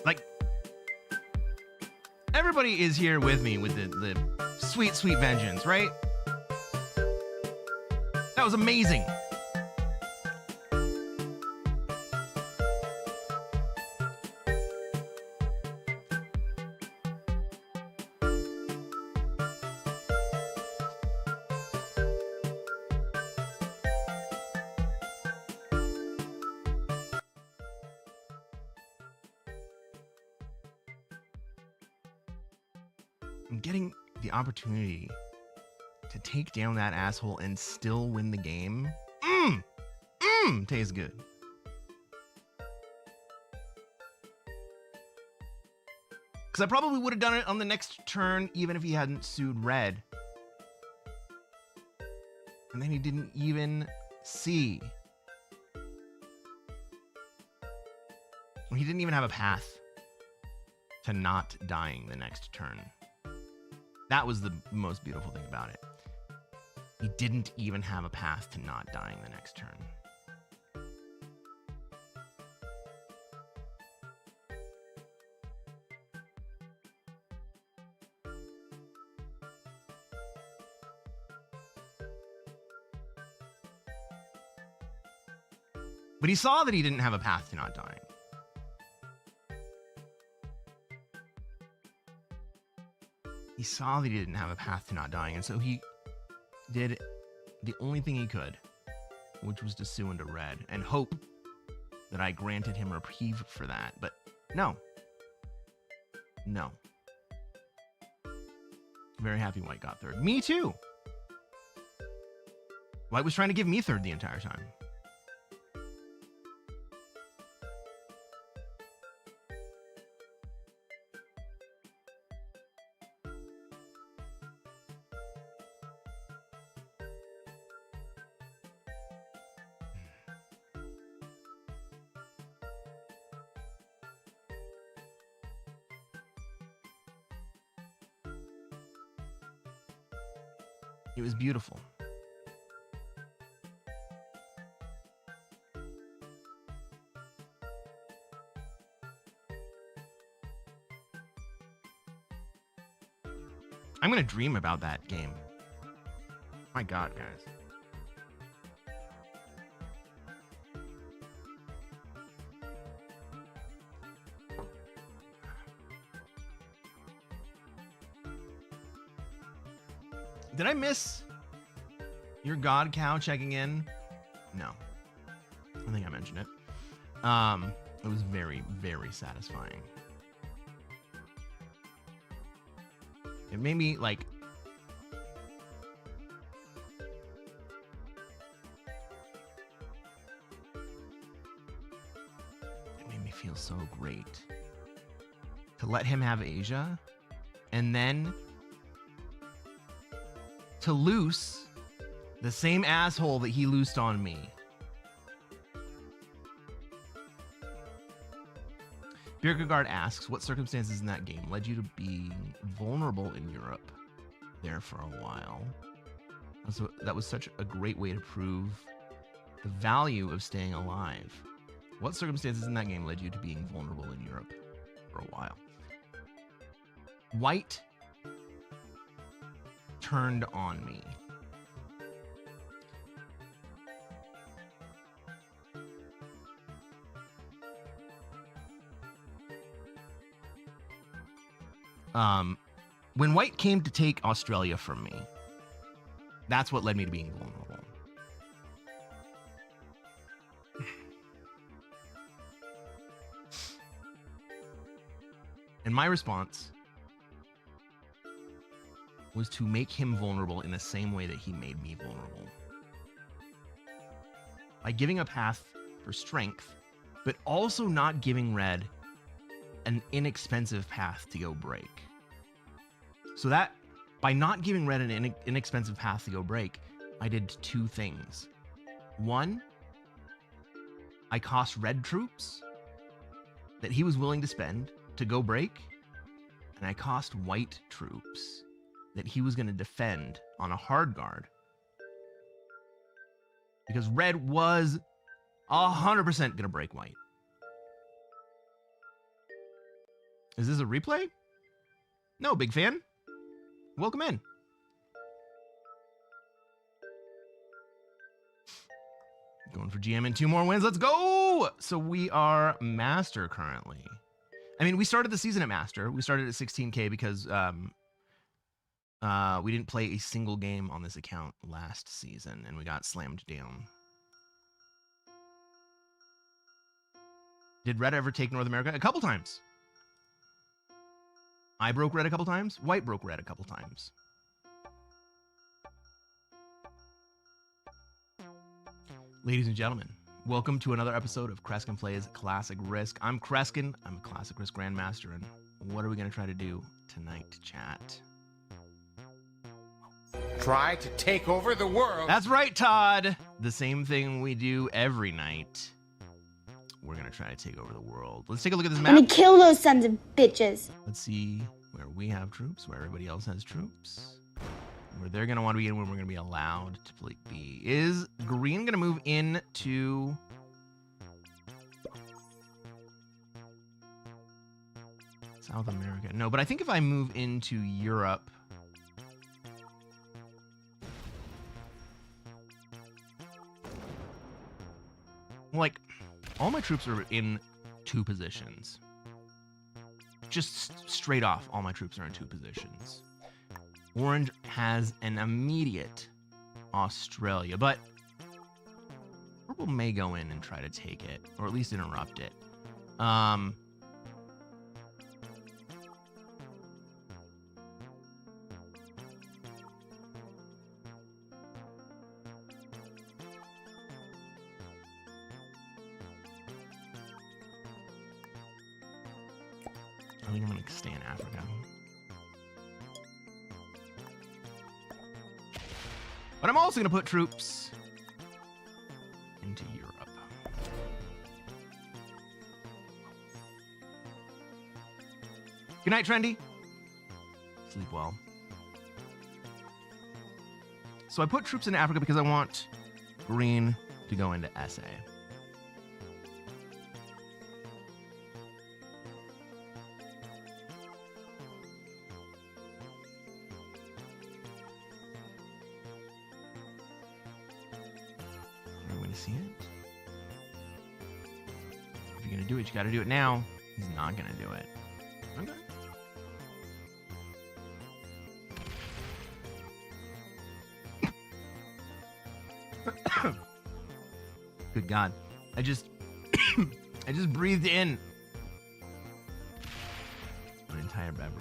Like, everybody is here with me with the sweet, sweet vengeance, right? That was amazing. And getting the opportunity to take down that asshole and still win the game, tastes good. Because I probably would have done it on the next turn even if he hadn't sued red. And then he didn't even see. He didn't even have a path to not dying the next turn. That was the most beautiful thing about it. He didn't even have a path to not dying the next turn. But he saw that he didn't have a path to not dying. He saw that he didn't have a path to not dying, and so he did the only thing he could, which was to sue into red and hope that I granted him reprieve for that. But no. No. Very happy White got third. Me too. White was trying to give me third the entire time. It was beautiful. I'm gonna dream about that game. My God, guys. Did I miss your God cow checking in? No. I think I mentioned it. It was very, very satisfying. It made me like feel so great to let him have Asia and then to loose the same asshole that he loosed on me. Birkegaard asks, what circumstances in that game led you to being vulnerable in Europe there for a while? That was such a great way to prove the value of staying alive. What circumstances in that game led you to being vulnerable in Europe for a while? White turned on me. When White came to take Australia from me, that's what led me to being vulnerable. And my response was to make him vulnerable in the same way that he made me vulnerable. By giving a path for strength, but also not giving Red an inexpensive path to go break. So that, by not giving Red an inexpensive path to go break, I did two things. One, I cost Red troops that he was willing to spend to go break, and I cost White troops that he was going to defend on a hard guard. Because Red was 100% going to break White. Is this a replay? No, big fan. Welcome in. Going for GM in 2 more wins. Let's go! So we are Master currently. I mean, we started the season at Master. We started at 16K because we didn't play a single game on this account last season, and we got slammed down. Did Red ever take North America? A couple times. I broke red a couple times. White broke red a couple times. Ladies and gentlemen, welcome to another episode of Cresquin Plays Classic Risk. I'm Cresquin. I'm a Classic Risk Grandmaster, and what are we going to try to do tonight, chat? Try to take over the world. That's right, Todd. The same thing we do every night. We're going to try to take over the world. Let's take a look at this map. I'm gonna kill those sons of bitches. Let's see where we have troops, where everybody else has troops, where they're going to want to be and when we're going to be allowed to be. Is green going to move into... South America? No, but I think if I move into Europe... Like, all my troops are in 2 positions. Just straight off, all my troops are in 2 positions. Orange has an immediate Australia, but purple may go in and try to take it, or at least interrupt it. I think I'm going to stay in Africa. But I'm also going to put troops into Europe. Good night, Trendy. Sleep well. So I put troops into Africa because I want green to go into SA. See it? If you're gonna do it, you gotta do it now. He's not gonna do it. Okay. Good God. I just breathed in an entire beverage.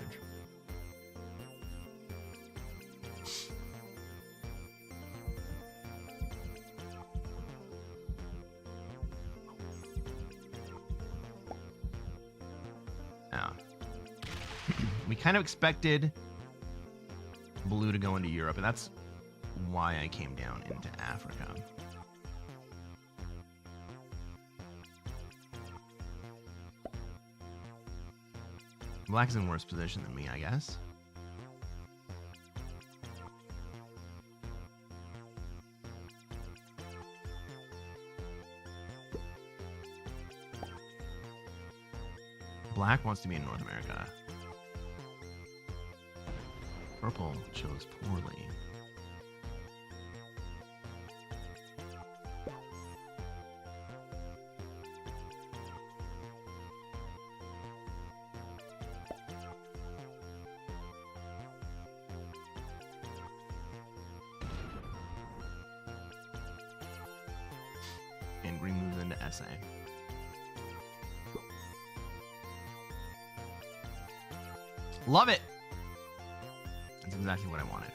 We kind of expected blue to go into Europe, and that's why I came down into Africa. Black's in worse position than me, I guess. Black wants to be in North America. Purple chose poorly. And green moves into SA. Love it! That's exactly what I wanted.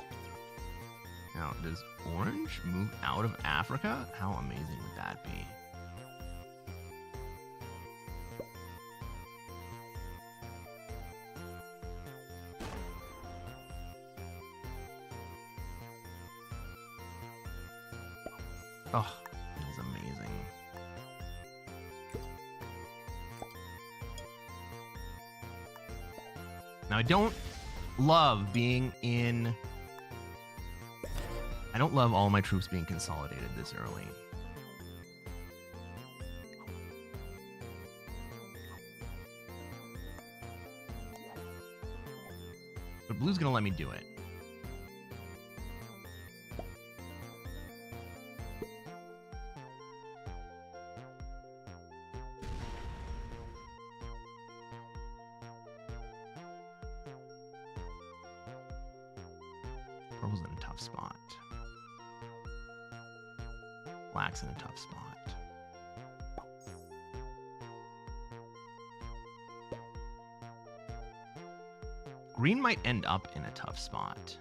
Now, does orange move out of Africa? How amazing would that be? Oh, that is amazing. Now, I don't love being in... I don't love all my troops being consolidated this early. But blue's gonna let me do it. Purple's in a tough spot. Black's in a tough spot. Green might end up in a tough spot.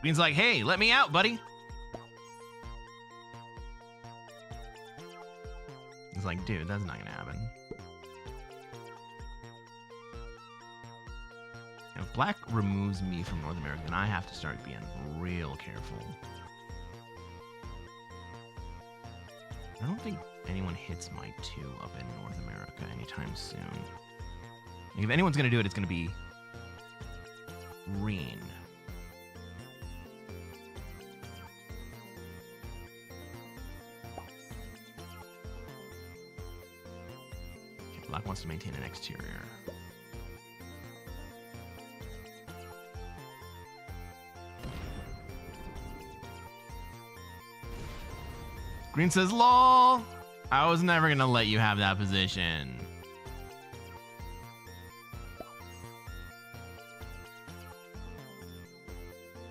Green's like, hey, let me out, buddy. He's like, dude, that's not gonna happen. If black removes me from North America, then I have to start being real careful. I don't think anyone hits my 2 up in North America anytime soon. Like, if anyone's gonna do it, it's gonna be green. Okay, black wants to maintain an exterior. Green says, lol, I was never gonna let you have that position.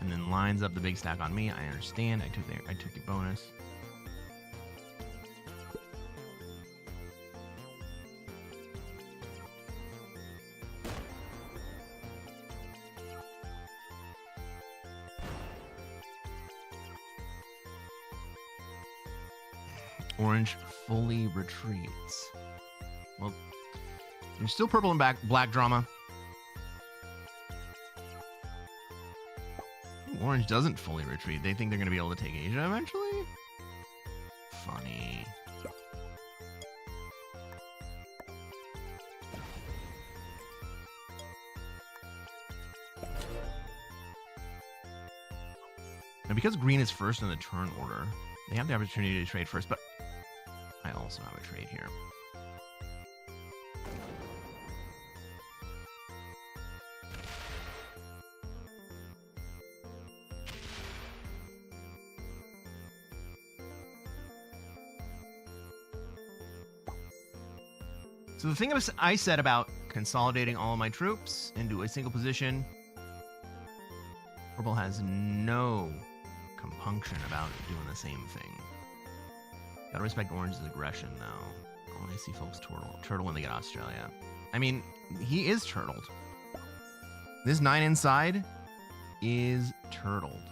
And then lines up the big stack on me. I understand. I took your bonus. Orange fully retreats. Well, there's still purple and black drama. Orange doesn't fully retreat. They think they're going to be able to take Asia eventually? Funny. Now, because green is first in the turn order, they have the opportunity to trade first, but I also have a trade here. So the thing I said about consolidating all of my troops into a single position, purple has no compunction about doing the same thing. Gotta respect Orange's aggression, though. Oh, I see folks turtle when they get Australia. I mean, he is turtled. This 9 inside is turtled.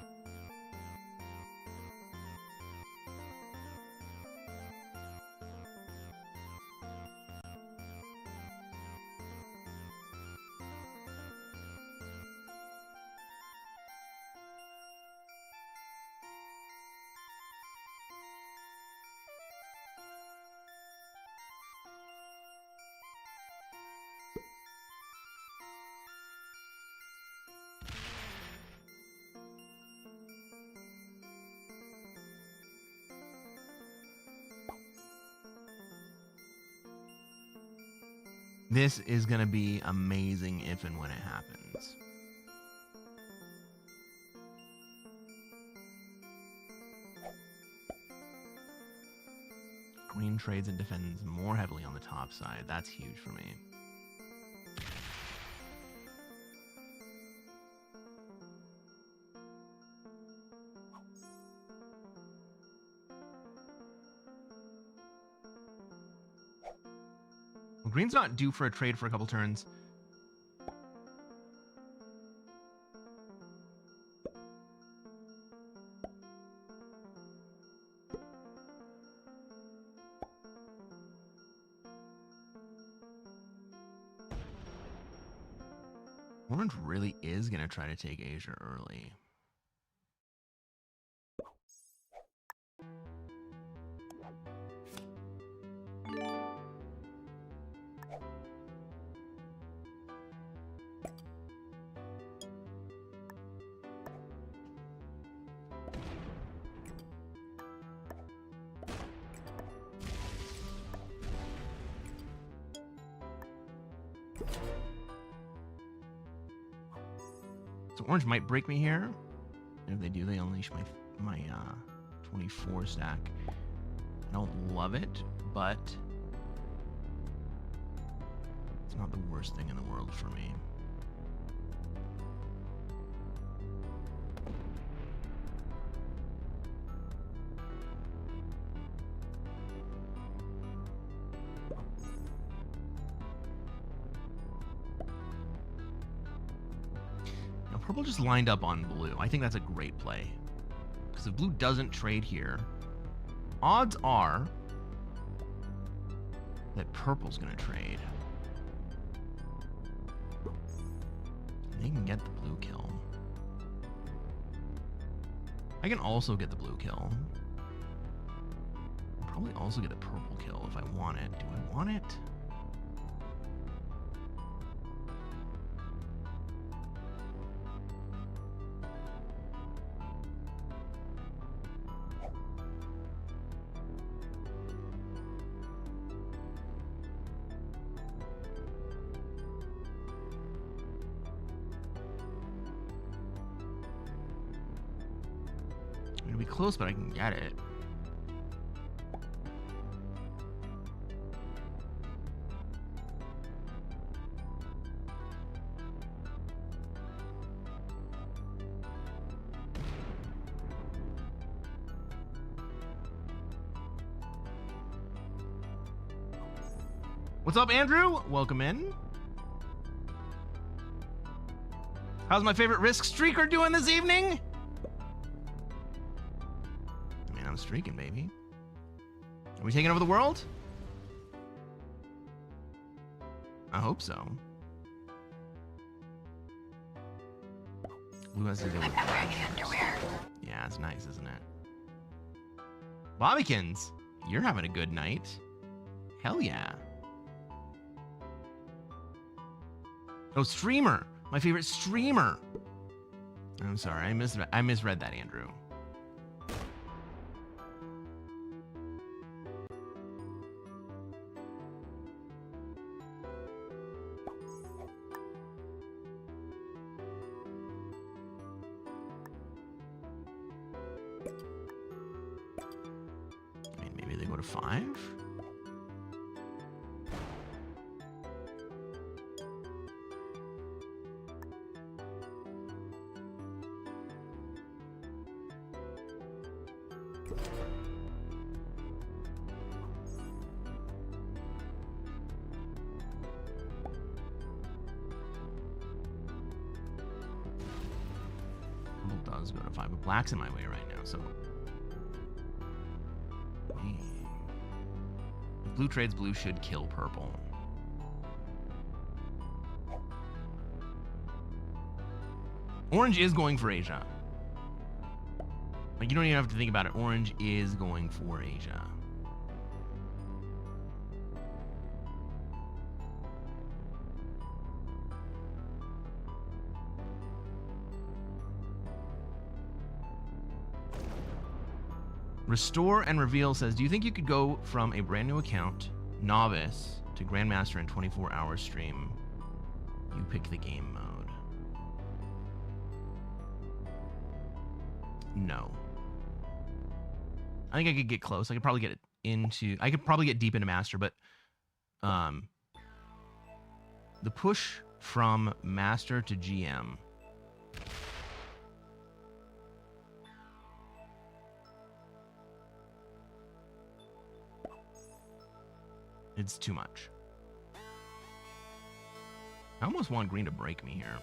This is going to be amazing if and when it happens. Green trades and defends more heavily on the top side. That's huge for me. Green's not due for a trade for a couple turns. Orange really is going to try to take Asia early. So Orange might break me here. And if they do, they unleash my 24 stack. I don't love it, but it's not the worst thing in the world for me. Purple just lined up on blue. I think that's a great play. Because if blue doesn't trade here, odds are that purple's going to trade. And they can get the blue kill. I can also get the blue kill. I'll probably also get the purple kill if I want it. Do I want it? It'll be close, but I can get it. What's up, Andrew? Welcome in. How's my favorite Risk Streaker doing this evening? I mean, I'm streaking, baby. Are we taking over the world? I hope so. Blue has to do with I'm not wearing any underwear. Yeah, it's nice, isn't it? Bobbykins, you're having a good night. Hell yeah. Oh, streamer. My favorite streamer. I'm sorry, I misread that, Andrew. I mean, maybe they go to 5? Does go to 5, but black's in my way right now, so if blue trades, blue should kill purple. Orange is going for Asia. Like, you don't even have to think about it. Orange is going for Asia. Restore and Reveal says, do you think you could go from a brand new account, novice, to Grandmaster in 24-hour stream? You pick the game mode. No. I think I could get close. I could probably get deep into Master, but the push from Master to GM it's too much. I almost want green to break me here.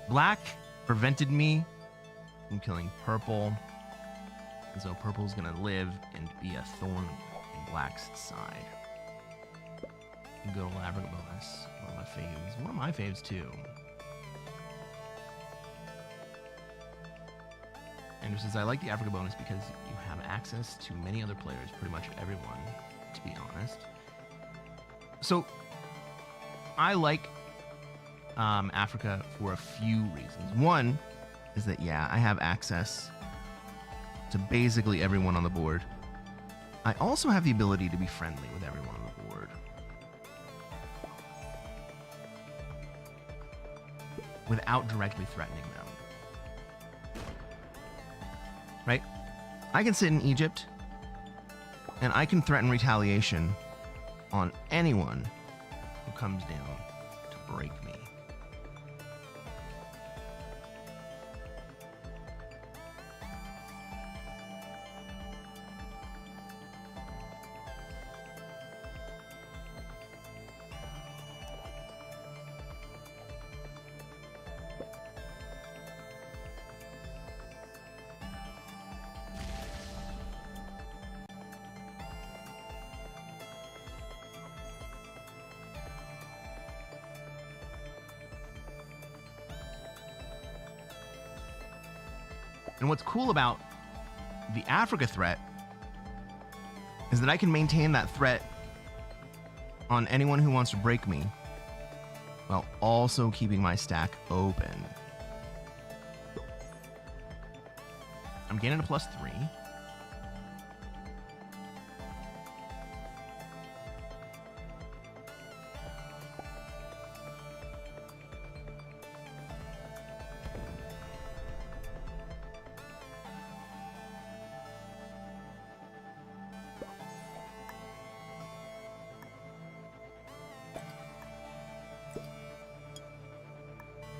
Black prevented me from killing purple, and so purple's gonna live and be a thorn in black's side. Good old Africa bonus, one of my faves. One of my faves too. Andrew says, I like the Africa bonus because you have access to many other players, pretty much everyone, to to be honest. So, I like Africa for a few reasons. One is that, yeah, I have access to basically everyone on the board. I also have the ability to be friendly with everyone on the board. Without directly threatening them. Right? I can sit in Egypt, and I can threaten retaliation on anyone who comes down to break me. And what's cool about the Africa threat is that I can maintain that threat on anyone who wants to break me while also keeping my stack open. I'm getting a +3.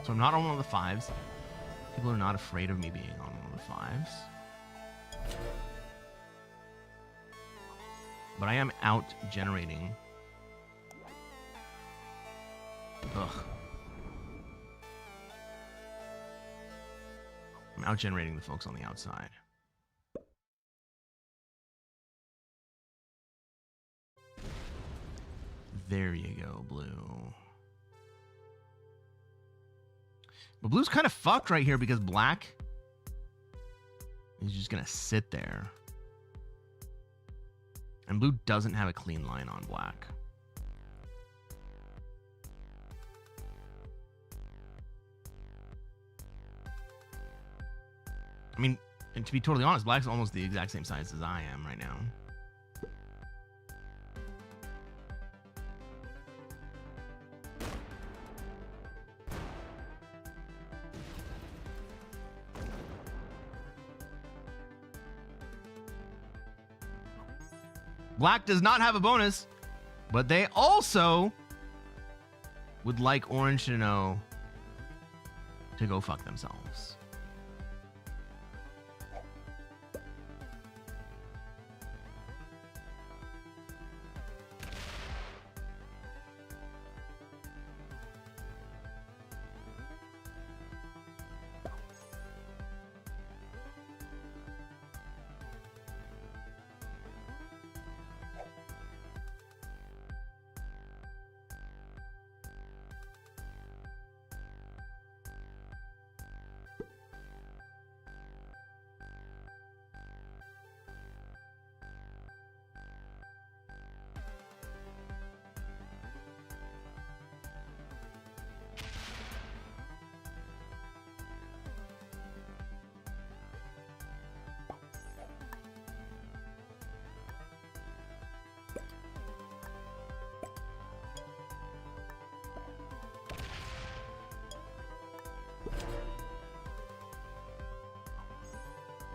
So I'm not on one of the 5s. People are not afraid of me being on one of the 5s. But I am out generating. Ugh. I'm out generating the folks on the outside. There you go, blue. But blue's kind of fucked right here because black is just going to sit there. And blue doesn't have a clean line on black. I mean, and to be totally honest, black's almost the exact same size as I am right now. Black does not have a bonus, but they also would like orange to know to go fuck themselves.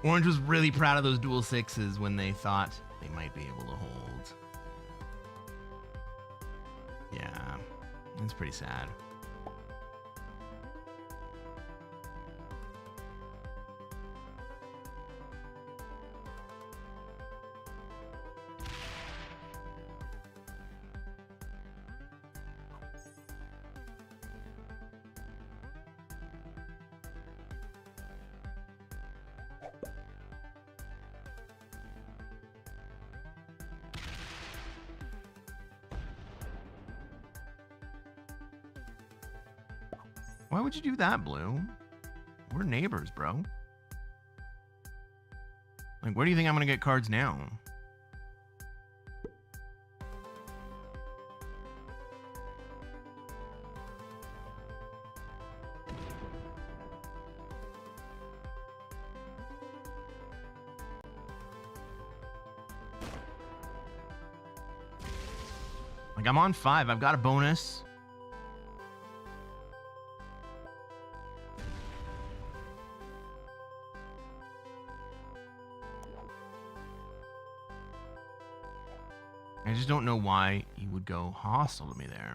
Orange was really proud of those dual 6s when they thought they might be able to hold. Yeah, it's pretty sad. Why would you do that, Blue? We're neighbors, bro. Like, where do you think I'm gonna get cards now? Like, I'm on 5. I've got a bonus. I just don't know why he would go hostile to me there.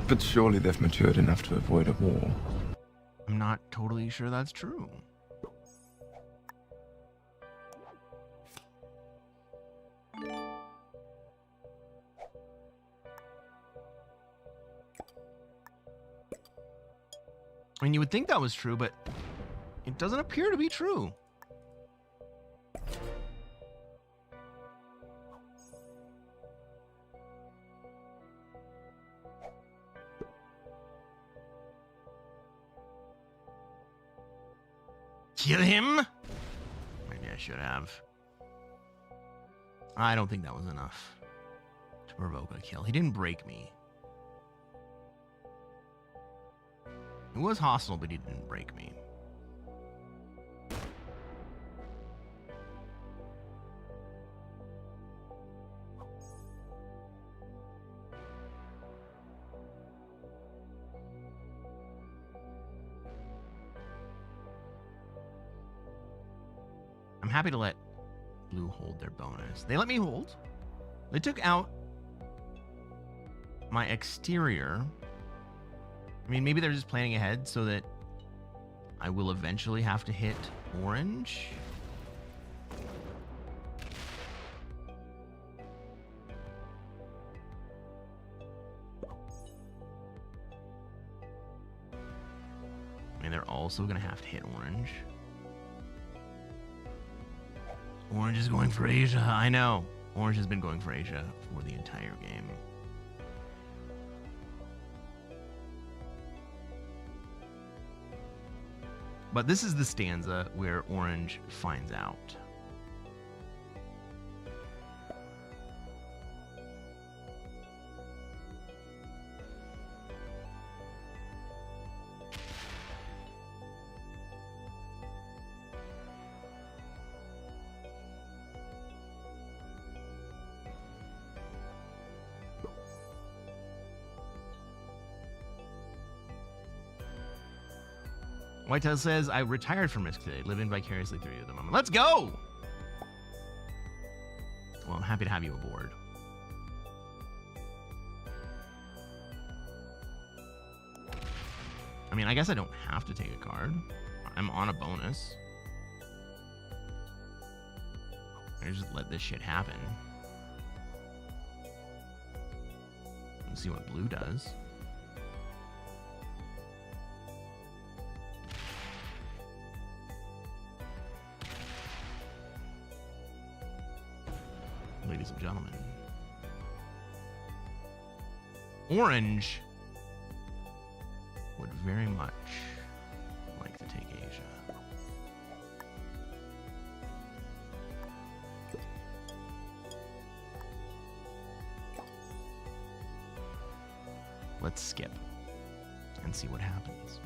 But surely they've matured enough to avoid a war. I'm not totally sure that's true. I mean, you would think that was true, but it doesn't appear to be true. Kill him? Maybe I should have. I don't think that was enough to provoke a kill. He didn't break me. He was hostile, but he didn't break me. I'm happy to let blue hold their bonus. They let me hold. They took out my exterior. I mean, maybe they're just planning ahead so that I will eventually have to hit orange. I mean, they're also going to have to hit orange. Orange is going for Asia. I know. Orange has been going for Asia for the entire game. But this is the stanza where orange finds out. Whitetail says, I retired from Risk today, living vicariously through you at the moment. Let's go! Well, I'm happy to have you aboard. I mean, I guess I don't have to take a card. I'm on a bonus. I just let this shit happen. Let's see what blue does. Ladies and gentlemen, orange would very much like to take Asia. Let's skip and see what happens.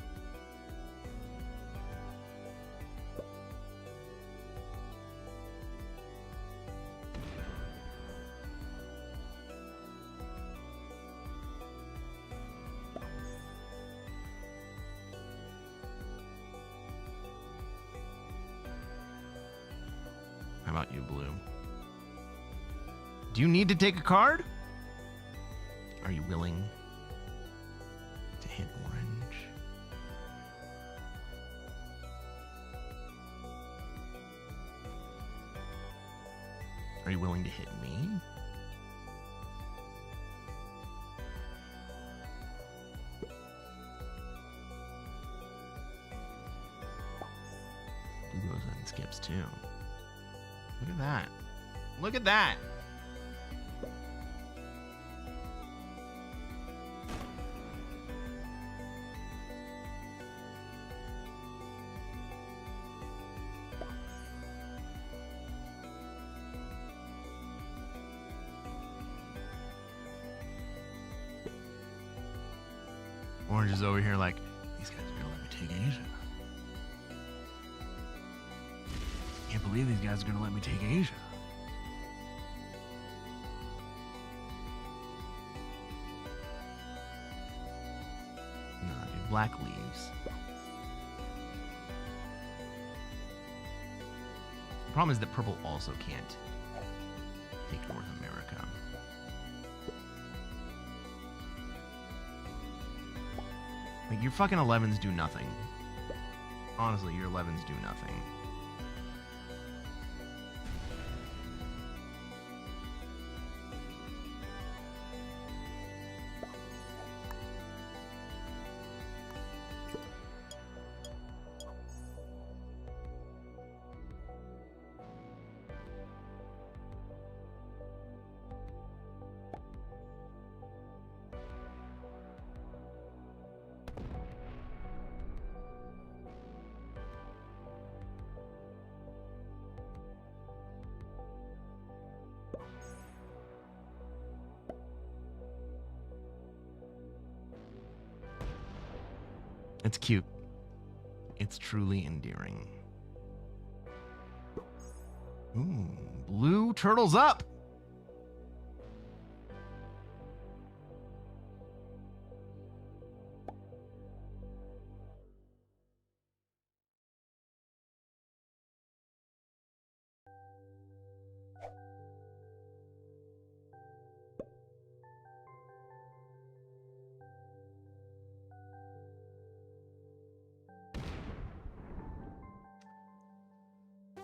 How about you, blue? Do you need to take a card? Are you willing to hit orange? Are you willing to hit me? that. Look at that. Orange is over here like, these guys are gonna let me take Asia. Can't believe these guys are gonna let me take Asia. Nah, dude, black leaves. The problem is that purple also can't take North America. Like, your fucking 11s do nothing. Honestly, your 11s do nothing. It's cute. It's truly endearing. Ooh, blue turtles up.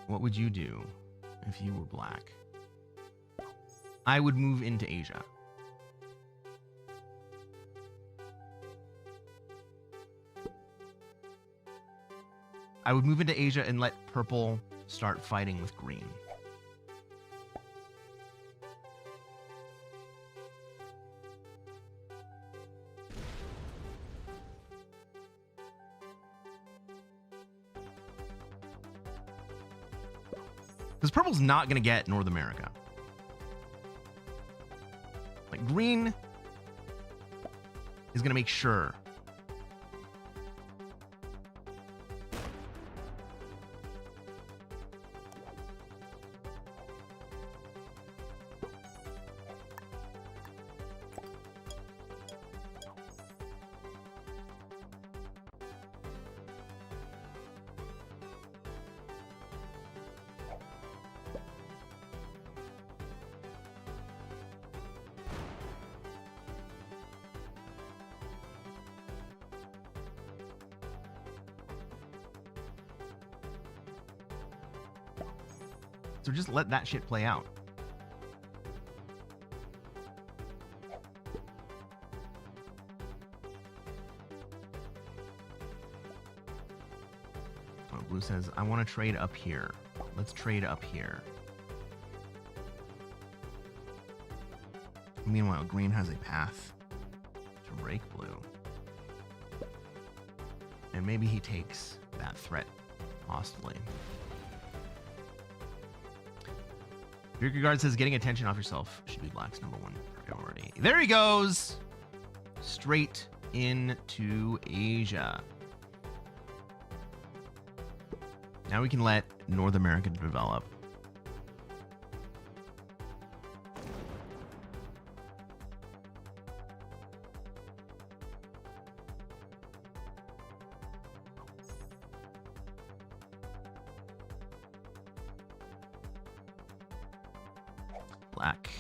What would you do if you were black? I would move into Asia. I would move into Asia and let purple start fighting with green. Because purple's not going to get North America. Like, green is going to make sure. So just let that shit play out. Oh, blue says, I want to trade up here. Let's trade up here. Meanwhile, green has a path to break blue. And maybe he takes that threat hostily. Kierkegaard says, getting attention off yourself should be black's #1 priority. There he goes! Straight into Asia. Now we can let North America develop. Black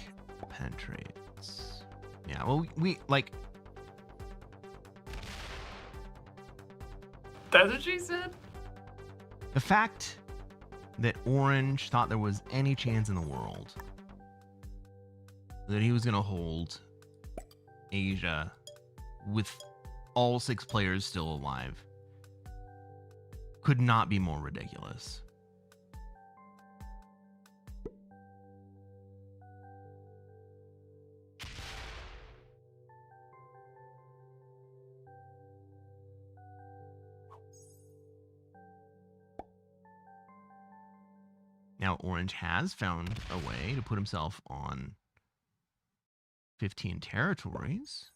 penetrates. Yeah, well, we like. That's what she said? The fact that Orange thought there was any chance in the world that he was going to hold Asia with all 6 players still alive could not be more ridiculous. Now, orange has found a way to put himself on 15 territories,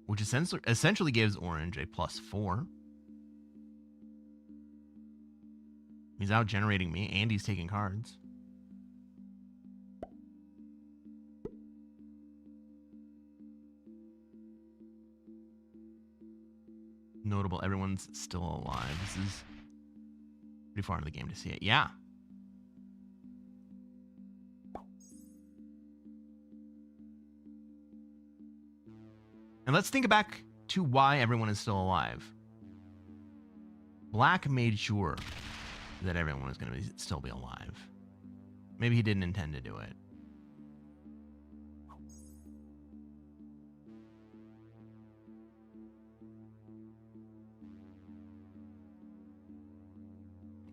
which essentially gives orange a +4. He's out generating me, and he's taking cards. Notable, everyone's still alive. This is pretty far into the game to see it. Yeah. And let's think back to why everyone is still alive. Black made sure that everyone was going to still be alive. Maybe he didn't intend to do it.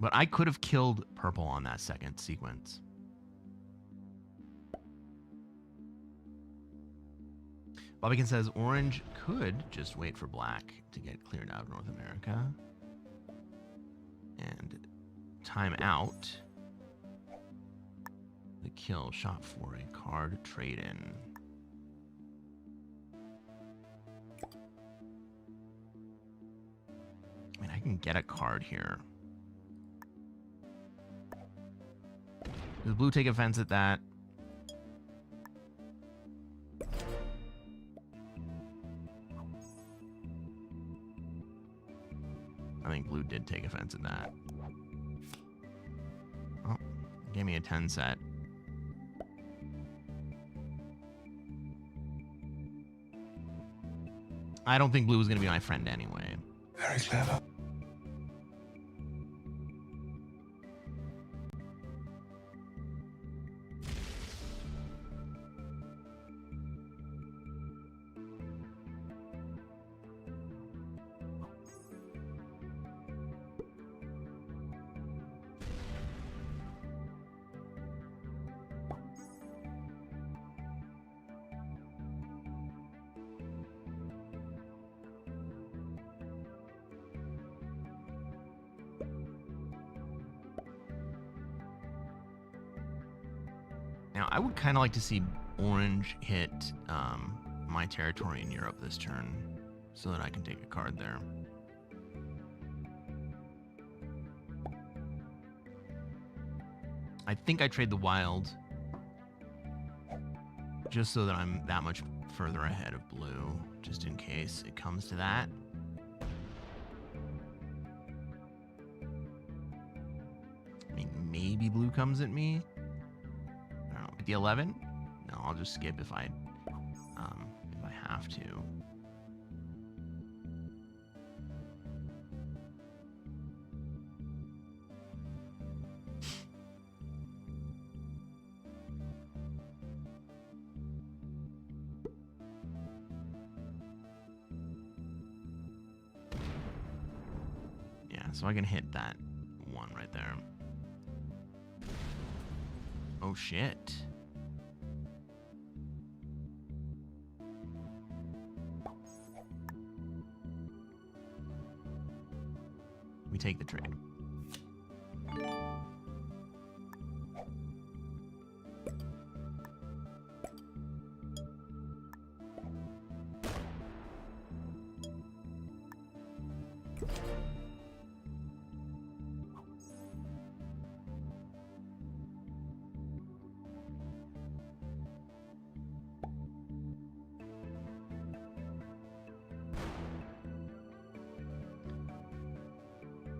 But I could have killed purple on that second sequence. Bobbykin says orange could just wait for black to get cleared out of North America. And time out the kill shot for a card trade-in. I mean, I can get a card here. Does blue take offense at that? I think blue did take offense at that. Oh, gave me a 10 set. I don't think blue was going to be my friend anyway. Very clever. Now, I would kind of like to see orange hit my territory in Europe this turn so that I can take a card there. I think I trade the wild just so that I'm that much further ahead of blue, just in case it comes to that. I mean, maybe blue comes at me. I don't know, 11? No, I'll just skip if I have to. Yeah, so I can hit that one right there. Oh shit. We take the trade.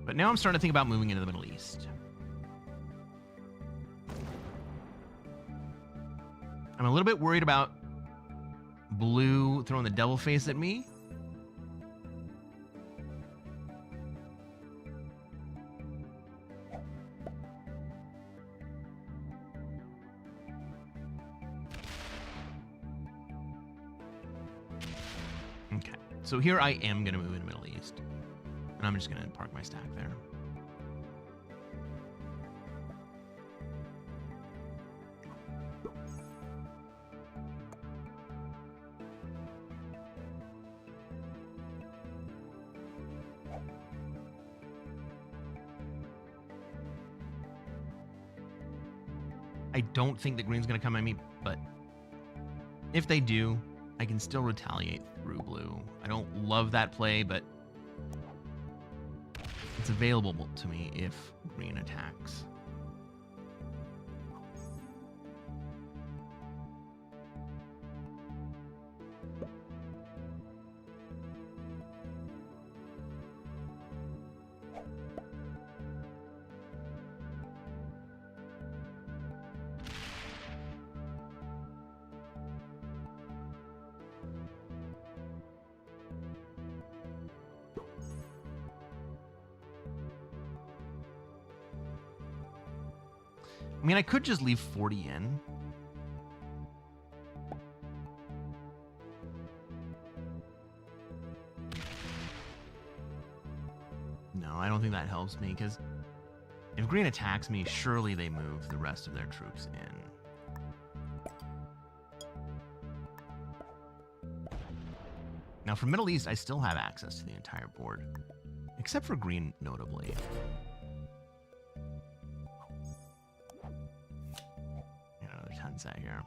But now I'm starting to think about moving into the Middle East. I'm a little bit worried about blue throwing the devil face at me. Okay, so here I am going to move into the Middle East. And I'm just going to park my stack there. I don't think that green's going to come at me, but if they do, I can still retaliate through blue. I don't love that play, but it's available to me if green attacks. I mean, I could just leave 40 in. No, I don't think that helps me, because if green attacks me, surely they move the rest of their troops in. Now, for Middle East, I still have access to the entire board, except for green, notably. Set here.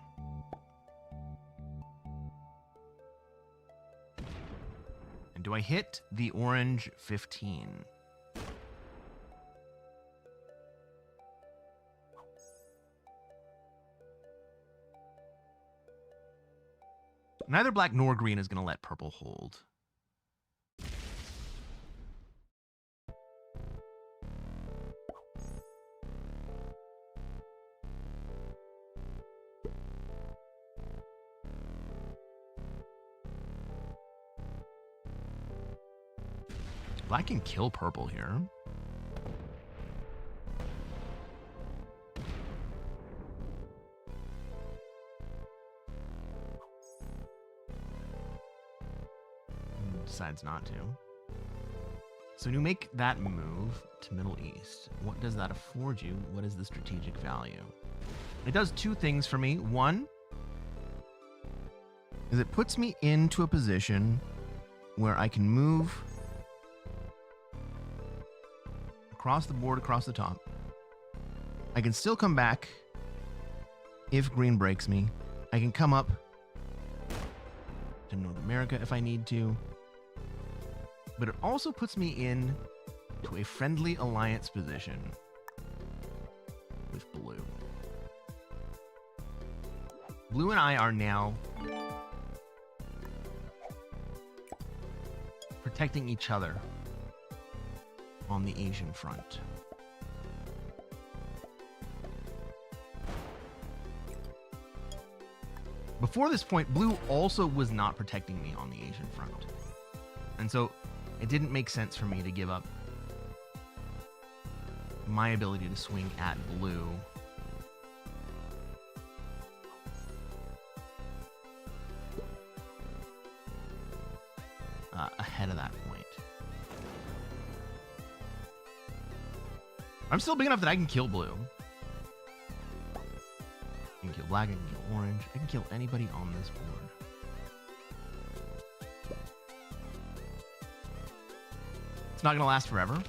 And do I hit the orange 15? Neither black nor green is going to let purple hold. Black can kill purple here. Decides not to. So when you make that move to Middle East, what does that afford you? What is the strategic value? It does two things for me. One is it puts me into a position where I can move across the board, across the top. I can still come back if green breaks me. I can come up to North America if I need to. But it also puts me in to a friendly alliance position with blue. Blue and I are now protecting each other on the Asian front. Before this point, blue also was not protecting me on the Asian front. And so it didn't make sense for me to give up my ability to swing at blue ahead of that point. I'm still big enough that I can kill blue. I can kill black, I can kill orange, I can kill anybody on this board. It's not gonna last forever.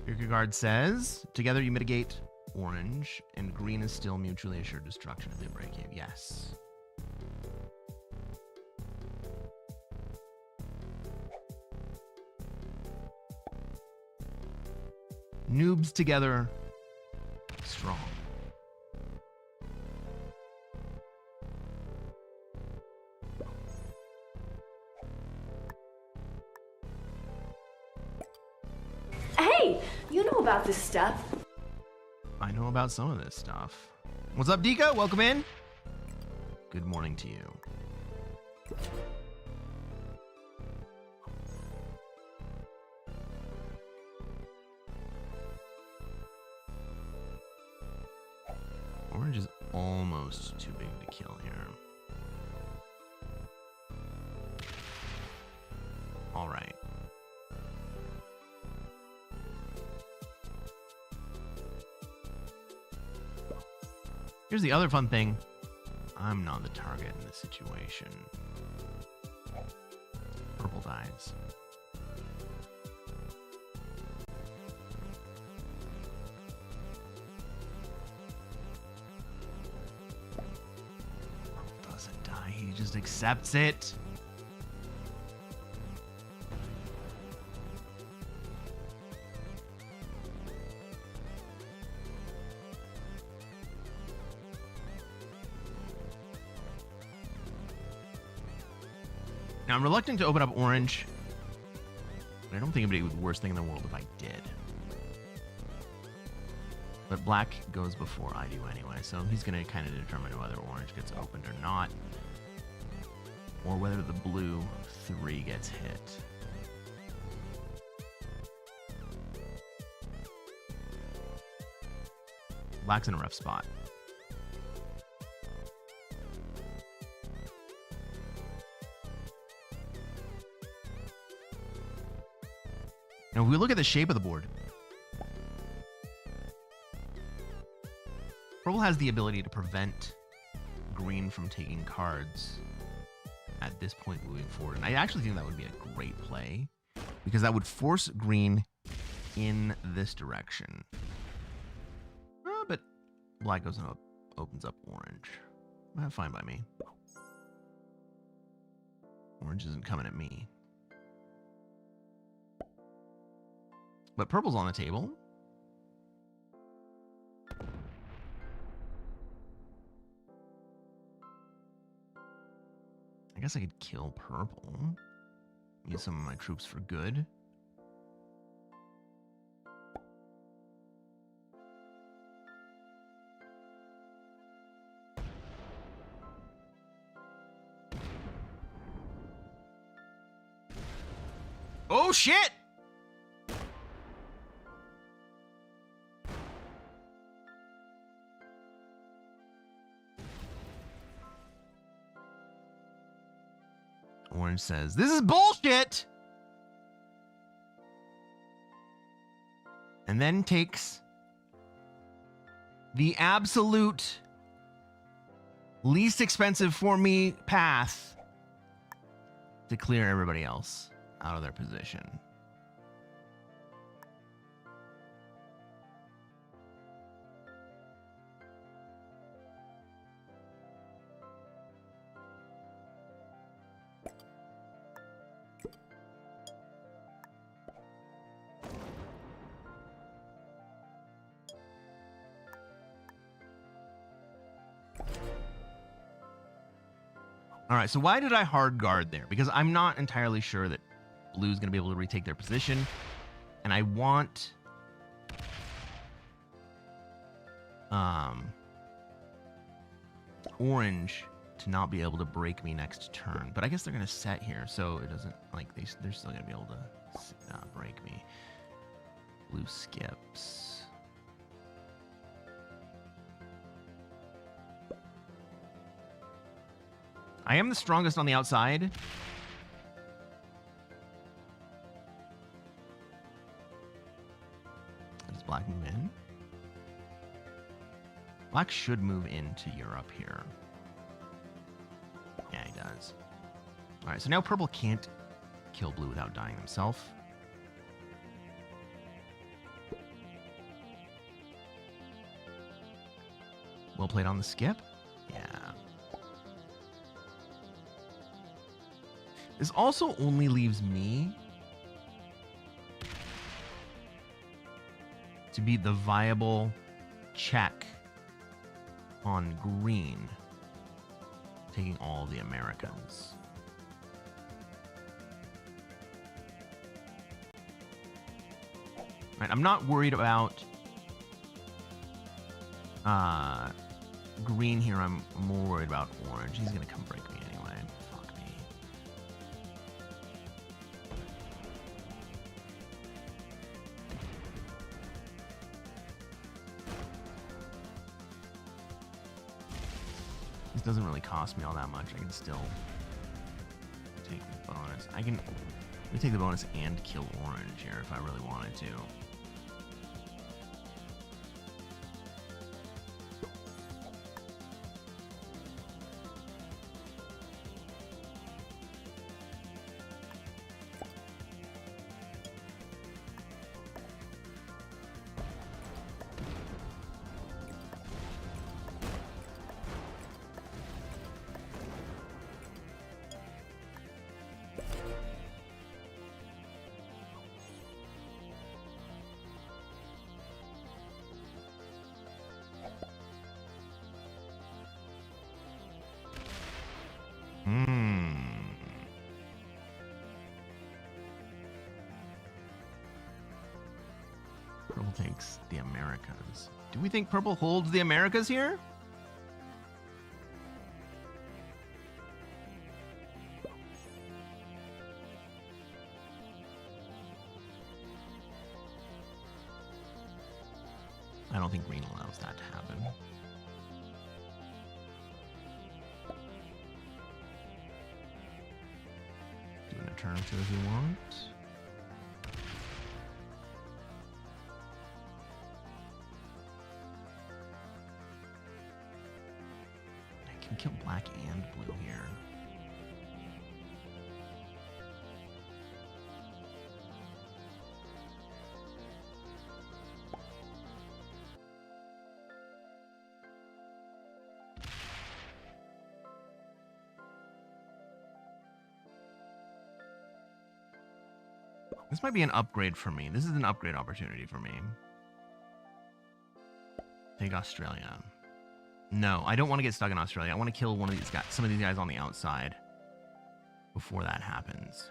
Kierkegaard says, together you mitigate orange, and green is still mutually assured destruction if they break you. Yes. Noobs together, strong. Hey, you know about this stuff. I know about some of this stuff. What's up, Dika? Welcome in. Good morning to you. Orange is almost too big to kill here. All right. Here's the other fun thing. I'm not the target in this situation. Purple dies. Purple doesn't die. He just accepts it. Now, I'm reluctant to open up orange, but I don't think it'd be the worst thing in the world if I did. But black goes before I do anyway, so he's going to kind of determine whether orange gets opened or not, or whether the blue 3 gets hit. Black's in a rough spot. Now, if we look at the shape of the board, purple has the ability to prevent green from taking cards at this point moving forward. And I actually think that would be a great play because that would force green in this direction. But black goes and opens up orange. Fine by me. Orange isn't coming at me. But purple's on the table. I guess I could kill purple. Use some of my troops for good. Oh, shit! Orange says, "This is bullshit!" And then takes the absolute least expensive for me path to clear everybody else out of their position. All right, so why did I hard guard there? Because I'm not entirely sure that blue's going to be able to retake their position. And I want orange to not be able to break me next turn. But I guess they're going to set here, so it doesn't, like, they're still going to be able to break me. Blue skips. I am the strongest on the outside. Does black move in? Black should move into Europe here. Yeah, he does. All right, so now purple can't kill blue without dying himself. Well played on the skip. Yeah. This also only leaves me to be the viable check on green, taking all the Americans. Right, I'm not worried about green here. I'm more worried about orange. He's gonna come break me anyway. Fuck me. This doesn't really cost me all that much. I can still take the bonus. I can take the bonus and kill orange here if I really wanted to. Purple takes the Americas. Do we think purple holds the Americas here? I don't think green allows that to happen. Do an alternative if you want. I can kill black and blue here. This might be an upgrade for me. This is an upgrade opportunity for me. Take Australia. No, I don't want to get stuck in Australia. I want to kill one of these guys, some of these guys on the outside before that happens.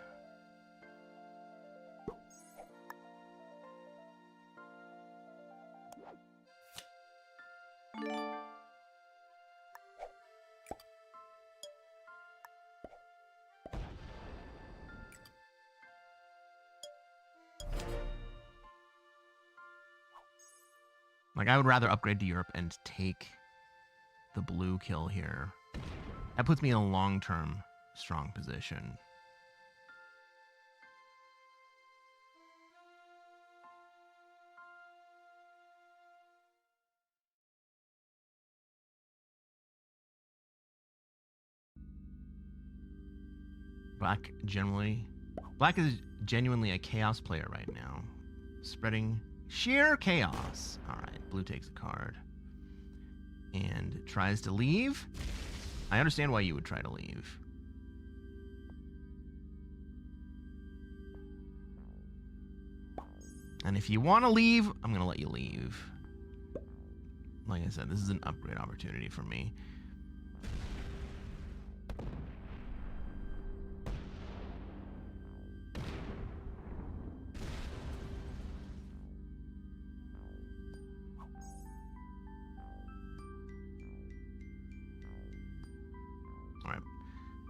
Like, I would rather upgrade to Europe and take the blue kill here. That puts me in a long-term strong position. Black is genuinely a chaos player right now. Spreading sheer chaos. All right, blue takes a card and tries to leave. I understand why you would try to leave. And if you want to leave, I'm going to let you leave. Like I said, this is an upgrade opportunity for me.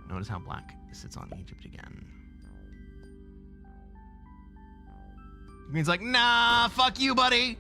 Notice how black sits on Egypt again. Green's like, nah, fuck you, buddy.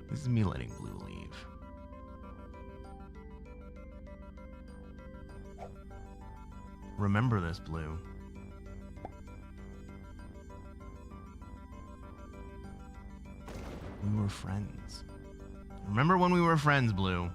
This is me letting blue leave. Remember this, blue. We were friends. Remember when we were friends, blue.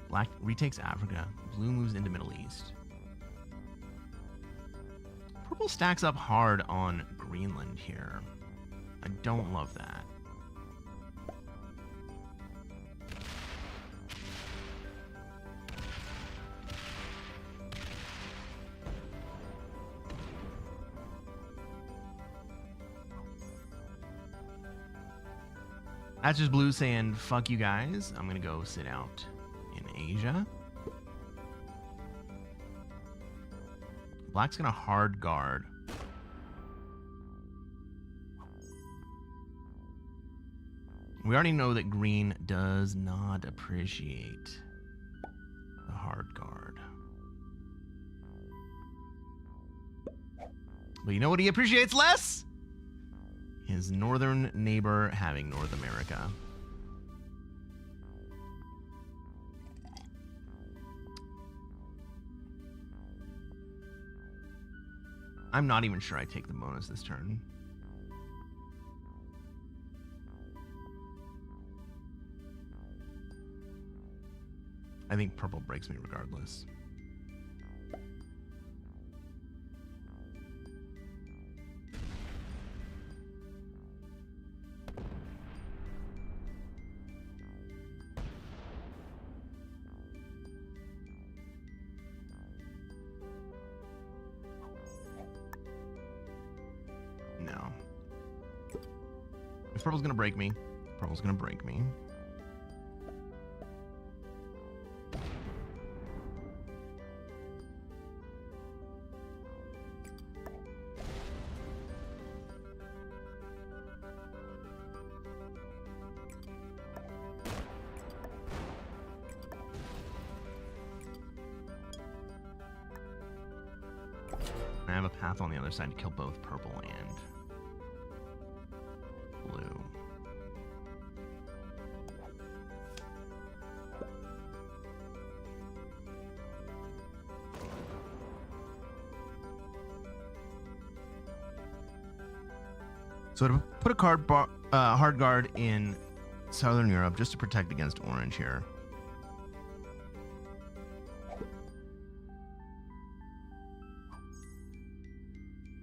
Black retakes Africa. Blue moves into Middle East. Purple stacks up hard on Greenland here. I don't love that. That's just blue saying, fuck you guys. I'm gonna go sit out in Asia. Black's gonna hard guard. We already know that green does not appreciate the hard guard. But you know what he appreciates less? His northern neighbor having North America. I'm not even sure I take the bonus this turn. I think purple breaks me regardless. No. If purple's gonna break me, purple's gonna break me. I have a path on the other side to kill both purple and blue. So to put a hard guard in Southern Europe just to protect against orange here.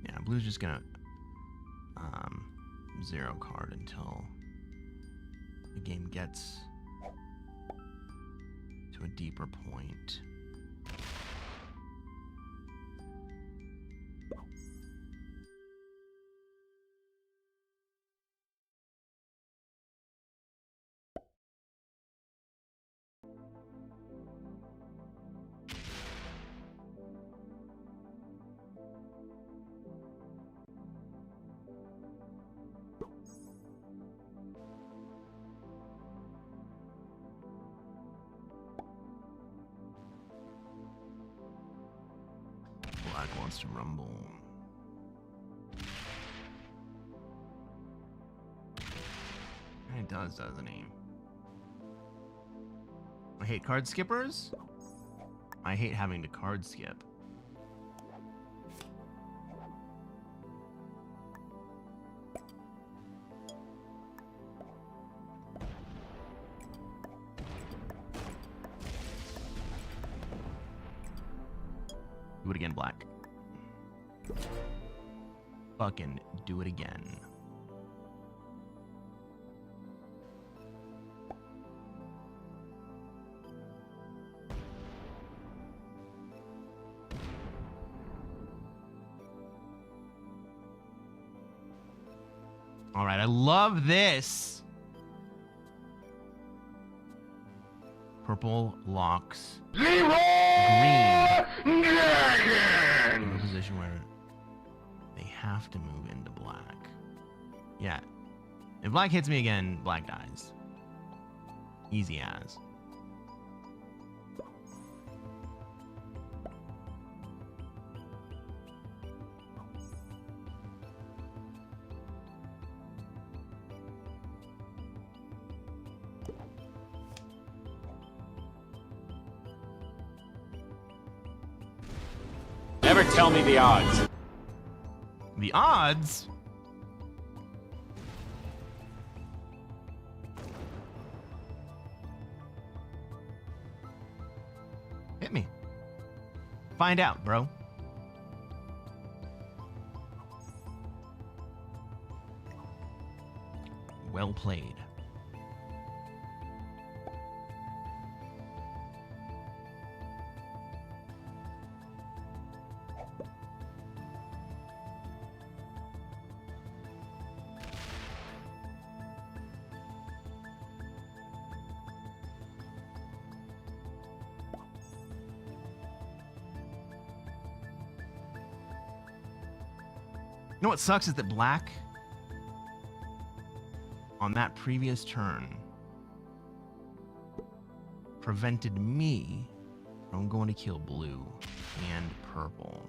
Yeah, blue's just gonna zero card until the game gets to a deeper point. Black wants to rumble. He does, doesn't he? I hate card skippers. I hate having to card skip. Do it again, black. Fucking do it again. All right, I love this. Purple locks green in a position where they have to move into black. Yeah. If black hits me again, black dies. Easy as. Never tell me the odds. The odds? Hit me. Find out, bro. Well played. You know what sucks is that black, on that previous turn, prevented me from going to kill blue and purple.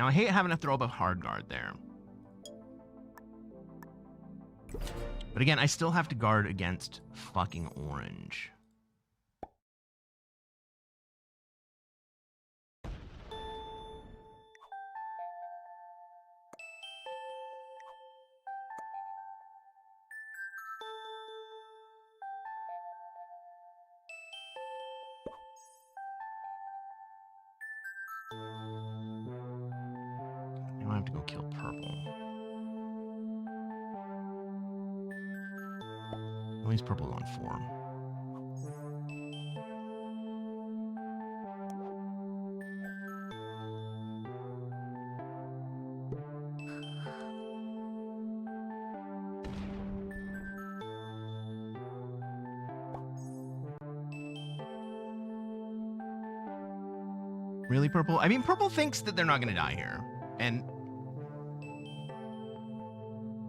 Now, I hate having to throw up a hard guard there. But again, I still have to guard against fucking orange. Now I have to go kill purple. At least purple on 4. Really, purple? I mean, purple thinks that they're not going to die here. And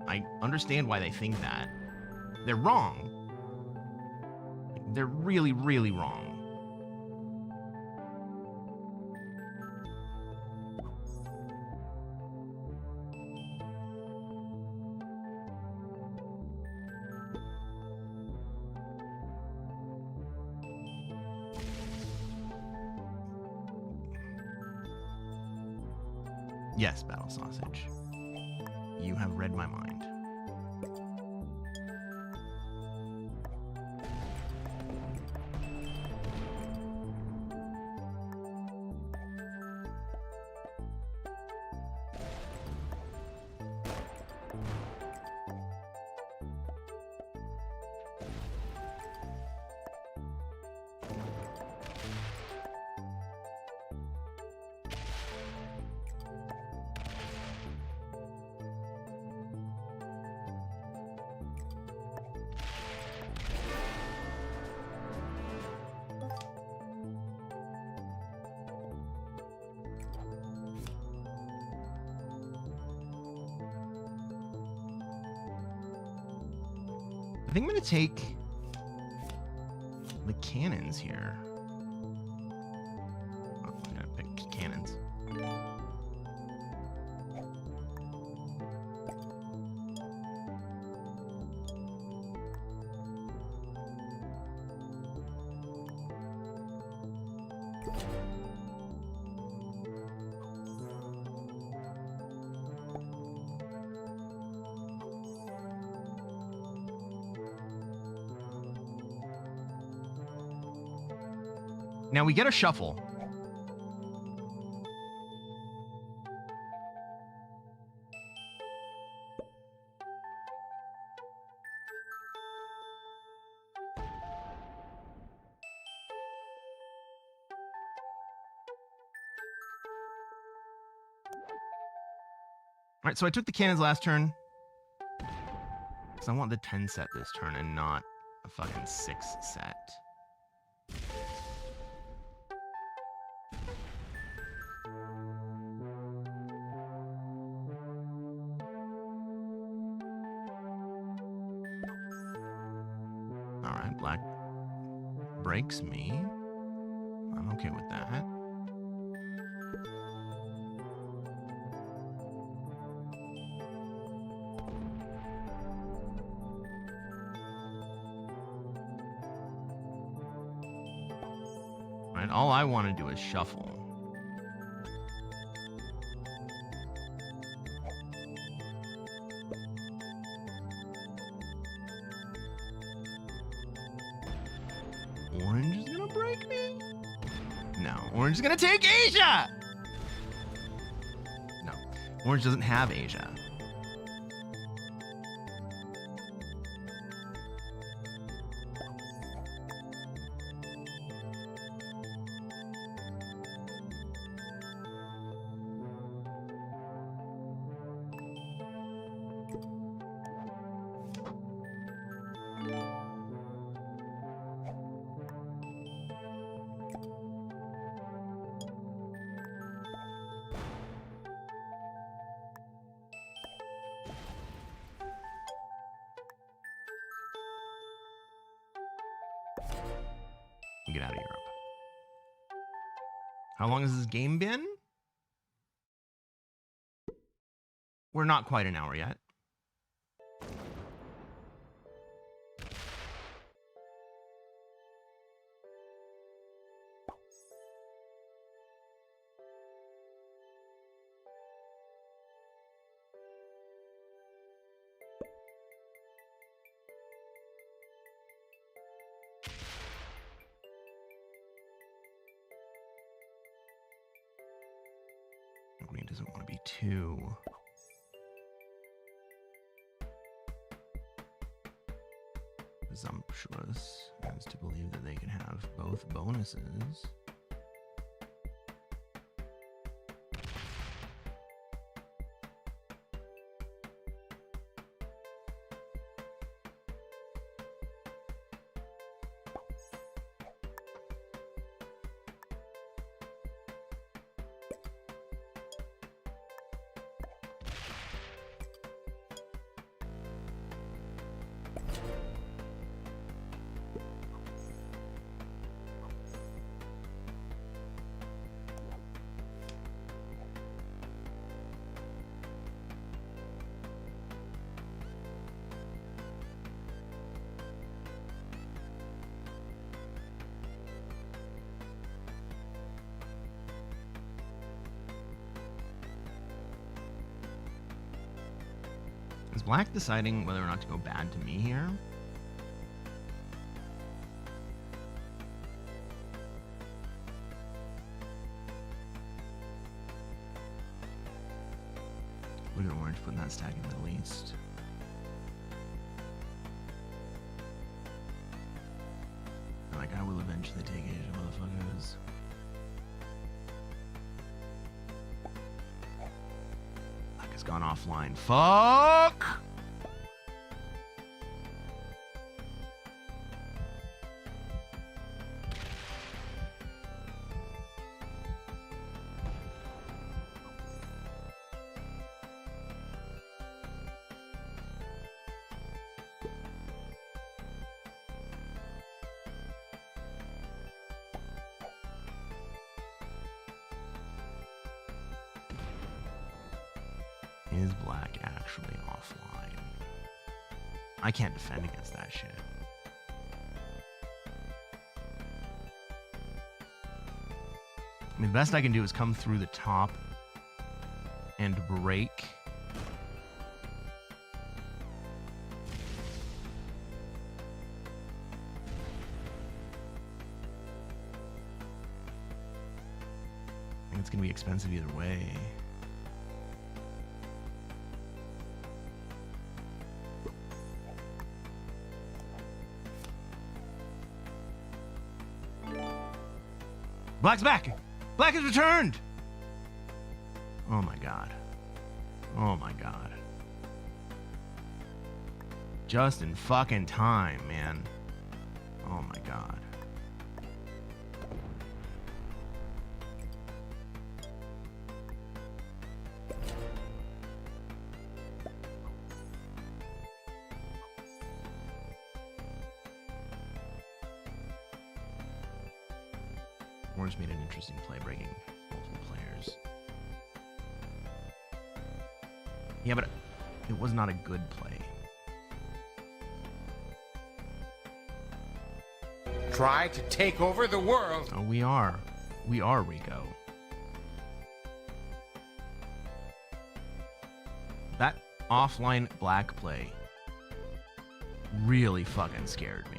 I understand why they think that. They're wrong. They're really, really wrong. Yes, Battle Sausage. You have read my mind. I think I'm going to take the cannons here. Oh, I'm going to pick cannons. Now we get a shuffle. All right, so I took the cannons last turn. Because I want the 10 set this turn and not a fucking 6 set. Alright, black breaks me. I'm okay with that. Alright, all I want to do is shuffle. Orange is gonna break me? No, orange is gonna take Asia! No, orange doesn't have Asia. Get out of Europe. How long has this game been? we're not quite an hour yet. Green doesn't want to be too presumptuous as to believe that they can have both bonuses. Is black deciding whether or not to go bad to me here? Look at orange putting that stack in the Middle East. Like, I will eventually take Asia, motherfuckers. Black has gone offline. Fuck! Is black actually offline? I can't defend against that shit. I mean, the best I can do is come through the top and break. I think it's going to be expensive either way. Black's back! Black has returned! Oh my god. Oh my god. Just in fucking time, man. Oh my god. Orange made an interesting play, breaking multiple players. Yeah, but it was not a good play. Try to take over the world. Oh, we are. We are, Rico. That offline black play really fucking scared me.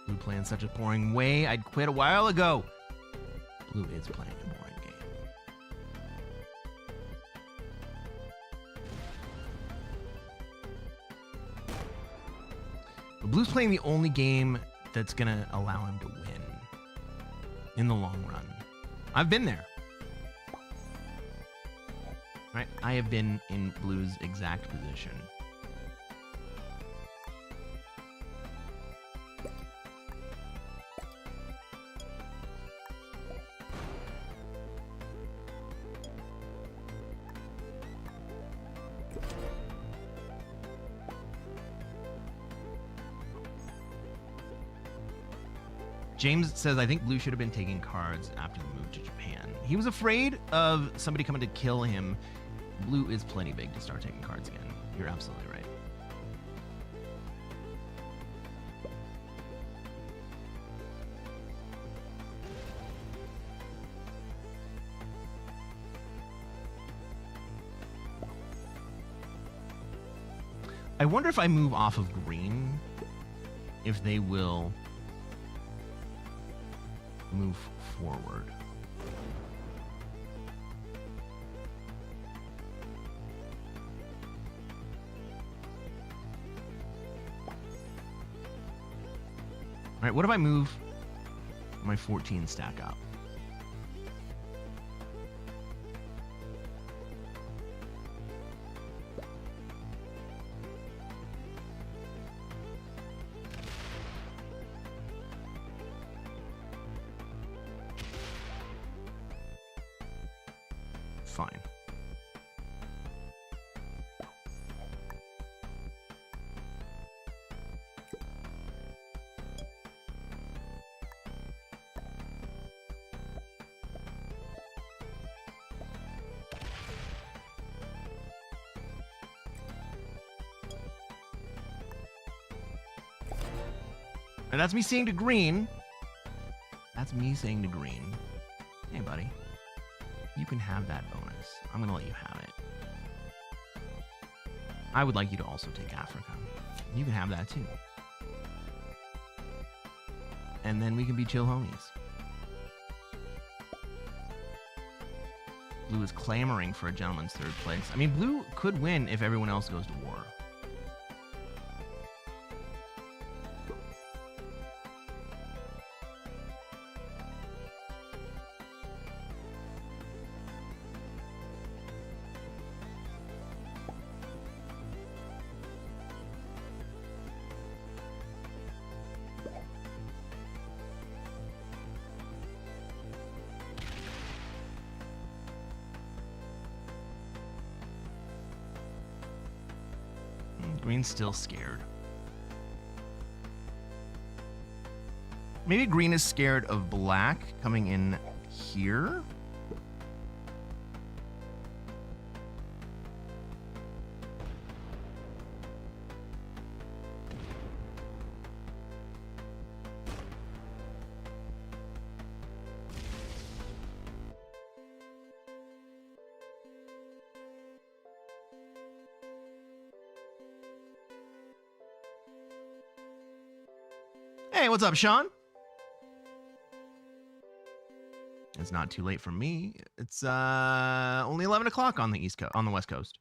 Blue playing such a boring way, I'd quit a while ago. Blue is playing a boring game. But Blue's playing the only game that's gonna allow him to win in the long run. I've been there. Right? I have been in Blue's exact position. James says, I think Blue should have been taking cards after the move to Japan. He was afraid of somebody coming to kill him. Blue is plenty big to start taking cards again. You're absolutely right. I wonder if I move off of green, if they will move forward. All right, what if I move my 14 stack up? Fine. And that's me saying to green. That's me saying to green. Hey, buddy. You can have that bonus. I'm going to let you have it. I would like you to also take Africa. You can have that too. And then we can be chill homies. Blue is clamoring for a gentleman's third place. I mean, Blue could win if everyone else goes to war. Green's still scared. Maybe green is scared of black coming in here. Hey, what's up, Sean? It's not too late for me. It's only 11 o'clock on the on the West Coast.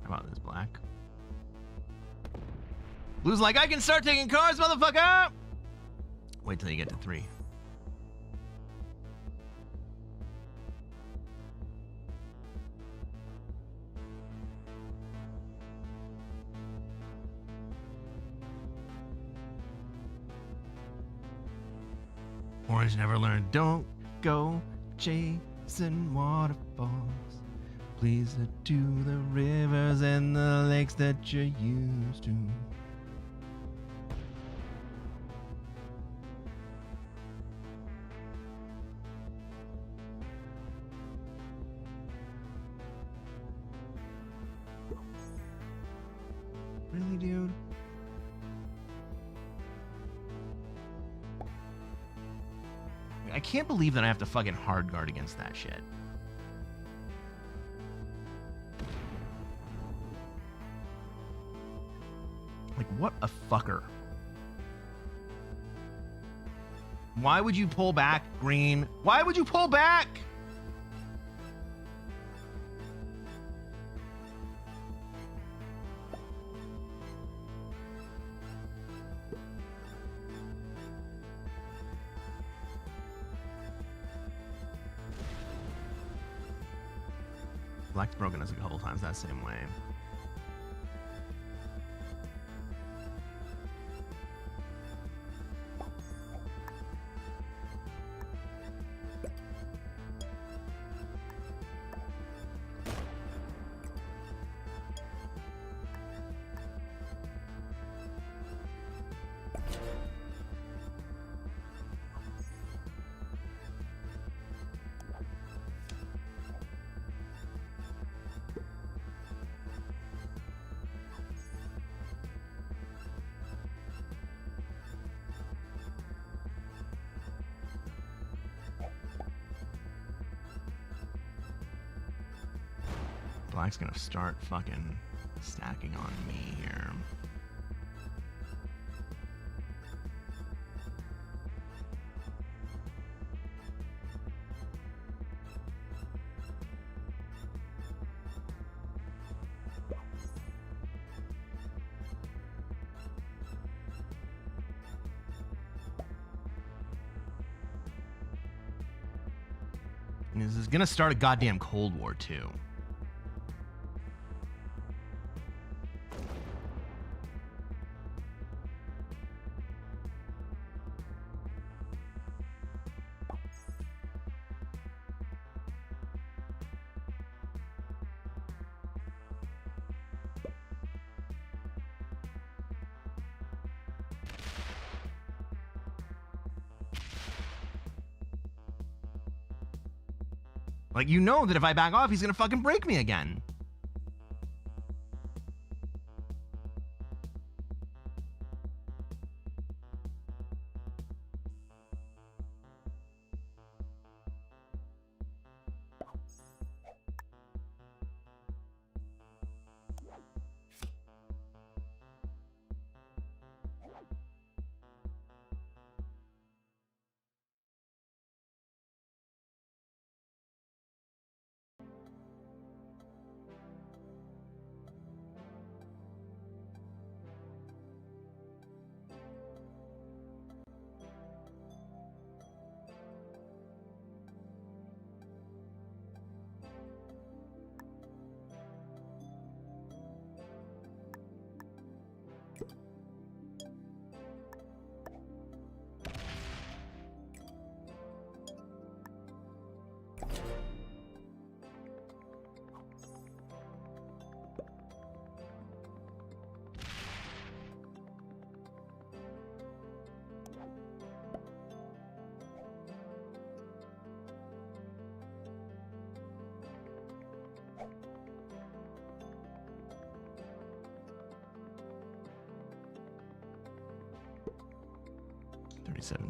How about this black? Blue's like, I can start taking cards, motherfucker! Wait till you get to 3. Orange never learned, don't go chasing waterfalls. Please to the rivers and the lakes that you're used to. Really, dude? I can't believe that I have to fucking hard guard against that shit. Like, what a fucker. Why would you pull back, green? Why would you pull back? Black's broken us a couple times that same way. Black's gonna start fucking stacking on me here. And this is gonna start a goddamn Cold War too. Like, you know that if I back off, he's gonna fucking break me again.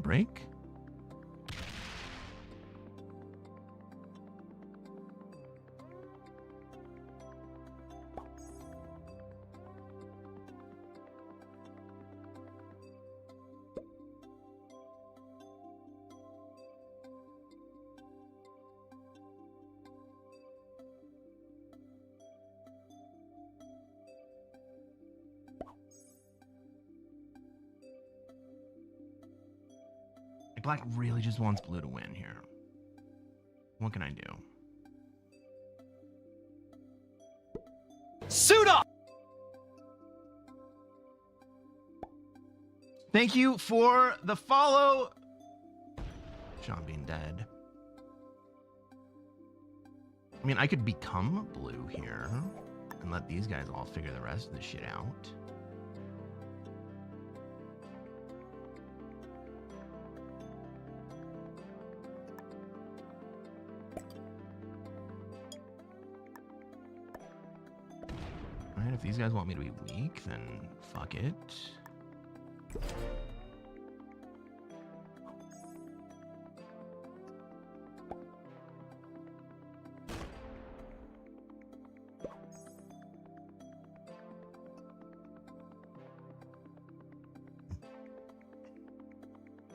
Break. Black really just wants blue to win here. What can I do? Suit up! Thank you for the follow. Sean being dead. I mean, I could become blue here and let these guys all figure the rest of the shit out. If these guys want me to be weak, then fuck it.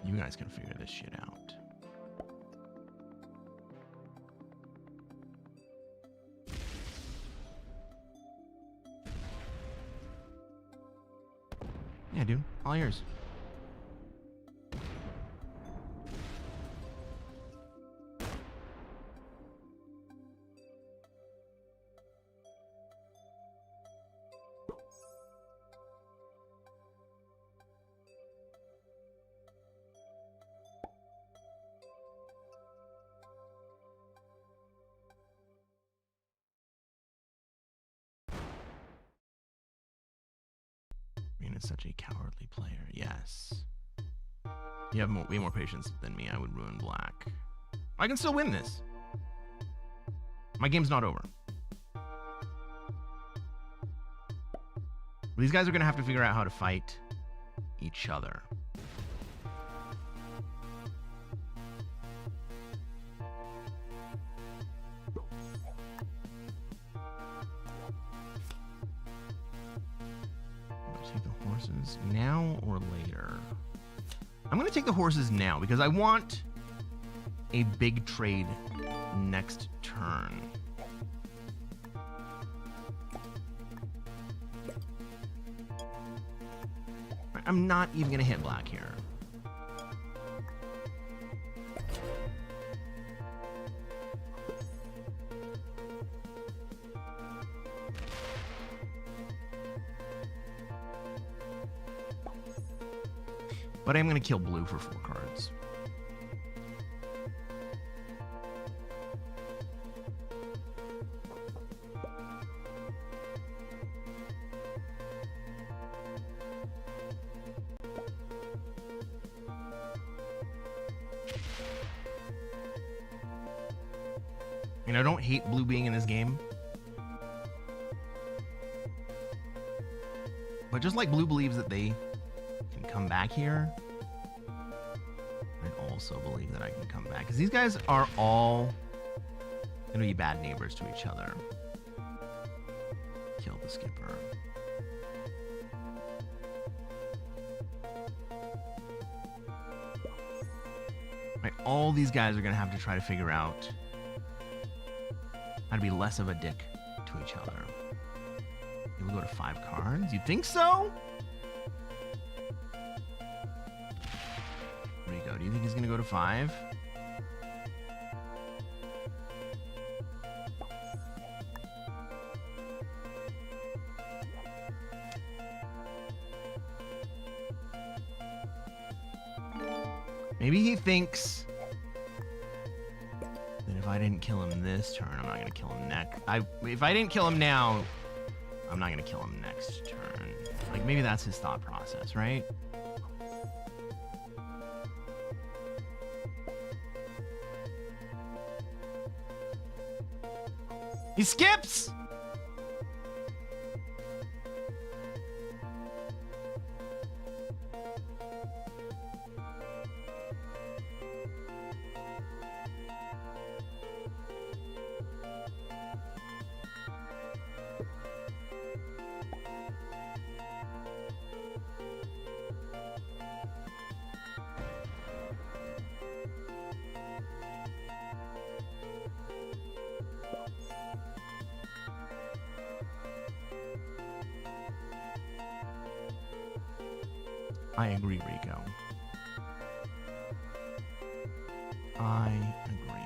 You guys can figure this shit out. Yeah, dude. All yours. is such a cowardly player. Yes. You have way more patience than me. I would ruin black. I can still win this. My game's not over. These guys are going to have to figure out how to fight each other. Take the horses now or later? I'm going to take the horses now because I want a big trade next turn. I'm not even going to hit black here. But I'm going to kill blue for 4 cards. I mean, I don't hate blue being in this game. But just like blue believes that they can come back here, I also believe that I can come back. Because these guys are all going to be bad neighbors to each other. Kill the skipper. Right, all these guys are going to have to try to figure out how to be less of a dick to each other. He will go to 5 cards? You think so? Rico, do you think he's going to go to 5? Maybe he thinks that if I didn't kill him this turn, I'm not going to kill him next. If I didn't kill him now, I'm not going to kill him next turn. Like, maybe that's his thought process, right? He skips! I agree, Rico. I agree.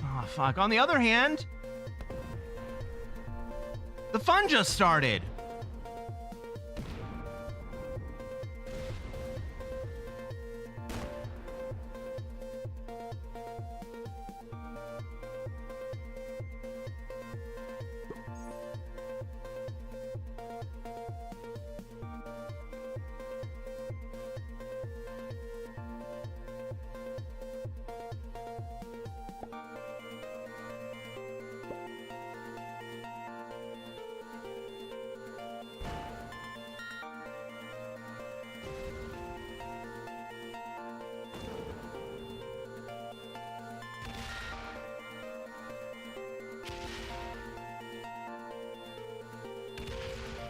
Oh, fuck. On the other hand, the fun just started.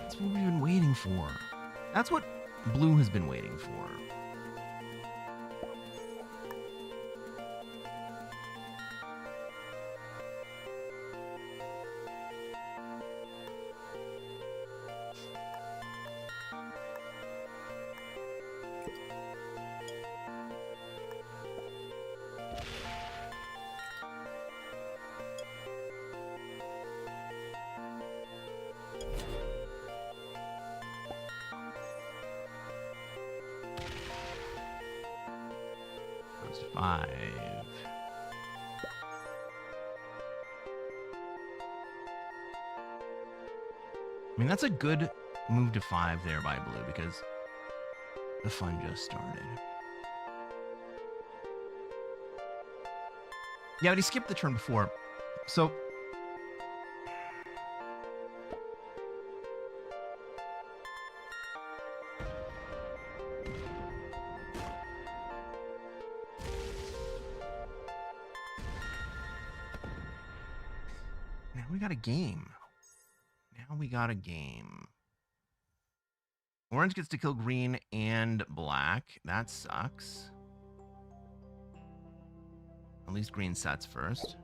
That's what we've been waiting for. That's what blue has been waiting for. 5. I mean, that's a good move to 5 there by blue because the fun just started. Yeah, but he skipped the turn before. So now we got a game. Now we got a game. Orange gets to kill green and black. That sucks. At least green sets first.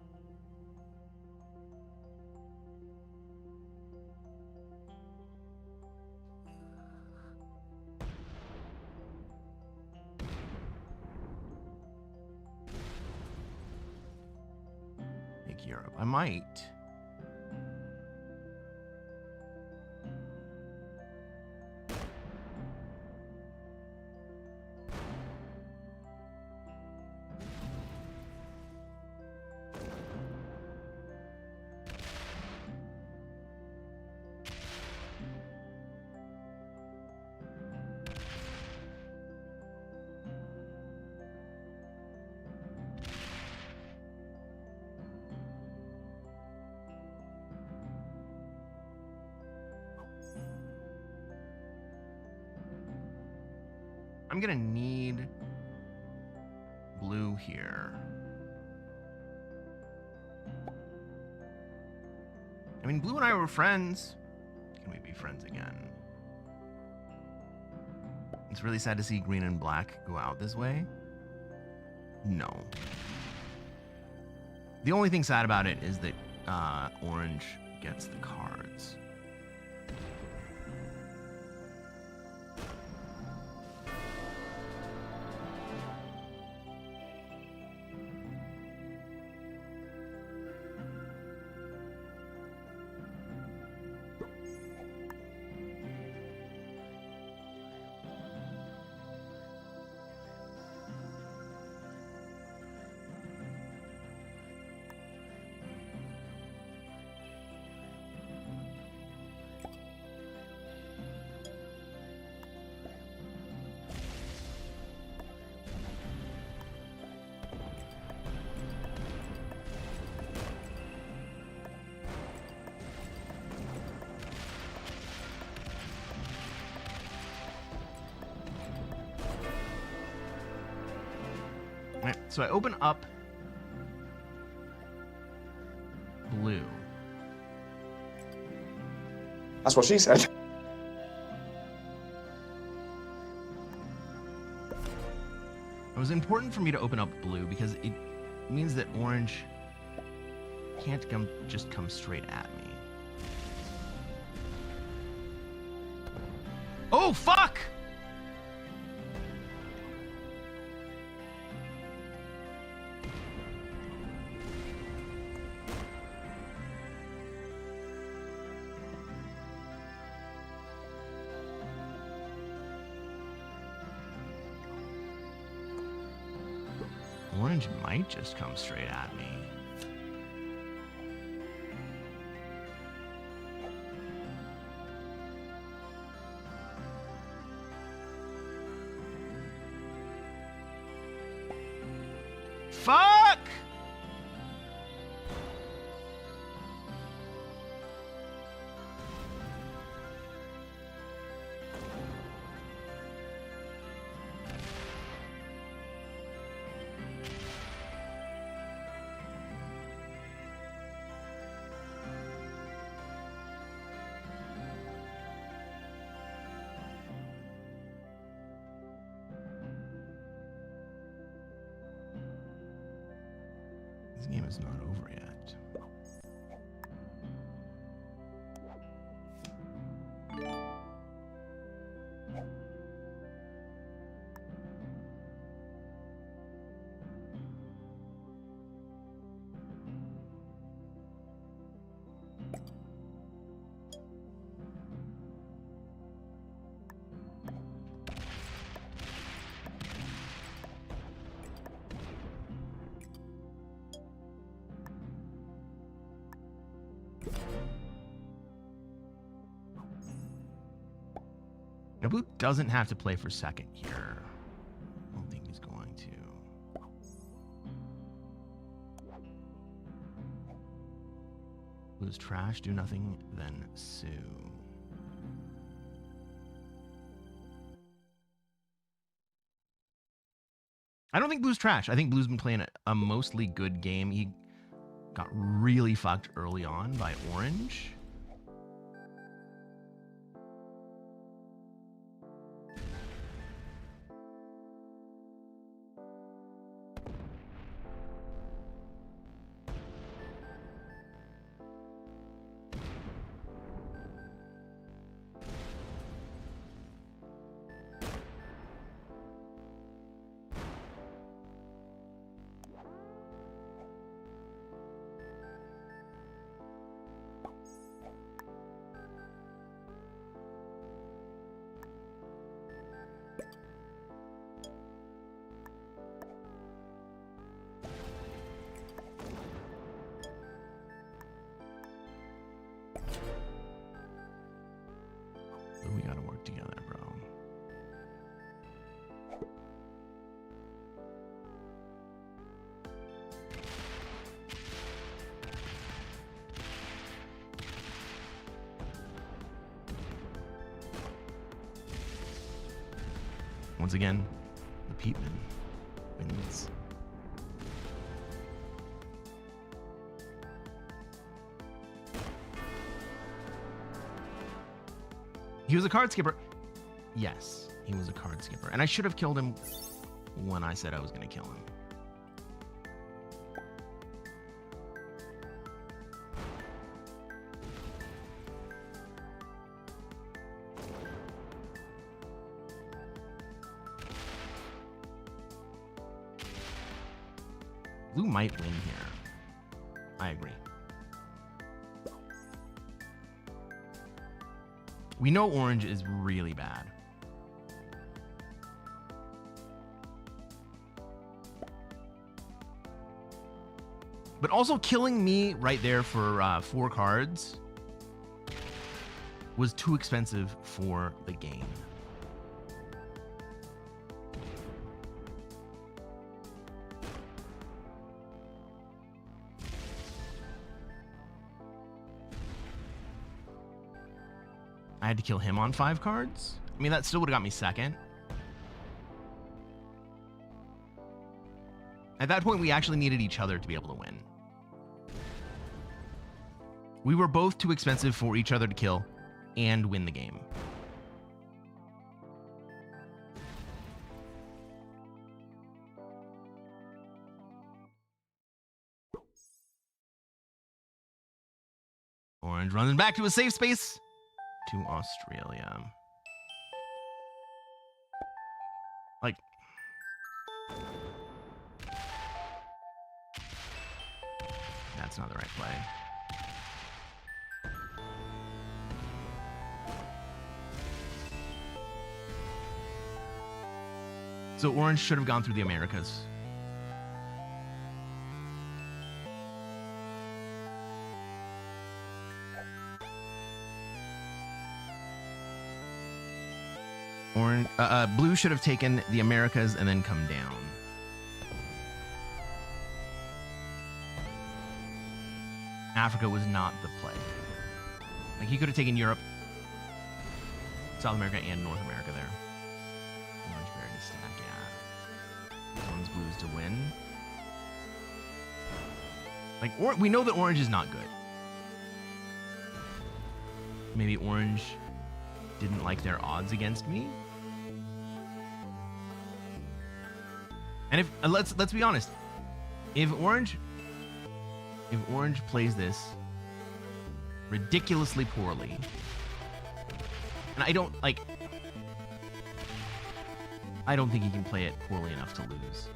Take Europe. I might. I'm gonna need blue here. I mean, blue and I were friends. Can we be friends again? It's really sad to see green and black go out this way. No. The only thing sad about it is that orange gets the cards. Right, so I open up blue. That's what she said. It was important for me to open up blue because it means that orange can't just come straight at me. Oh, fuck! Orange might just come straight at me. Fuck! This game is not over yet. Now, blue doesn't have to play for second here. I don't think he's going to. Blue's trash, do nothing, then sue. I don't think blue's trash. I think blue's been playing a mostly good game. He got really fucked early on by orange. We gotta work together, bro. Once again, the Peatman wins. He was a card skipper. Yes, he was a card skipper. And I should have killed him when I said I was going to kill him. Blue might win here. I agree. We know orange is really bad. But also killing me right there for 4 cards was too expensive for the game. I had to kill him on 5 cards. I mean, that still would have got me second. At that point, we actually needed each other to be able to win. We were both too expensive for each other to kill and win the game. Orange running back to a safe space. To Australia. Like, that's not the right play. So orange should have gone through the Americas. Orange, blue should have taken the Americas and then come down. Africa was not the play. Like, he could have taken Europe, South America, and North America there. Orange buried his stack, yeah. One's blues to win. Like, we know that orange is not good. Maybe orange didn't like their odds against me. And if let's be honest, if orange plays this ridiculously poorly, and I don't think he can play it poorly enough to lose.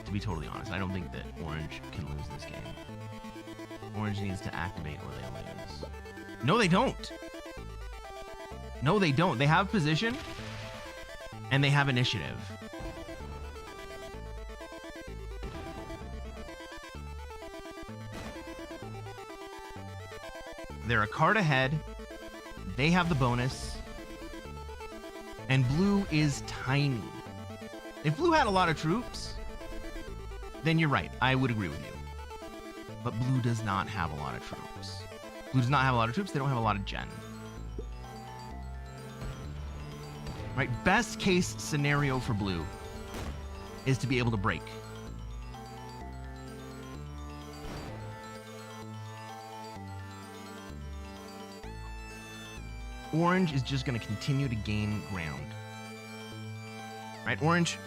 To be totally honest, I don't think that orange can lose this game. Orange needs to activate or they lose. No, they don't. No, they don't. They have position and they have initiative. They're a card ahead. They have the bonus. And blue is tiny. If blue had a lot of troops, then you're right. I would agree with you. But blue does not have a lot of troops. Blue does not have a lot of troops. They don't have a lot of gen. Right? Best case scenario for blue is to be able to break. Orange is just going to continue to gain ground. Right? Orange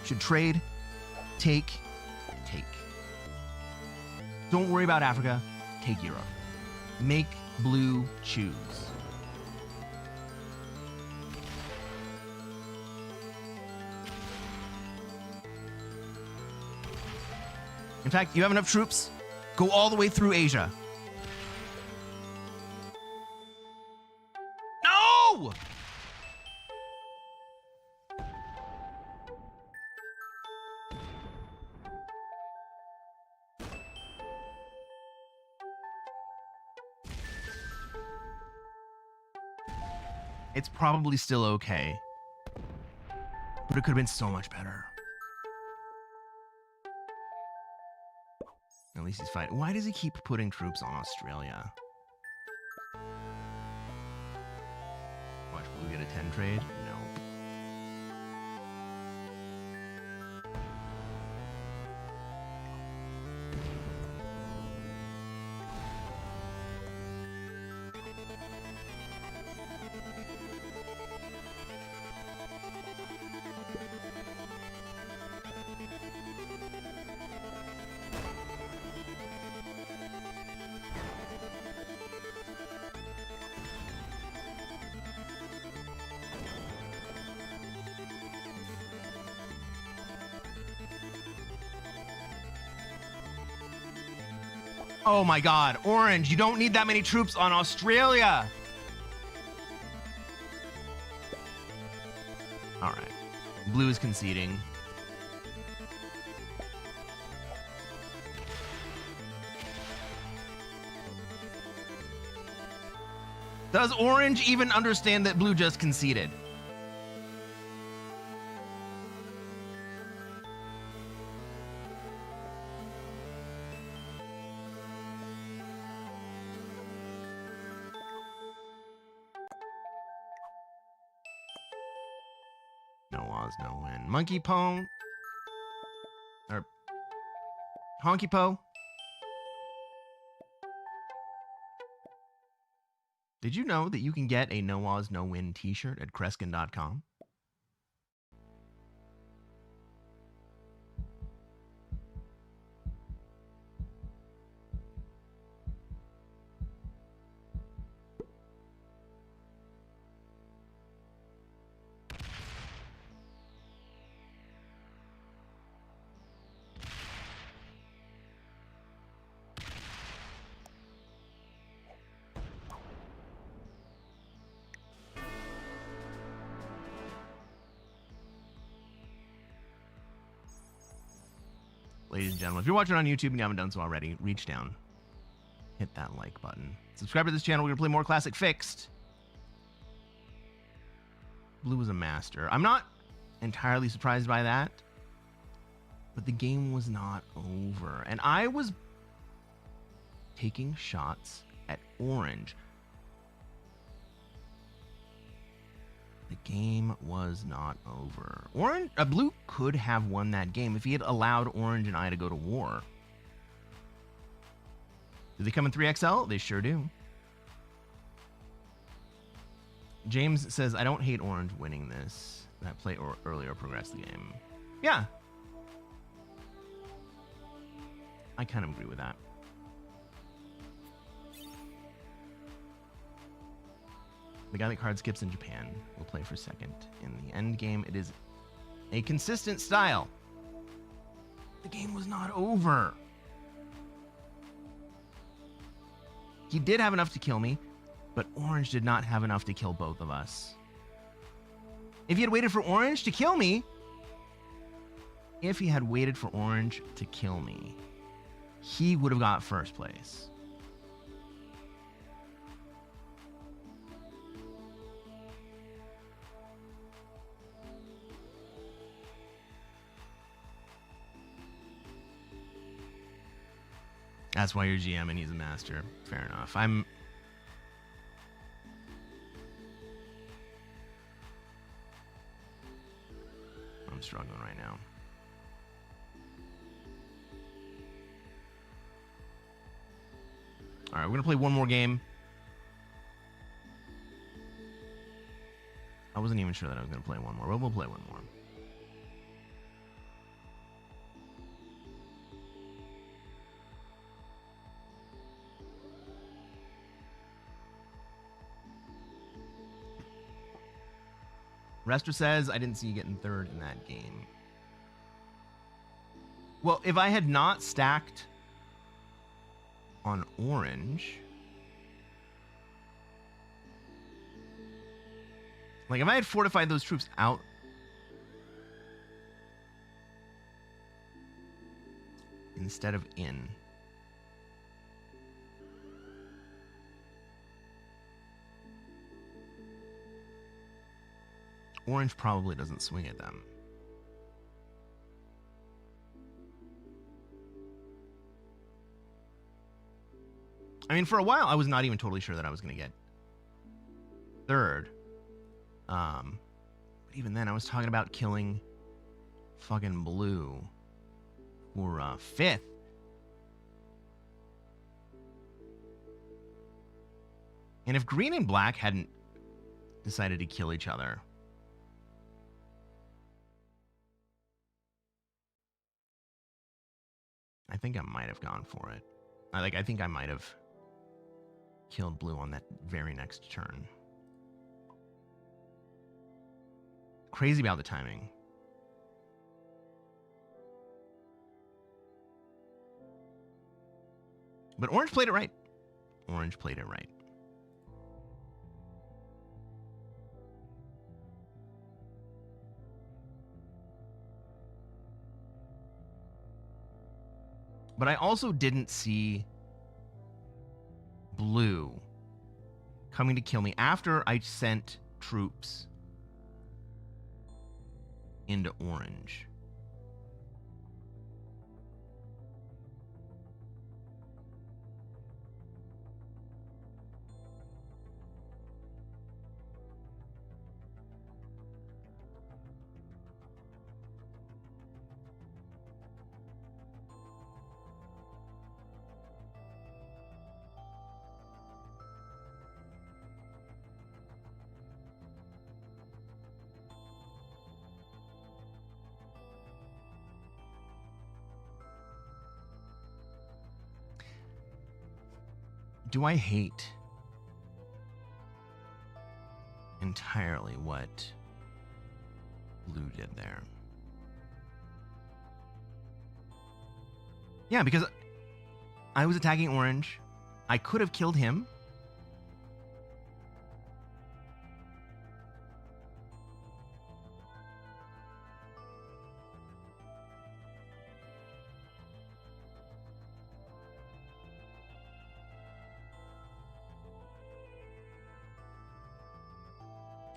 should trade, take. Don't worry about Africa. Take Europe. Make blue choose. In fact, you have enough troops. Go all the way through Asia. No! It's probably still okay, but it could have been so much better. At least he's fighting. Why does he keep putting troops on Australia? Watch blue get a 10 trade? No. Oh my god, Orange, you don't need that many troops on Australia! Alright. Blue is conceding. Does Orange even understand that Blue just conceded? No Oz, no win. Monkey Pone. Or Honky Po. Did you know that you can get a No Oz, No Win t-shirt at Cresquin.com? Ladies and gentlemen, if you're watching on YouTube and you haven't done so already, reach down, hit that like button. Subscribe to this channel. We're going to play more Classic Fixed. Blue is a master. I'm not entirely surprised by that, but the game was not over. And I was taking shots at Orange. The game was not over. Blue could have won that game if he had allowed Orange and I to go to war. Do they come in 3XL? They sure do. James says, I don't hate Orange winning this. That play earlier progressed the game. Yeah. I kind of agree with that. The guy that card skips in Japan will play for second. In the end game, it is a consistent style. The game was not over. He did have enough to kill me, but Orange did not have enough to kill both of us. If he had waited for Orange to kill me, he would have got first place. That's why you're GM and he's a master. Fair enough. I'm struggling right now. All right, we're gonna play one more game. I wasn't even sure that I was gonna play one more, but we'll play one more. Rester says, I didn't see you getting third in that game. Well, if I had not stacked on orange, like if I had fortified those troops out, instead of in, orange probably doesn't swing at them. I mean, for a while, I was not even totally sure that I was going to get third. But even then, I was talking about killing fucking blue for fifth. And if green and black hadn't decided to kill each other, I think I might have gone for it. I think I might have killed blue on that very next turn. Crazy about the timing. But orange played it right. Orange played it right. But I also didn't see blue coming to kill me after I sent troops into orange. Do I hate entirely what blue did there? Yeah, because I was attacking orange. I could have killed him.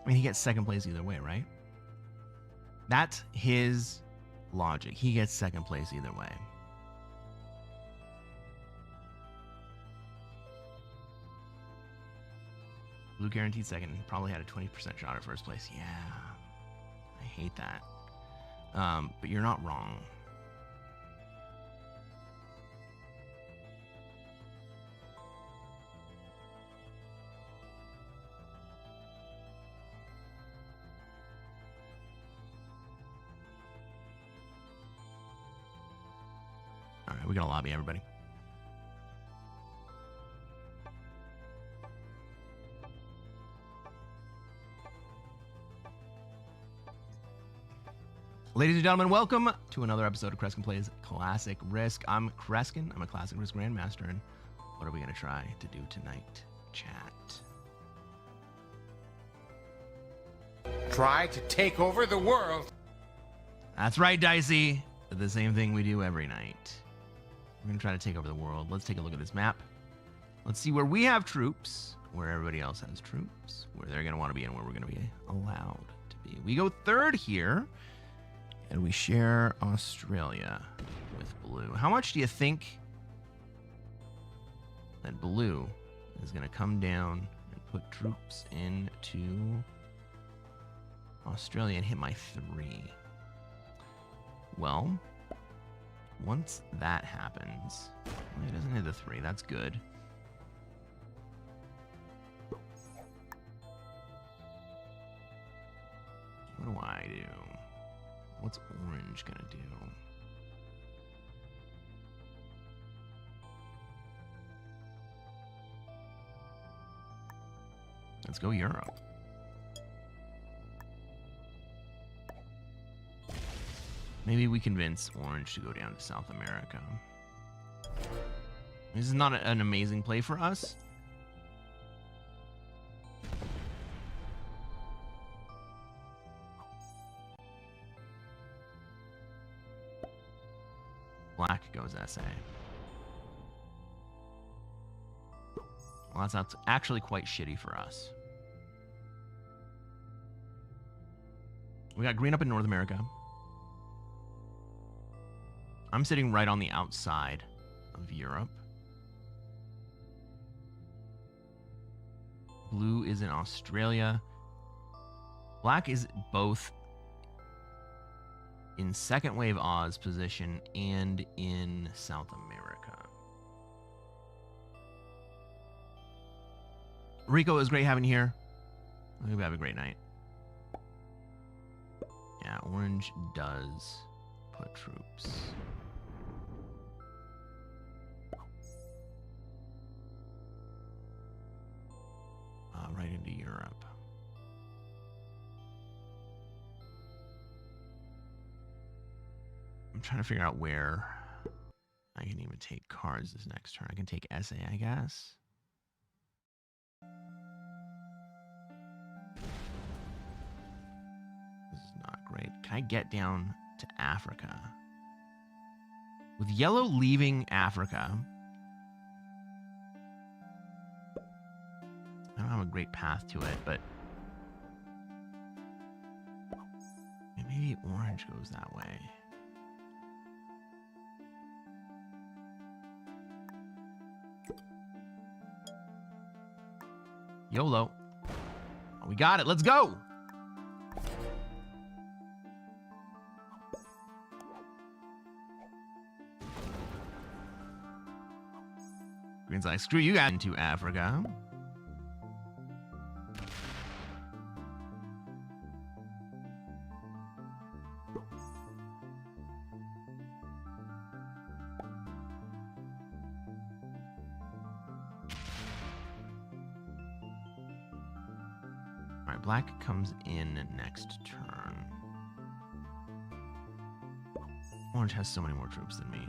I mean, he gets second place either way, right? That's his logic. He gets second place either way. Blue guaranteed second. Probably had a 20% shot at first place. Yeah. I hate that. But you're not wrong. All right, we got a lobby, everybody. Ladies and gentlemen, welcome to another episode of Cresquin Plays Classic Risk. I'm Cresquin. I'm a Classic Risk Grandmaster, and what are we going to try to do tonight, chat? Try to take over the world. That's right, Dicey. The same thing we do every night. We're going to try to take over the world. Let's take a look at this map. Let's see where we have troops, where everybody else has troops, where they're going to want to be, and where we're going to be allowed to be. We go third here, and we share Australia with blue. How much do you think that blue is going to come down and put troops into Australia and hit my 3. Well, once that happens, well, it doesn't hit the 3. That's good. What do I do? What's orange gonna do? Let's go Europe. Maybe we convince orange to go down to South America. This is not an amazing play for us. Black goes SA. Well, that's actually quite shitty for us. We got green up in North America. I'm sitting right on the outside of Europe. Blue is in Australia. Black is both in second wave Oz position and in South America. Rico, it was great having you here. I hope you have a great night. Yeah, orange does put troops. Right into Europe. I'm trying to figure out where I can even take cards this next turn. I can take SA, I guess. This is not great. Can I get down to Africa? With yellow leaving Africa, I don't have a great path to it, but maybe orange goes that way. YOLO. Oh, we got it. Let's go. Green's like, screw you guys into Africa. Alright, black comes in next turn. Orange has so many more troops than me.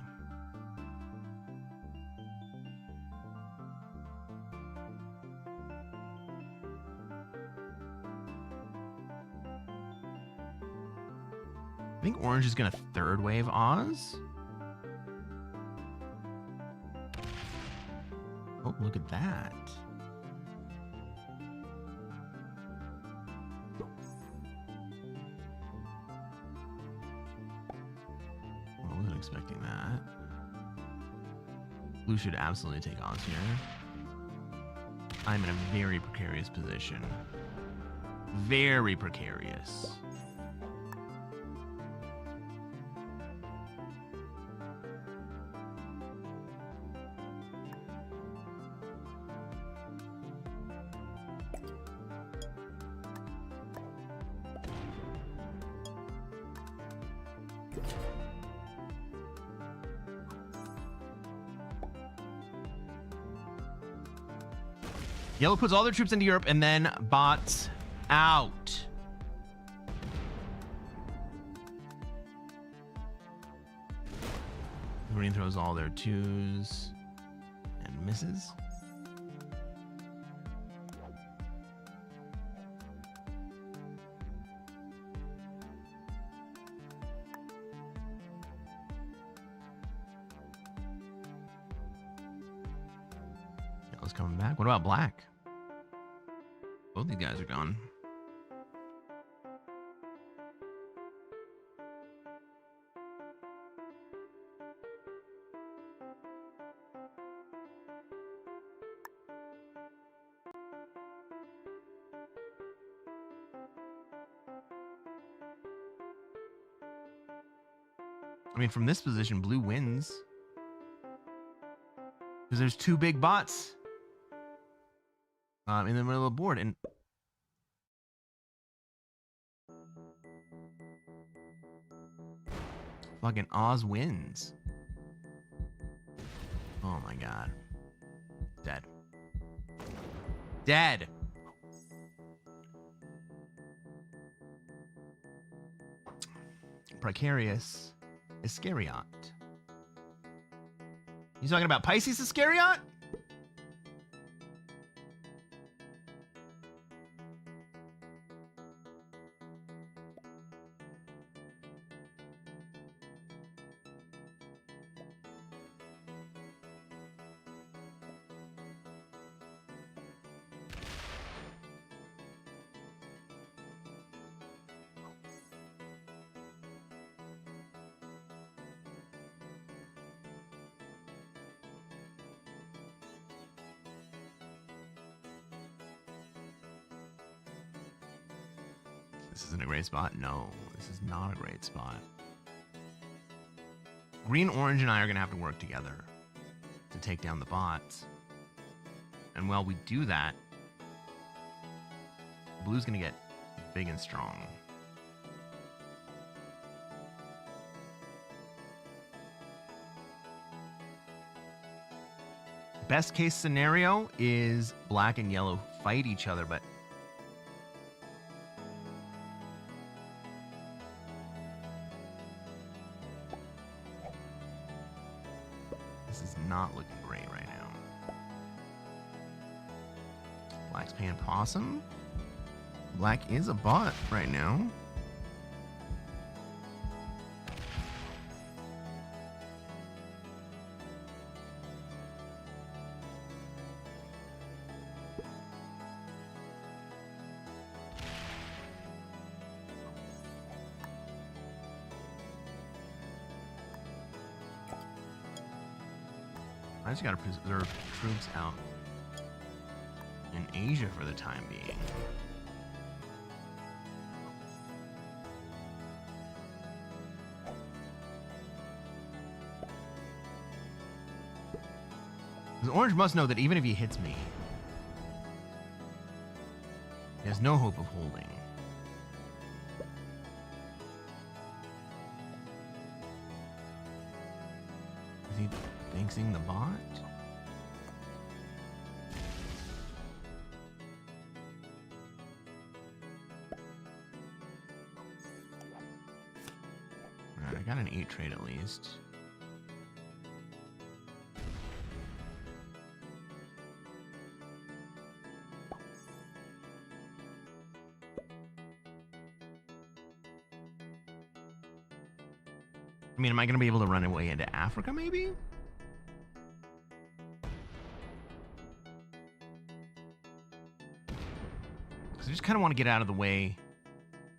I think orange is gonna third wave Oz. Oh, look at that. I wasn't expecting that. Blue should absolutely take Oz here. I'm in a very precarious position. Very precarious. Yellow puts all their troops into Europe and then bots out. Green throws all their 2s and misses. Yellow's coming back. What about black? Both these guys are gone. I mean, from this position, blue wins. Because there's two big bots in the middle of the board. And fucking Oz wins. Oh my god. Dead. Dead. Precarious Iscariot. You talking about Pisces Iscariot? This isn't a great spot. No, this is not a great spot. Green, orange, and I are going to have to work together to take down the bots. And while we do that, blue's going to get big and strong. Best case scenario is black and yellow fight each other, but this is not looking great right now. Black's paying possum. Black is a bot right now. I just gotta preserve troops out in Asia for the time being. Because Orange must know that even if he hits me, he has no hope of holding. Is he banksing the bot? Alright, I got an 8 trade at least. I mean, am I going to be able to run away into Africa, maybe? Because I just kind of want to get out of the way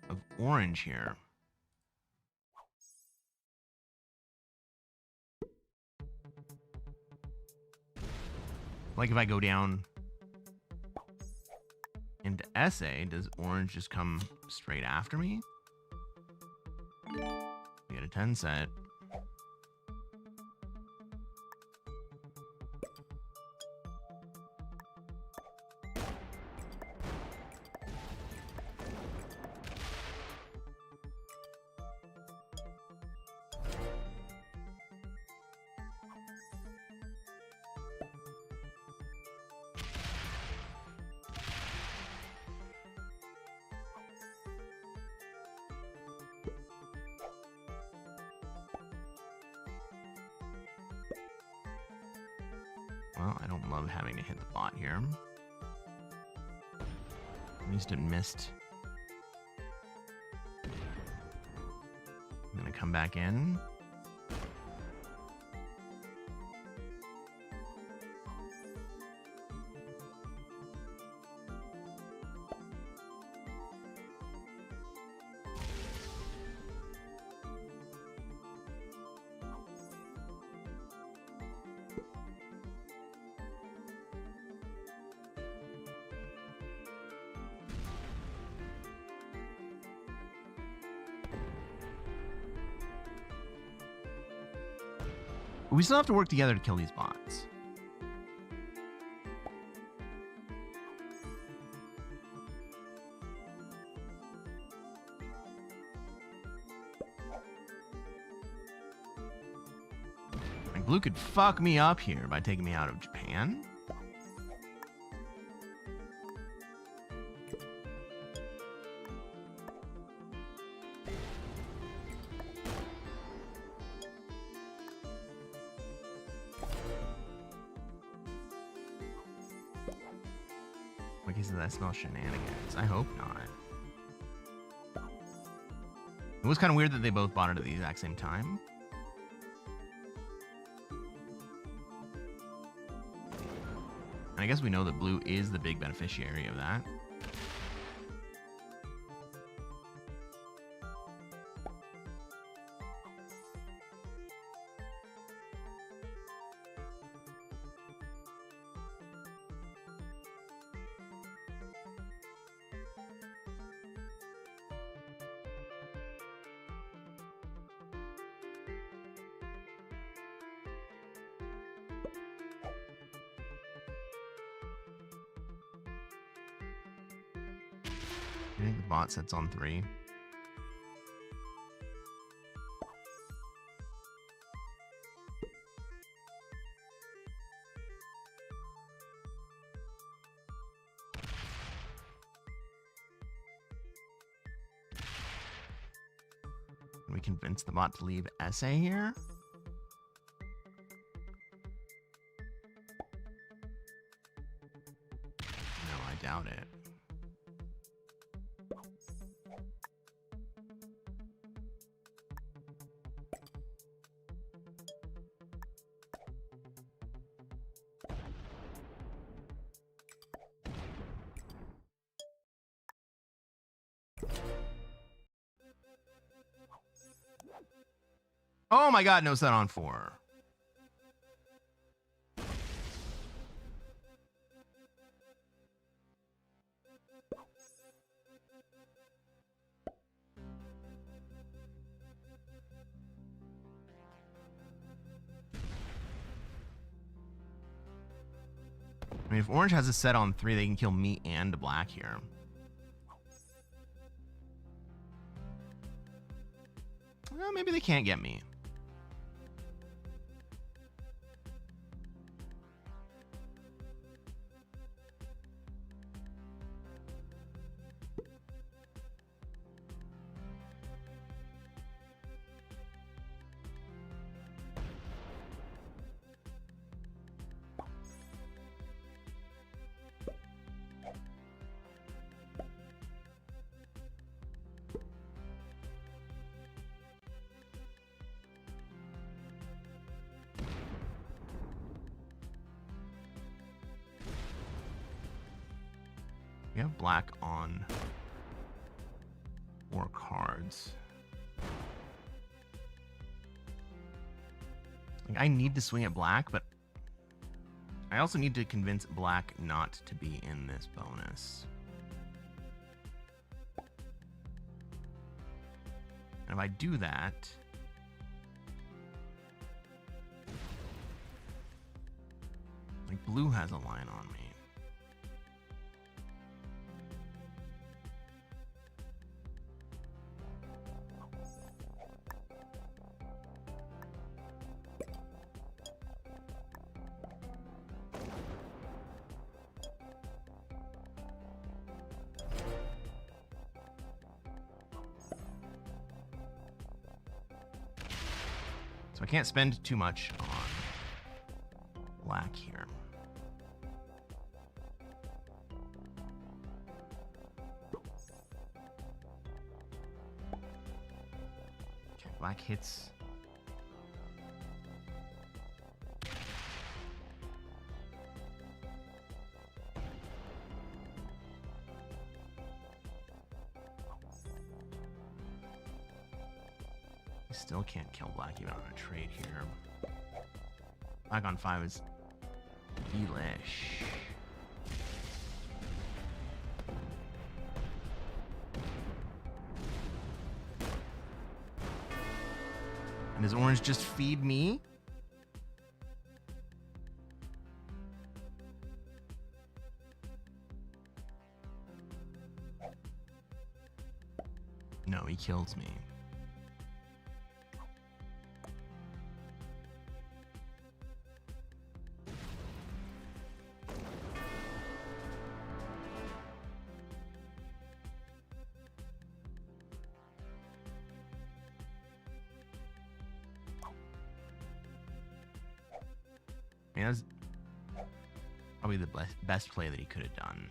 of Orange here. Like if I go down into SA, does Orange just come straight after me? We get a 10 set. Well, I don't love having to hit the bot here. At least it missed. I'm gonna come back in. We still have to work together to kill these bots. Like, blue could fuck me up here by taking me out of Japan. Like he says, I smell shenanigans. I hope not. It was kind of weird that they both bought it at the exact same time. And I guess we know that blue is the big beneficiary of that. I think the bot sets on 3. Can we convince the bot to leave essay here? No, I doubt it. Oh my god, no set on 4. I mean, if orange has a set on 3, they can kill me and black here. Well, maybe they can't get me. We have black on 4 cards. Like, I need to swing at black, but I also need to convince black not to be in this bonus. And if I do that, like, blue has a line on me. So I can't spend too much on black here. Okay, black hits. Still can't kill black even on a trade here. Black on 5 is delish. And does orange just feed me? No, he kills me. I mean, that's probably the best play that he could have done.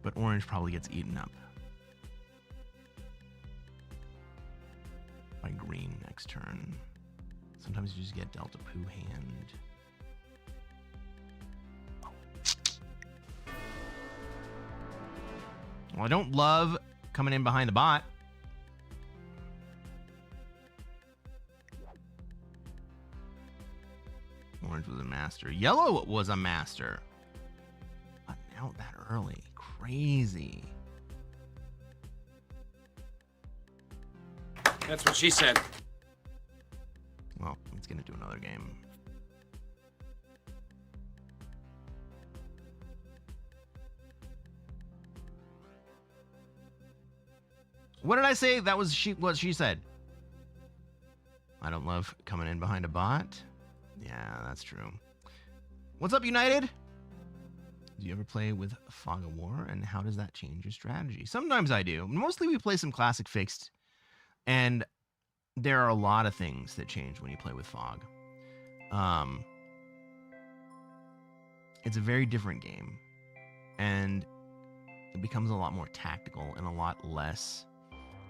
But orange probably gets eaten up by green next turn. Sometimes you just get dealt a poo hand. Well, I don't love coming in behind the bot. Orange was a master. Yellow was a master. But out that early. Crazy. That's what she said. Well, he's going to do another game. What did I say? That was what she said. I don't love coming in behind a bot. Yeah, that's true. What's up, United? Do you ever play with Fog of War, and how does that change your strategy? Sometimes I do. Mostly we play some classic fixed, and there are a lot of things that change when you play with Fog. It's a very different game, and it becomes a lot more tactical and a lot less.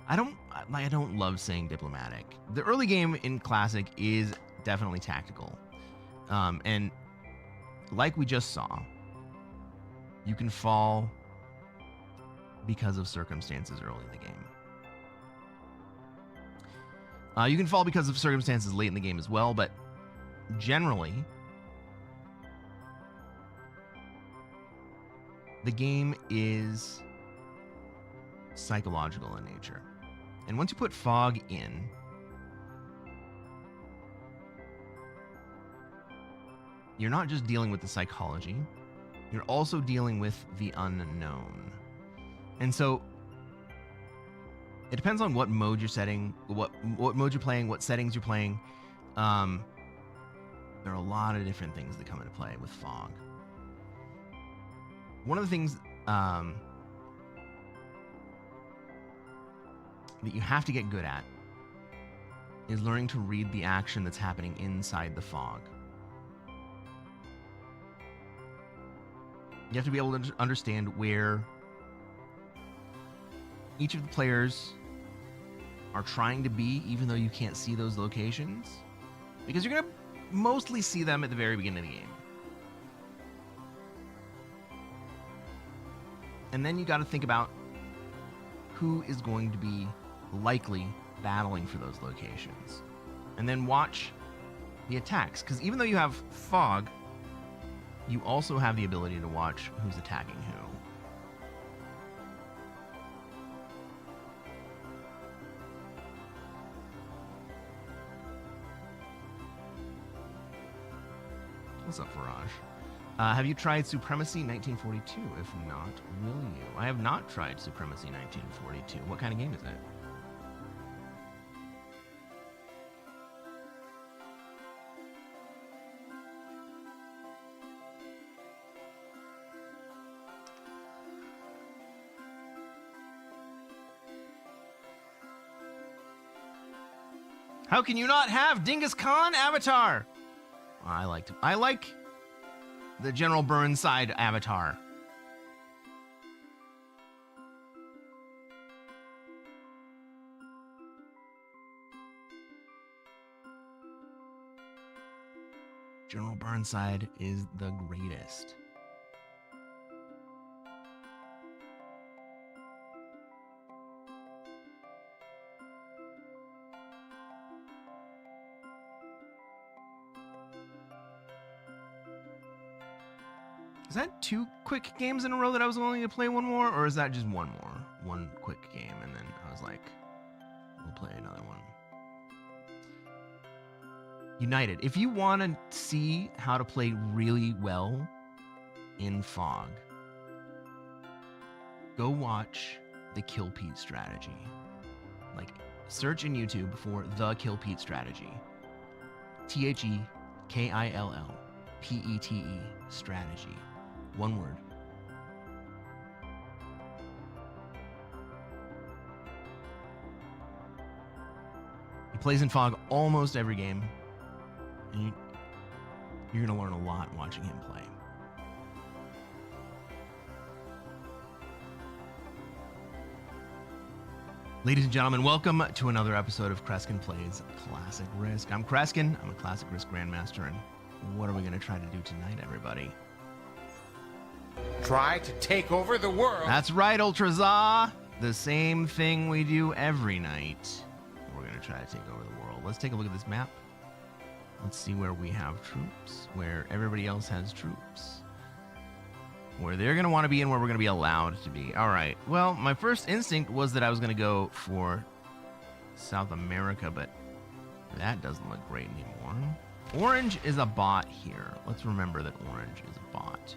I don't love saying diplomatic. The early game in Classic is definitely tactical, and like we just saw, you can fall because of circumstances early in the game. You can fall because of circumstances late in the game as well, but generally, the game is psychological in nature. And once you put Fog in, you're not just dealing with the psychology, you're also dealing with the unknown. And so it depends on what mode you're setting, what mode you're playing, what settings you're playing. There are a lot of different things that come into play with Fog. One of the things that you have to get good at is learning to read the action that's happening inside the fog. You have to be able to understand where each of the players are trying to be, even though you can't see those locations, because you're going to mostly see them at the very beginning of the game. And then you got to think about who is going to be likely battling for those locations. And then watch the attacks, because even though you have fog, you also have the ability to watch who's attacking who. What's up, Faraj? Have you tried Supremacy 1942? If not, will you? I have not tried Supremacy 1942. What kind of game is it? How can you not have Dingus Khan avatar? I like the General Burnside avatar. General Burnside is the greatest. Is that 2 quick games in a row that I was willing to play one more? Or is that just one more? One quick game, and then I was like, we'll play another one. United. If you want to see how to play really well in Fog, go watch the Kill Pete strategy. Like, search in YouTube for the Kill Pete strategy. THEKILLPETE strategy. One word. He plays in Fog almost every game, and you're going to learn a lot watching him play. Ladies and gentlemen, welcome to another episode of Cresquin Plays Classic Risk. I'm Cresquin. I'm a Classic Risk Grandmaster, and what are we going to try to do tonight, everybody? Try to take over the world. That's right, Ultrazah. The same thing we do every night. We're going to try to take over the world. Let's take a look at this map. Let's see where we have troops, where everybody else has troops, where they're going to want to be and where we're going to be allowed to be. All right. Well, my first instinct was that I was going to go for South America, but that doesn't look great anymore. Orange is a bot here. Let's remember that orange is a bot.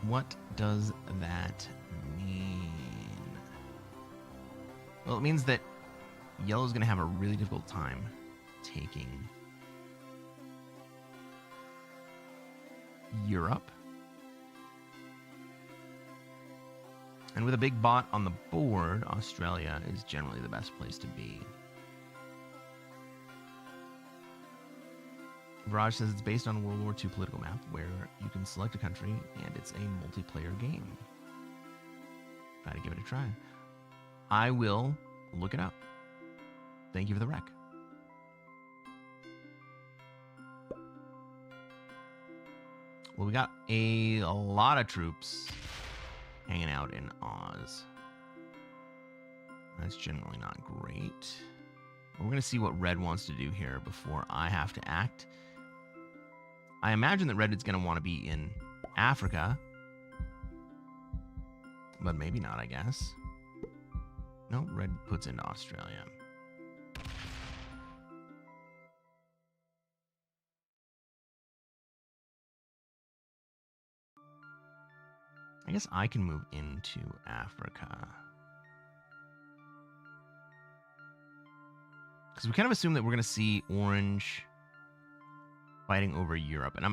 What does that mean? Well, it means that yellow's going to have a really difficult time taking Europe. And with a big bot on the board, Australia is generally the best place to be. Viraj says it's based on a World War II political map where you can select a country and it's a multiplayer game. Try to give it a try. I will look it up. Thank you for the rec. Well, we got a lot of troops hanging out in Oz. That's generally not great. We're going to see what Red wants to do here before I have to act. I imagine that Red is going to want to be in Africa. But maybe not, I guess. No, Red puts into Australia. I guess I can move into Africa. Because we kind of assume that we're going to see Orange fighting over Europe. And I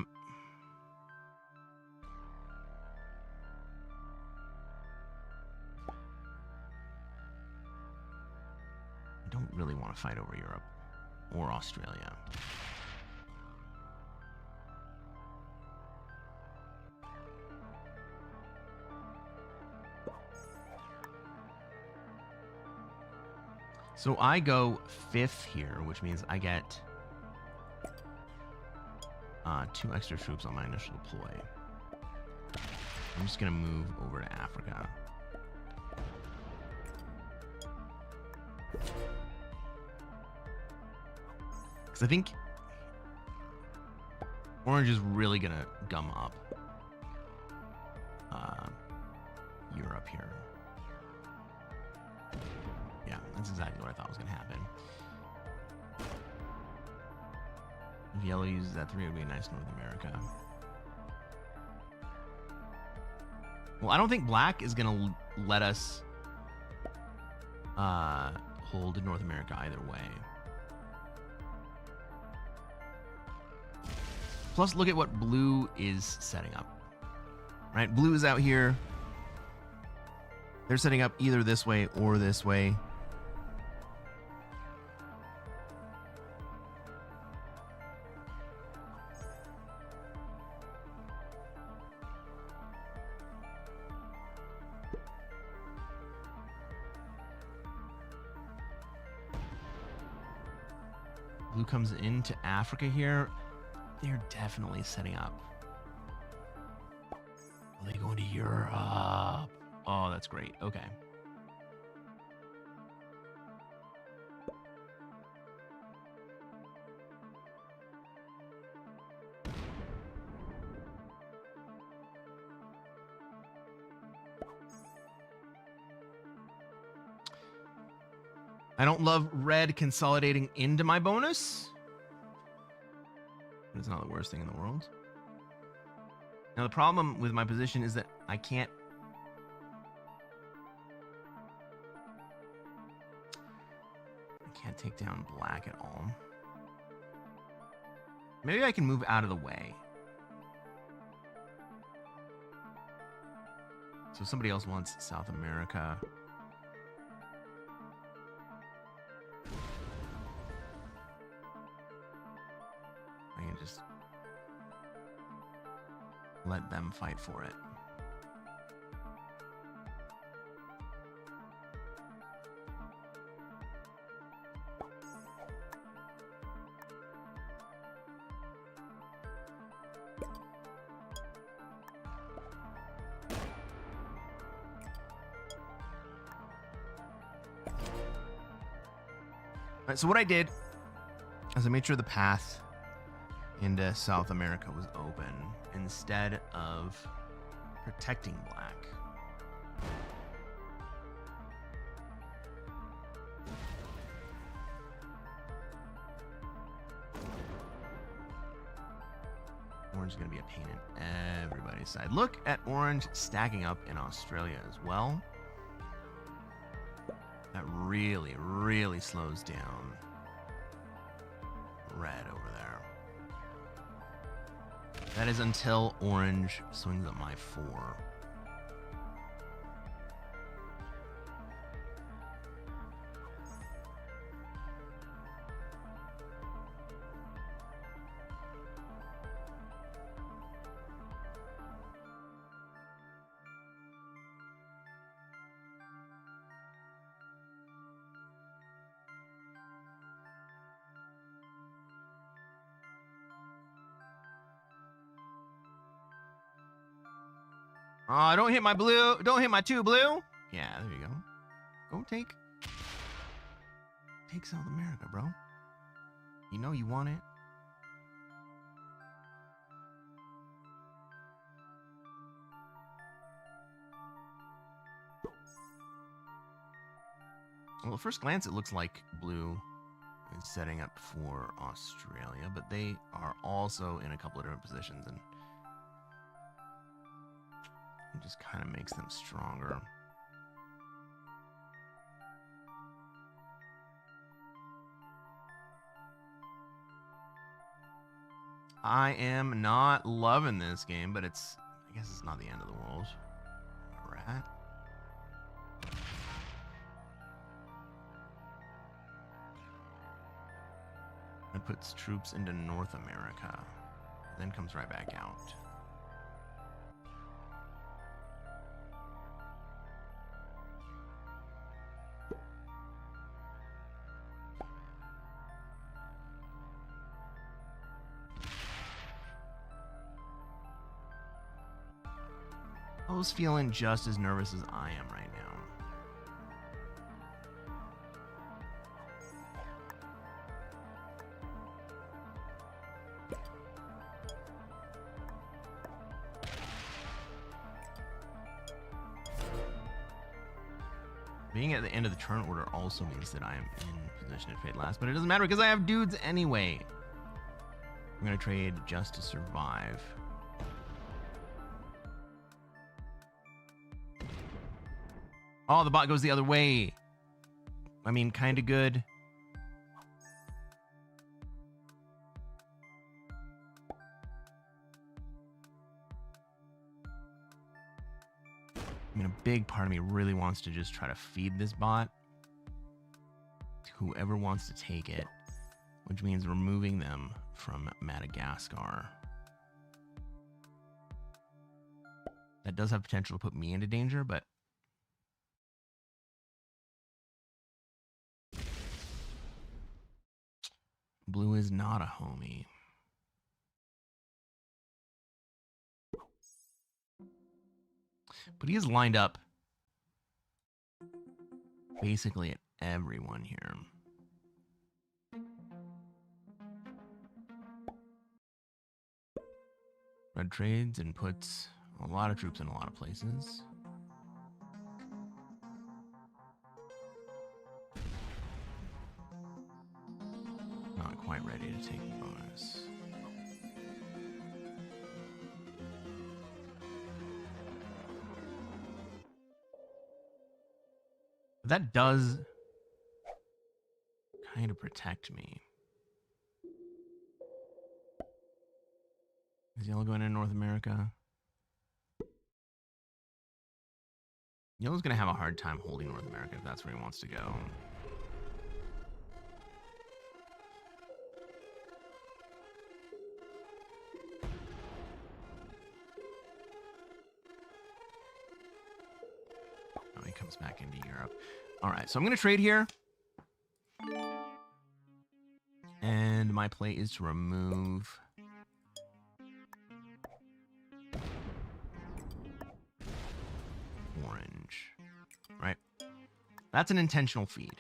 don't really want to fight over Europe or Australia. So I go 5th here, which means I get 2 extra troops on my initial deploy. I'm just going to move over to Africa. Because I think Orange is really going to gum up Europe here. Yeah, that's exactly what I thought was going to happen. If yellow uses that 3, it would be a nice North America. Well, I don't think black is going to let us hold North America either way. Plus, look at what blue is setting up. Right? Blue is out here. They're setting up either this way or this way. Blue comes into Africa here. They're definitely setting up. Are they going to Europe? Oh, that's great. Okay. I don't love red consolidating into my bonus. It's not the worst thing in the world. Now, the problem with my position is that I can't... take down black at all. Maybe I can move out of the way. So somebody else wants South America. I can just let them fight for it. So what I did is I made sure the path into South America was open instead of protecting black. Orange is going to be a pain in everybody's side. Look at orange stacking up in Australia as well. That really, really slows down red over there. That is until orange swings at my 4. Oh, don't hit my blue. Don't hit my 2 blue. Yeah, there you go. Go take South America, bro. You know you want it. Well, at first glance, it looks like blue is setting up for Australia, but they are also in a couple of different positions, and it just kind of makes them stronger. I am not loving this game, but I guess it's not the end of the world. Rat. It puts troops into North America, then comes right back out. I was feeling just as nervous as I am right now. Being at the end of the turn order also means that I am in position to trade last, but it doesn't matter because I have dudes anyway. I'm going to trade just to survive. Oh, the bot goes the other way. I mean, kind of good. I mean, a big part of me really wants to just try to feed this bot to whoever wants to take it, which means removing them from Madagascar. That does have potential to put me into danger, but blue is not a homie. But he is lined up basically at everyone here. Red trades and puts a lot of troops in a lot of places. not quite ready to take the bonus. That does kind of protect me. Is yellow going into North America? Yellow's going to have a hard time holding North America if that's where he wants to go. Oh, he comes back into Europe. All right, so I'm going to trade here. And my play is to remove... orange. Right? That's an intentional feed.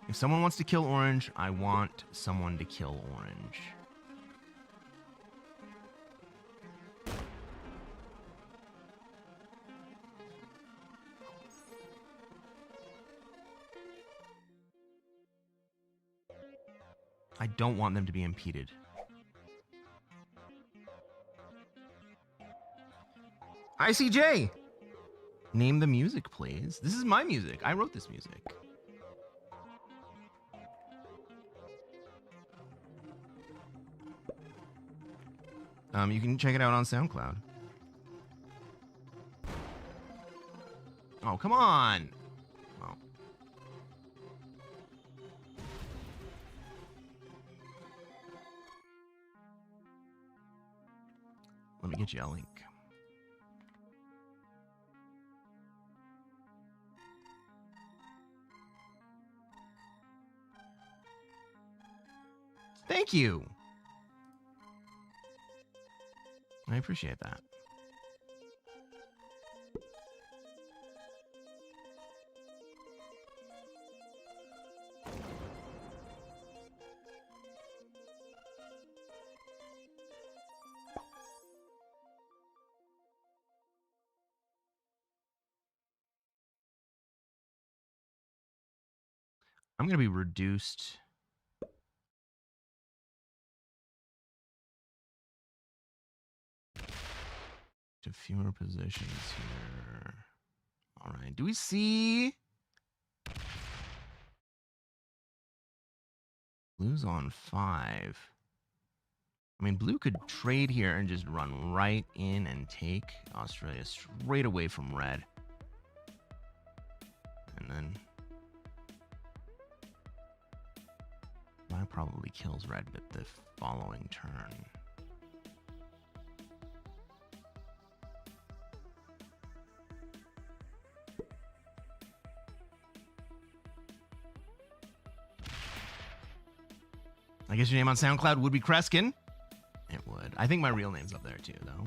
If someone wants to kill orange, I want someone to kill orange. I don't want them to be impeded. ICJ! Name the music, please. This is my music. I wrote this music. You can check it out on SoundCloud. Oh, come on! Oh. Let me get you a link. Thank you. I appreciate that. I'm going to be reduced to fewer positions here. All right. Do we see blue's on 5? I mean, blue could trade here and just run right in and take Australia straight away from red. And then that probably kills red at the following turn. I guess your name on SoundCloud would be Cresquin. It would. I think my real name's up there too, though.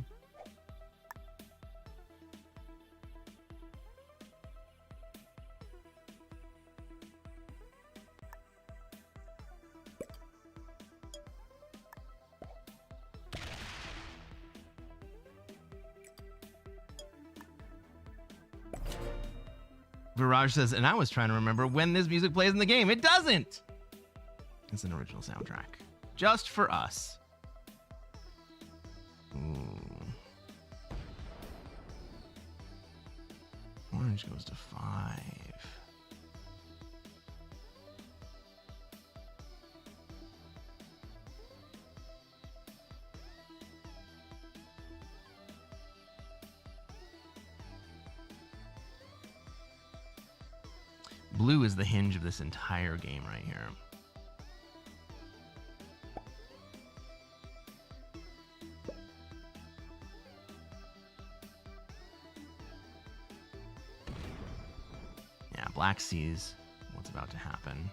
Viraj says, and I was trying to remember when this music plays in the game. It doesn't! It's an original soundtrack. Just for us. Ooh. Orange goes to 5. Blue is the hinge of this entire game right here. Yeah, black sees what's about to happen.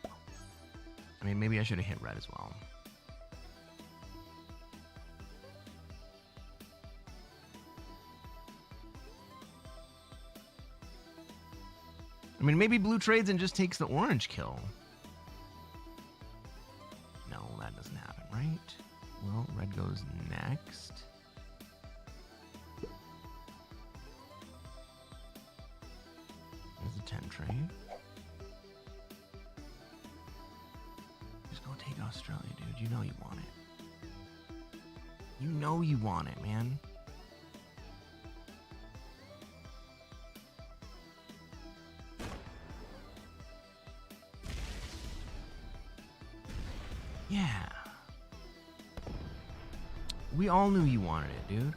I mean, maybe I should have hit red as well. I mean, maybe blue trades and just takes the orange kill. No, that doesn't happen, right? Well, red goes next. 10 trade. Just go take Australia, dude. You know you want it. You know you want it, man. Yeah. We all knew you wanted it, dude.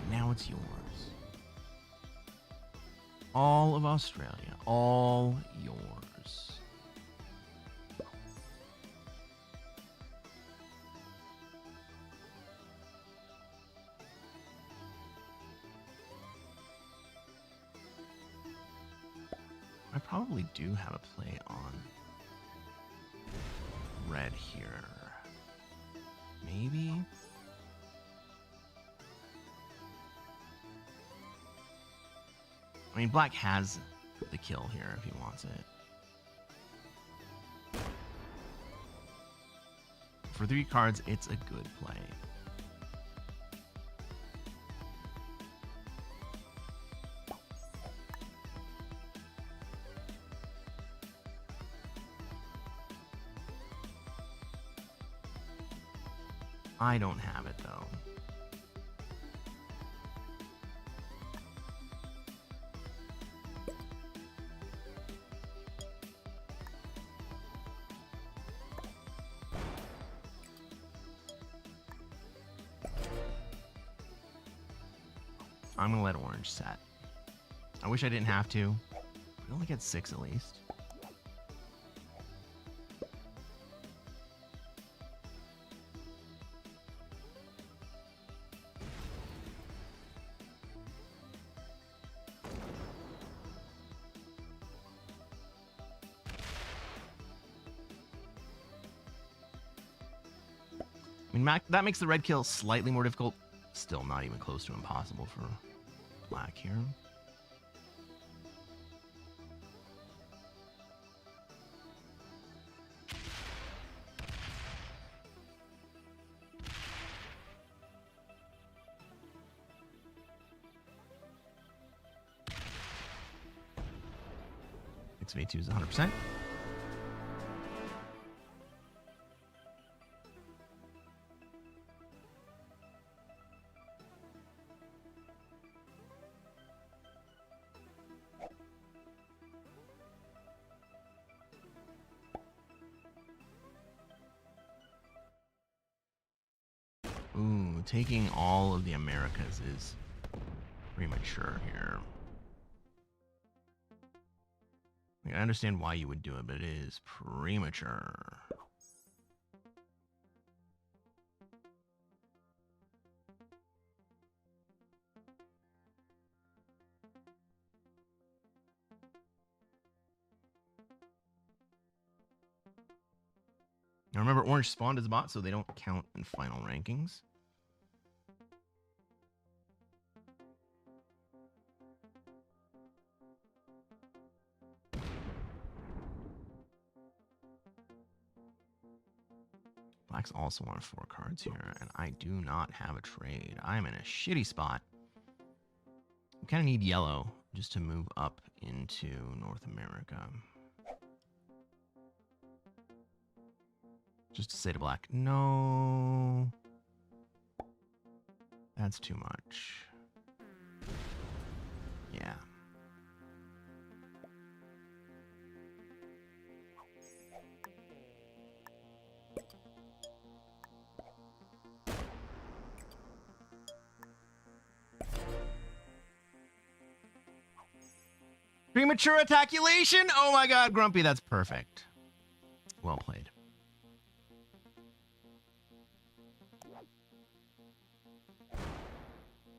Now it's yours. All of Australia. All yours. I probably do have a play on red here. Maybe? I mean, black has the kill here if he wants it. For 3 cards, it's a good play. I don't have it, though. I'm gonna let orange set. I wish I didn't have to. We only get 6 at least. I mean, that makes the red kill slightly more difficult. Still not even close to impossible for black here. XV2 is 100%. Ooh, taking all of the Americas is premature here. Like, I understand why you would do it, but it is premature. Now remember, orange spawned as a bot, so they don't count in final rankings. Black's also on 4 cards here, and I do not have a trade. I'm in a shitty spot. I kind of need yellow just to move up into North America. Just to say to black, no. That's too much. Yeah. Premature attackulation? Oh my god, Grumpy, that's perfect. Well played.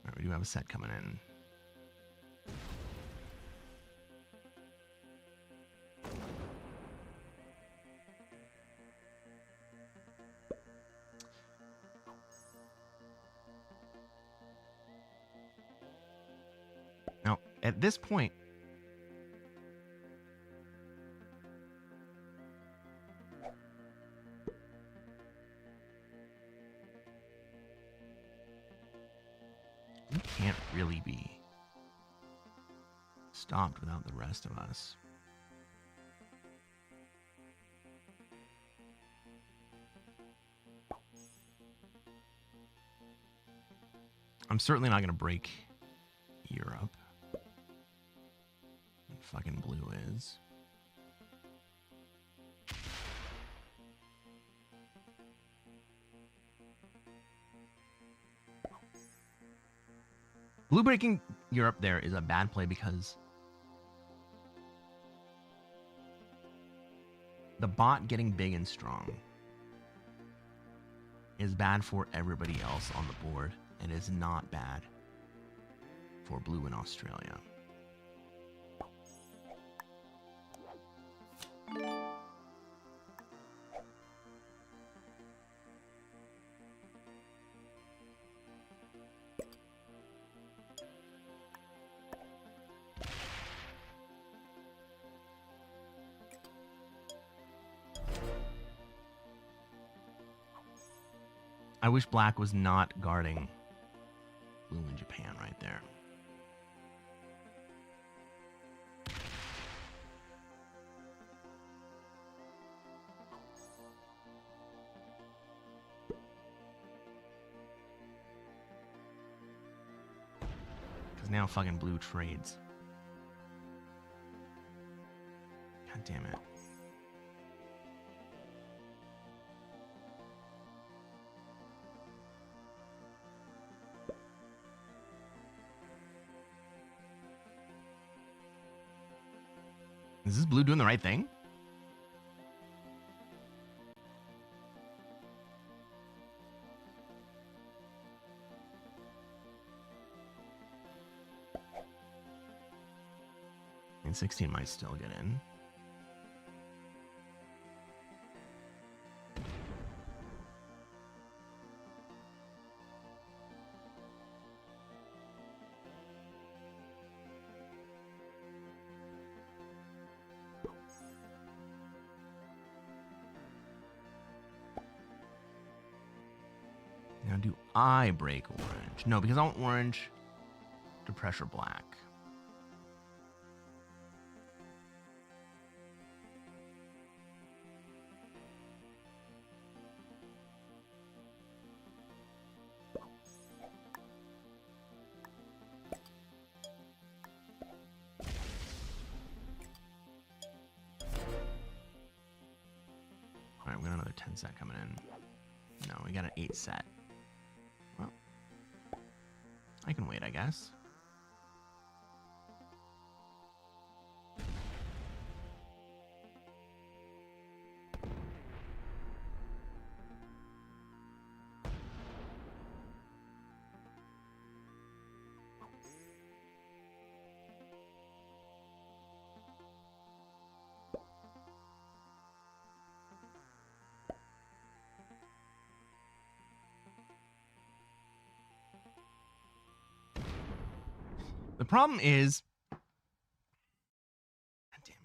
Alright, we do have a set coming in. Now, at this point, you can't really be stopped without the rest of us. I'm certainly not going to break Europe. Fucking blue is. Blue breaking Europe there is a bad play because the bot getting big and strong is bad for everybody else on the board and is not bad for blue in Australia. I wish black was not guarding blue in Japan right there. Because now fucking blue trades. God damn it. Is this blue doing the right thing? And 16 might still get in. Now, do I break orange? No, because I want orange to pressure black. All right, we got another 10 set coming in. No, we got an 8 set. Well, I can wait, I guess. The problem is, God damn it.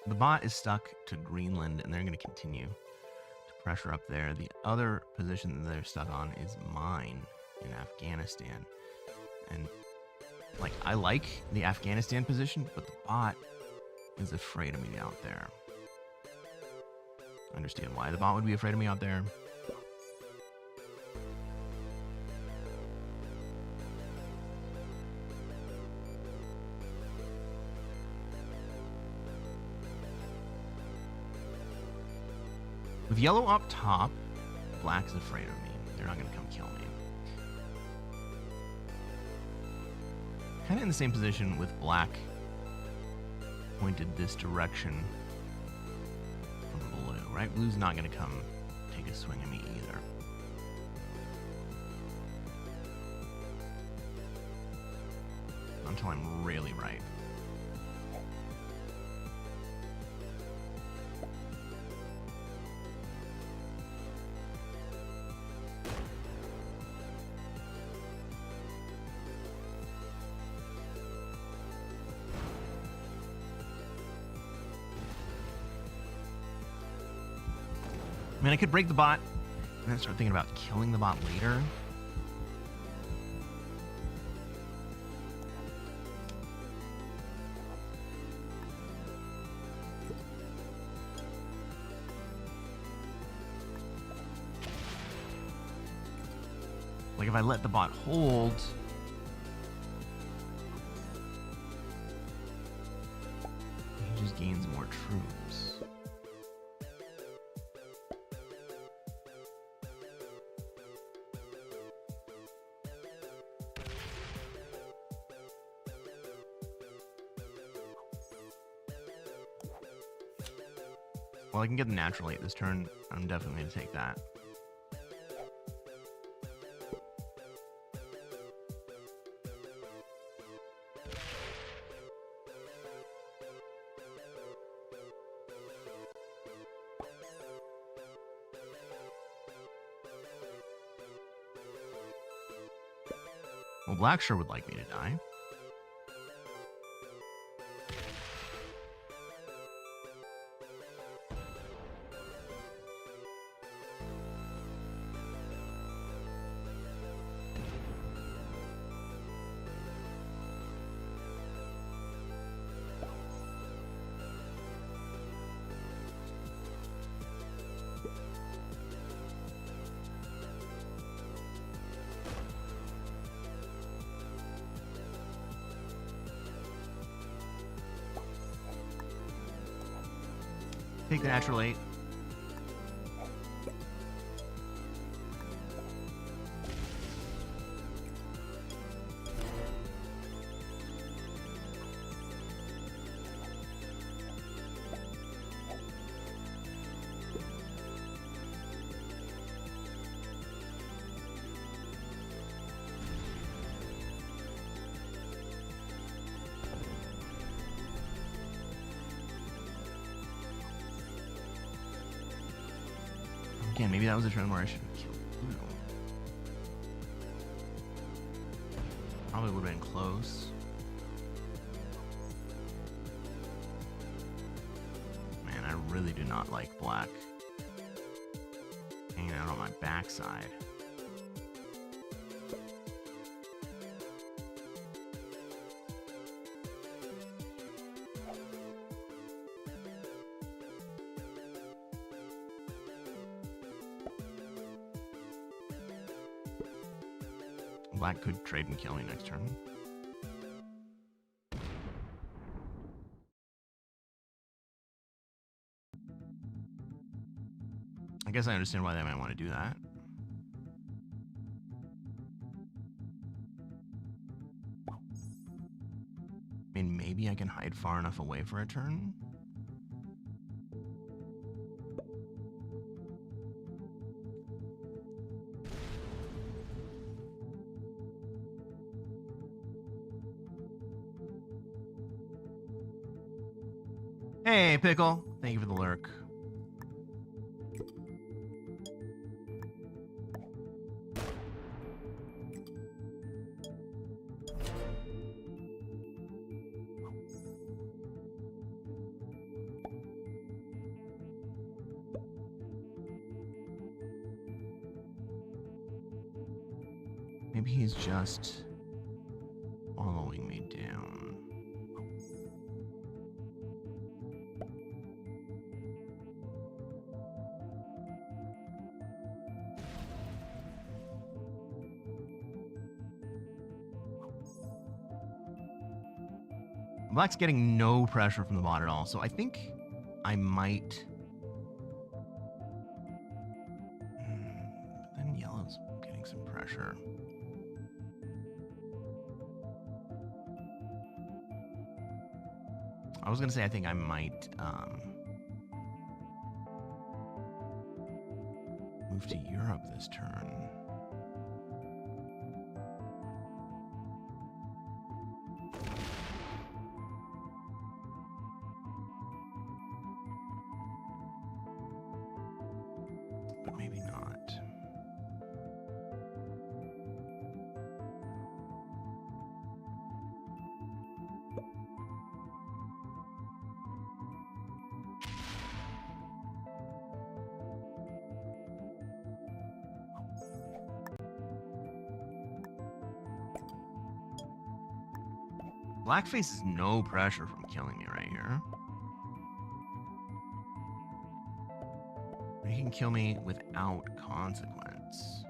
The bot is stuck to Greenland, and they're going to continue to pressure up there. The other position that they're stuck on is mine in Afghanistan. And like, I like the Afghanistan position, but the bot is afraid of me out there. I understand why the bot would be afraid of me out there. With yellow up top, black's afraid of me. They're not going to come kill me. Kind of in the same position with black pointed this direction from blue, right? Blue's not going to come take a swing at me either. Until I'm really right. mean, I could break the bot and then start thinking about killing the bot later. Like if I let the bot hold, he just gains more troops. Well, I can get the natural 8 this turn. I'm definitely going to take that. Well, black sure would like me to die. Take the natural 8. Again, maybe that was a turn where I should have killed blue. Probably would have been close. Man, I really do not like black hanging out on my backside. Black could trade and kill me next turn. I guess I understand why they might want to do that. I mean, maybe I can hide far enough away for a turn. Hey, Pickle. Thank you for the lurk. Maybe he's just following me down. Black's getting no pressure from the bot at all, so I think I might... But then yellow's getting some pressure. I was gonna say I think I might move to Europe this turn. But maybe not. Black faces no pressure from killing me right here. He can kill me without consequence.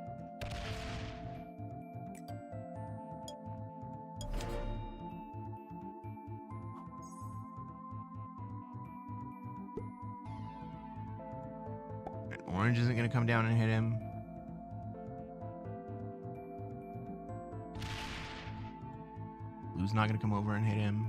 And orange isn't going to come down and hit him. Blue's not going to come over and hit him.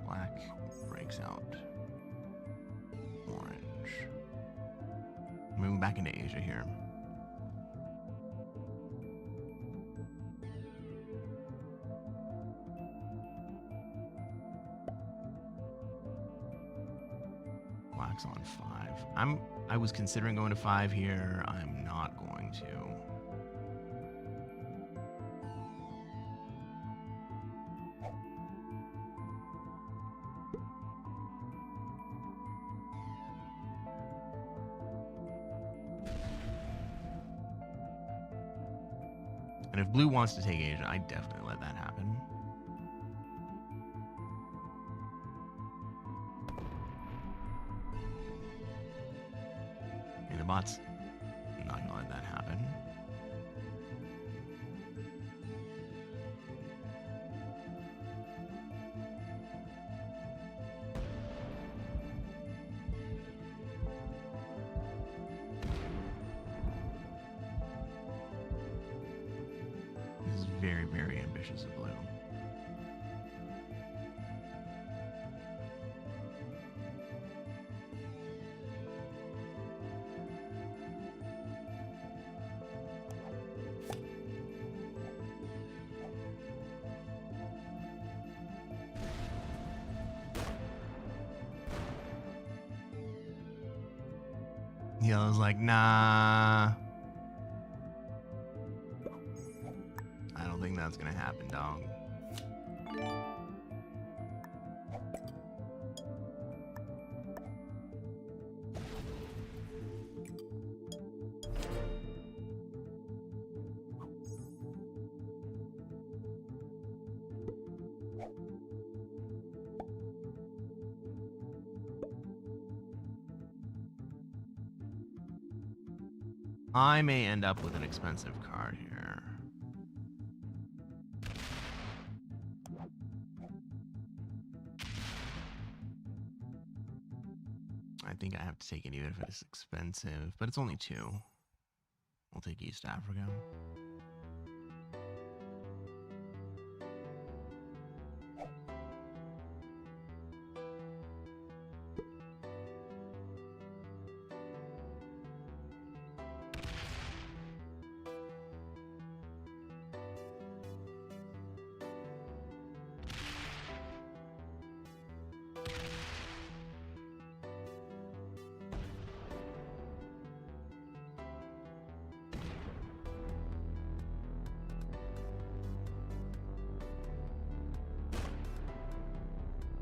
Black breaks out orange. Moving back into Asia here. Black's on 5. I was considering going to 5 here. I'm not going to. And if blue wants to take Asia, I definitely let that happen. And the bot's not gonna let that happen. This is very, very ambitious of blue. Yellow's like, nah. I don't think that's gonna happen, dog. I may end up with an expensive card here. I think I have to take it even if it's expensive, but it's only 2. We'll take East Africa.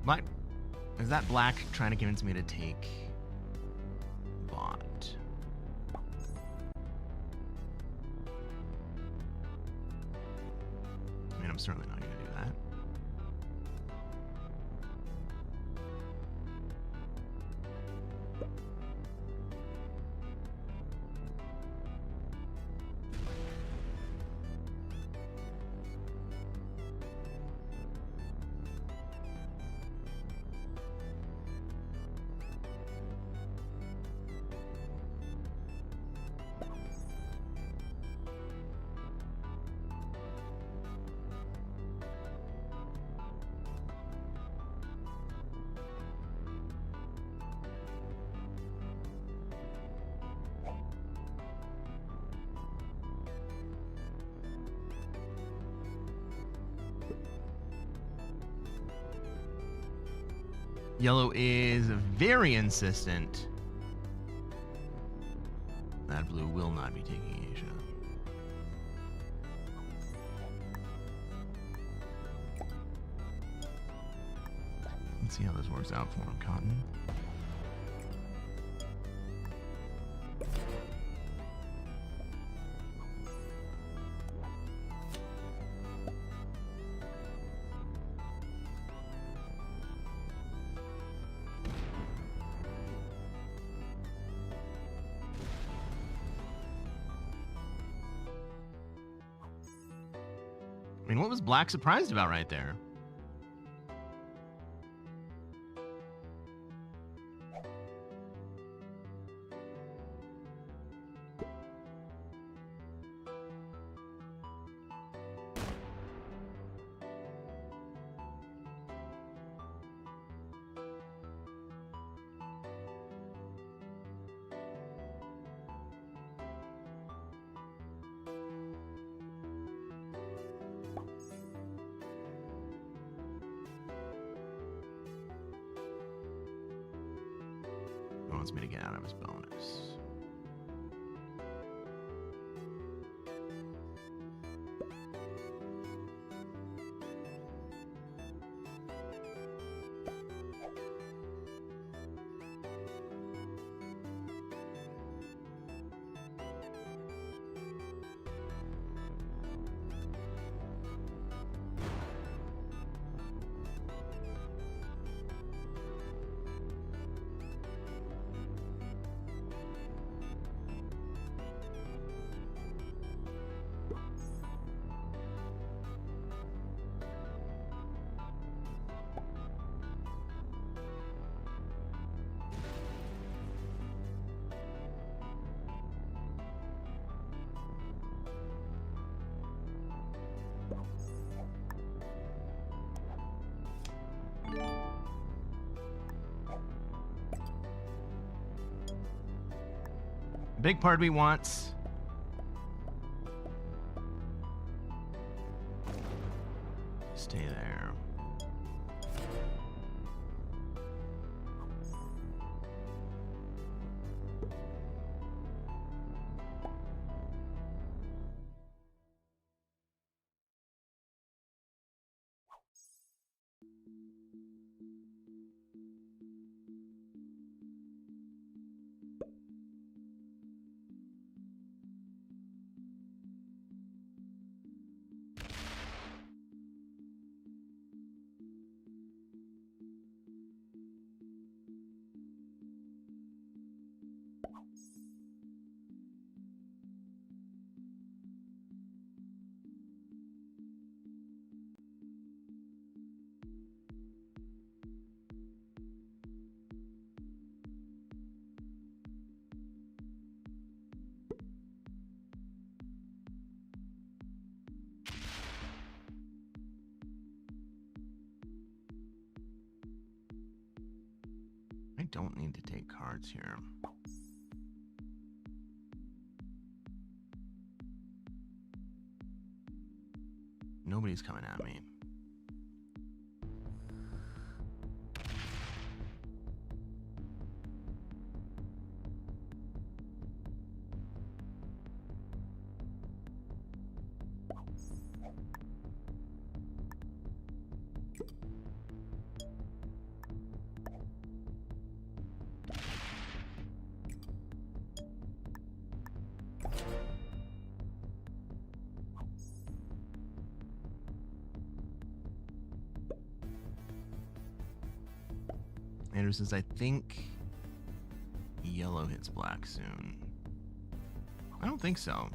But is that black trying to convince me to take bot? I mean, I'm certainly not going to do that. Yellow is very insistent. That blue will not be taking Asia. Let's see how this works out for him, Cotton. I mean, what was Black surprised about right there? He wants me to get out of his bonus. Big part of me wants stay there. I don't need to take cards here. Nobody's coming at me. Andrew says, I think yellow hits black soon. I don't think so.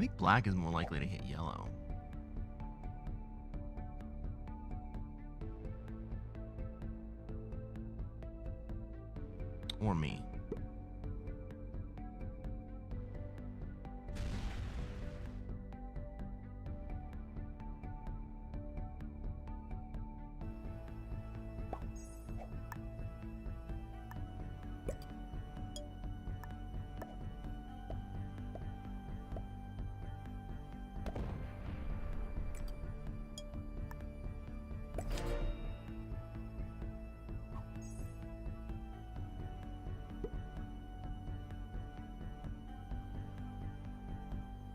think black is more likely to hit yellow. Or me.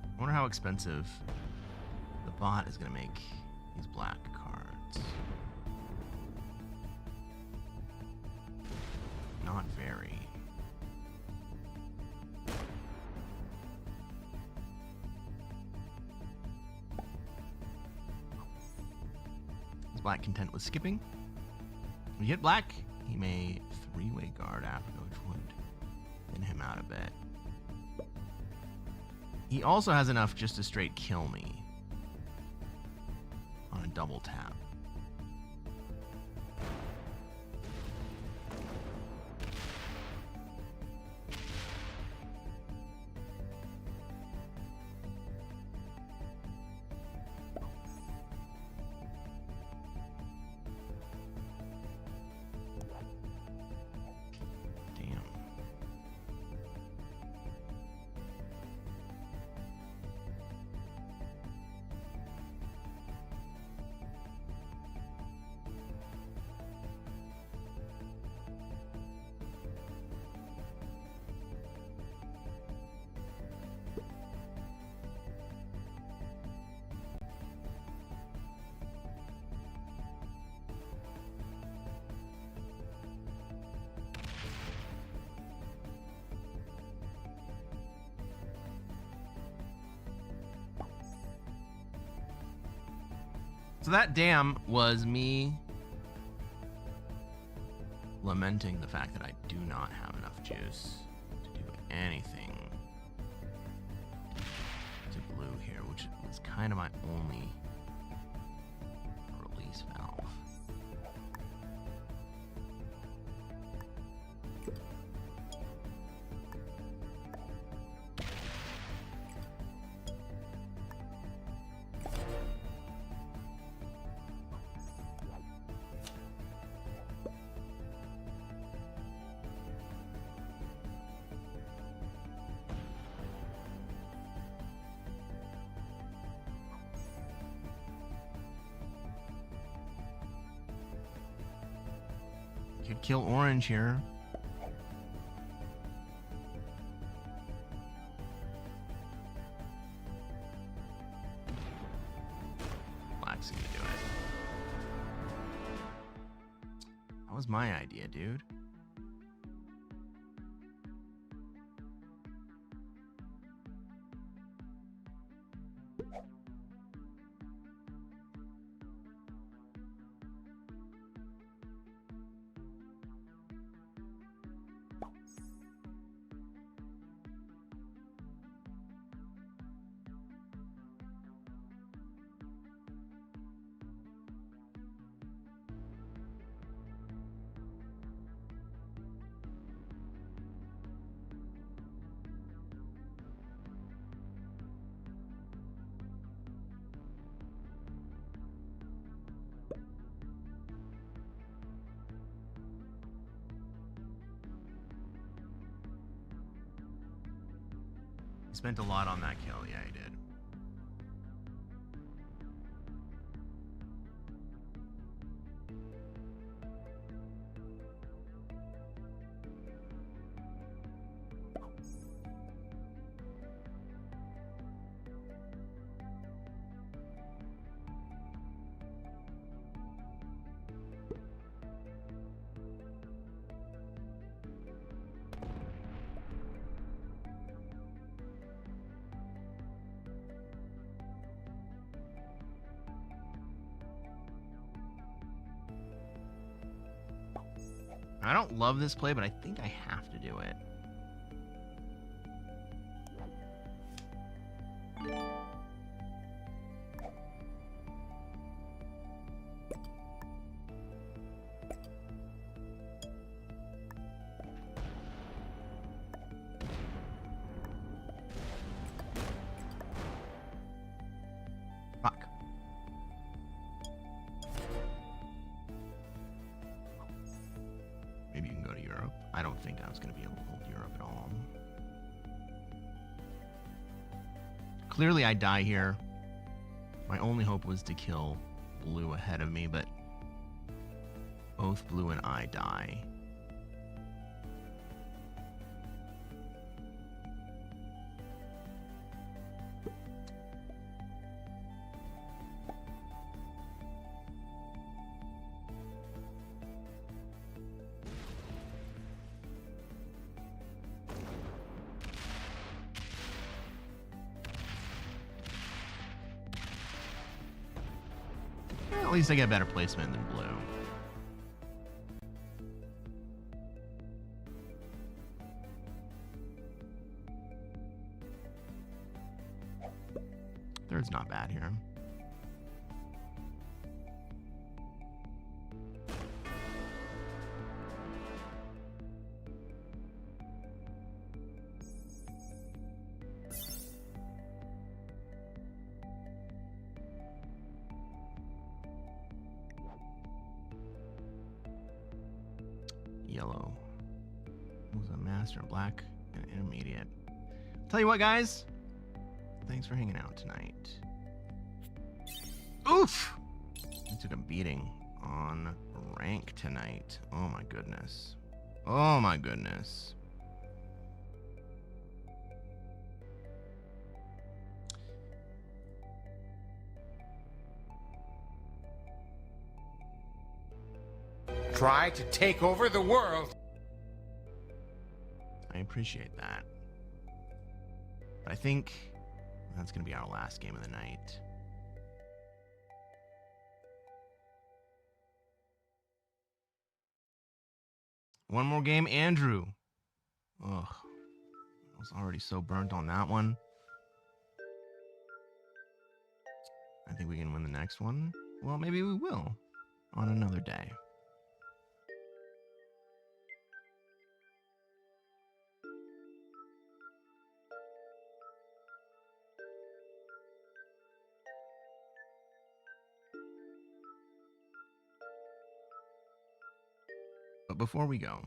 I wonder how expensive the bot is going to make these black cards. Not very. Is black content with skipping? When you hit black, he may three-way guard Africa, which would thin him out a bit. He also has enough just to straight kill me on a double tap. So that dam was me lamenting the fact that I do not have enough juice to do anything to blue here, which was kind of my only release valve. Could kill orange here. Black's gonna do it. That was my idea, dude. Spent a lot on that kill, yeah, he did. I don't love this play, but I think I have to do it. Fuck. Maybe you can go to Europe. I don't think I was going to be able to hold Europe at all. Clearly I die here. My only hope was to kill blue ahead of me, but both blue and I die. At least I get better placement than blue. Third's not bad here. Yellow was a master, black and intermediate. Tell you what, guys, thanks for hanging out tonight. Oof! I took a beating on rank tonight. Oh my goodness. Oh my goodness. Try to take over the world. I appreciate that. But I think that's going to be our last game of the night. One more game, Andrew. Ugh. I was already so burnt on that one. I think we can win the next one. Well, maybe we will on another day. But before we go,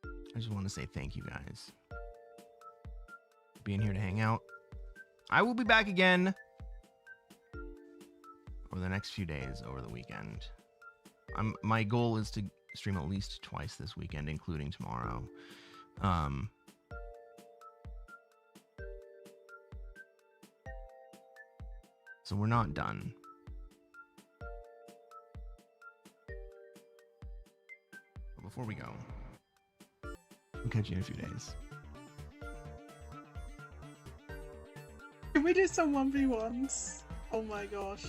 I just want to say thank you guys for being here to hang out. I will be back again over the next few days over the weekend. My goal is to stream at least twice this weekend, including tomorrow. So we're not done. Before we go, we'll catch you in a few days. Can we do some 1v1s? Oh my gosh.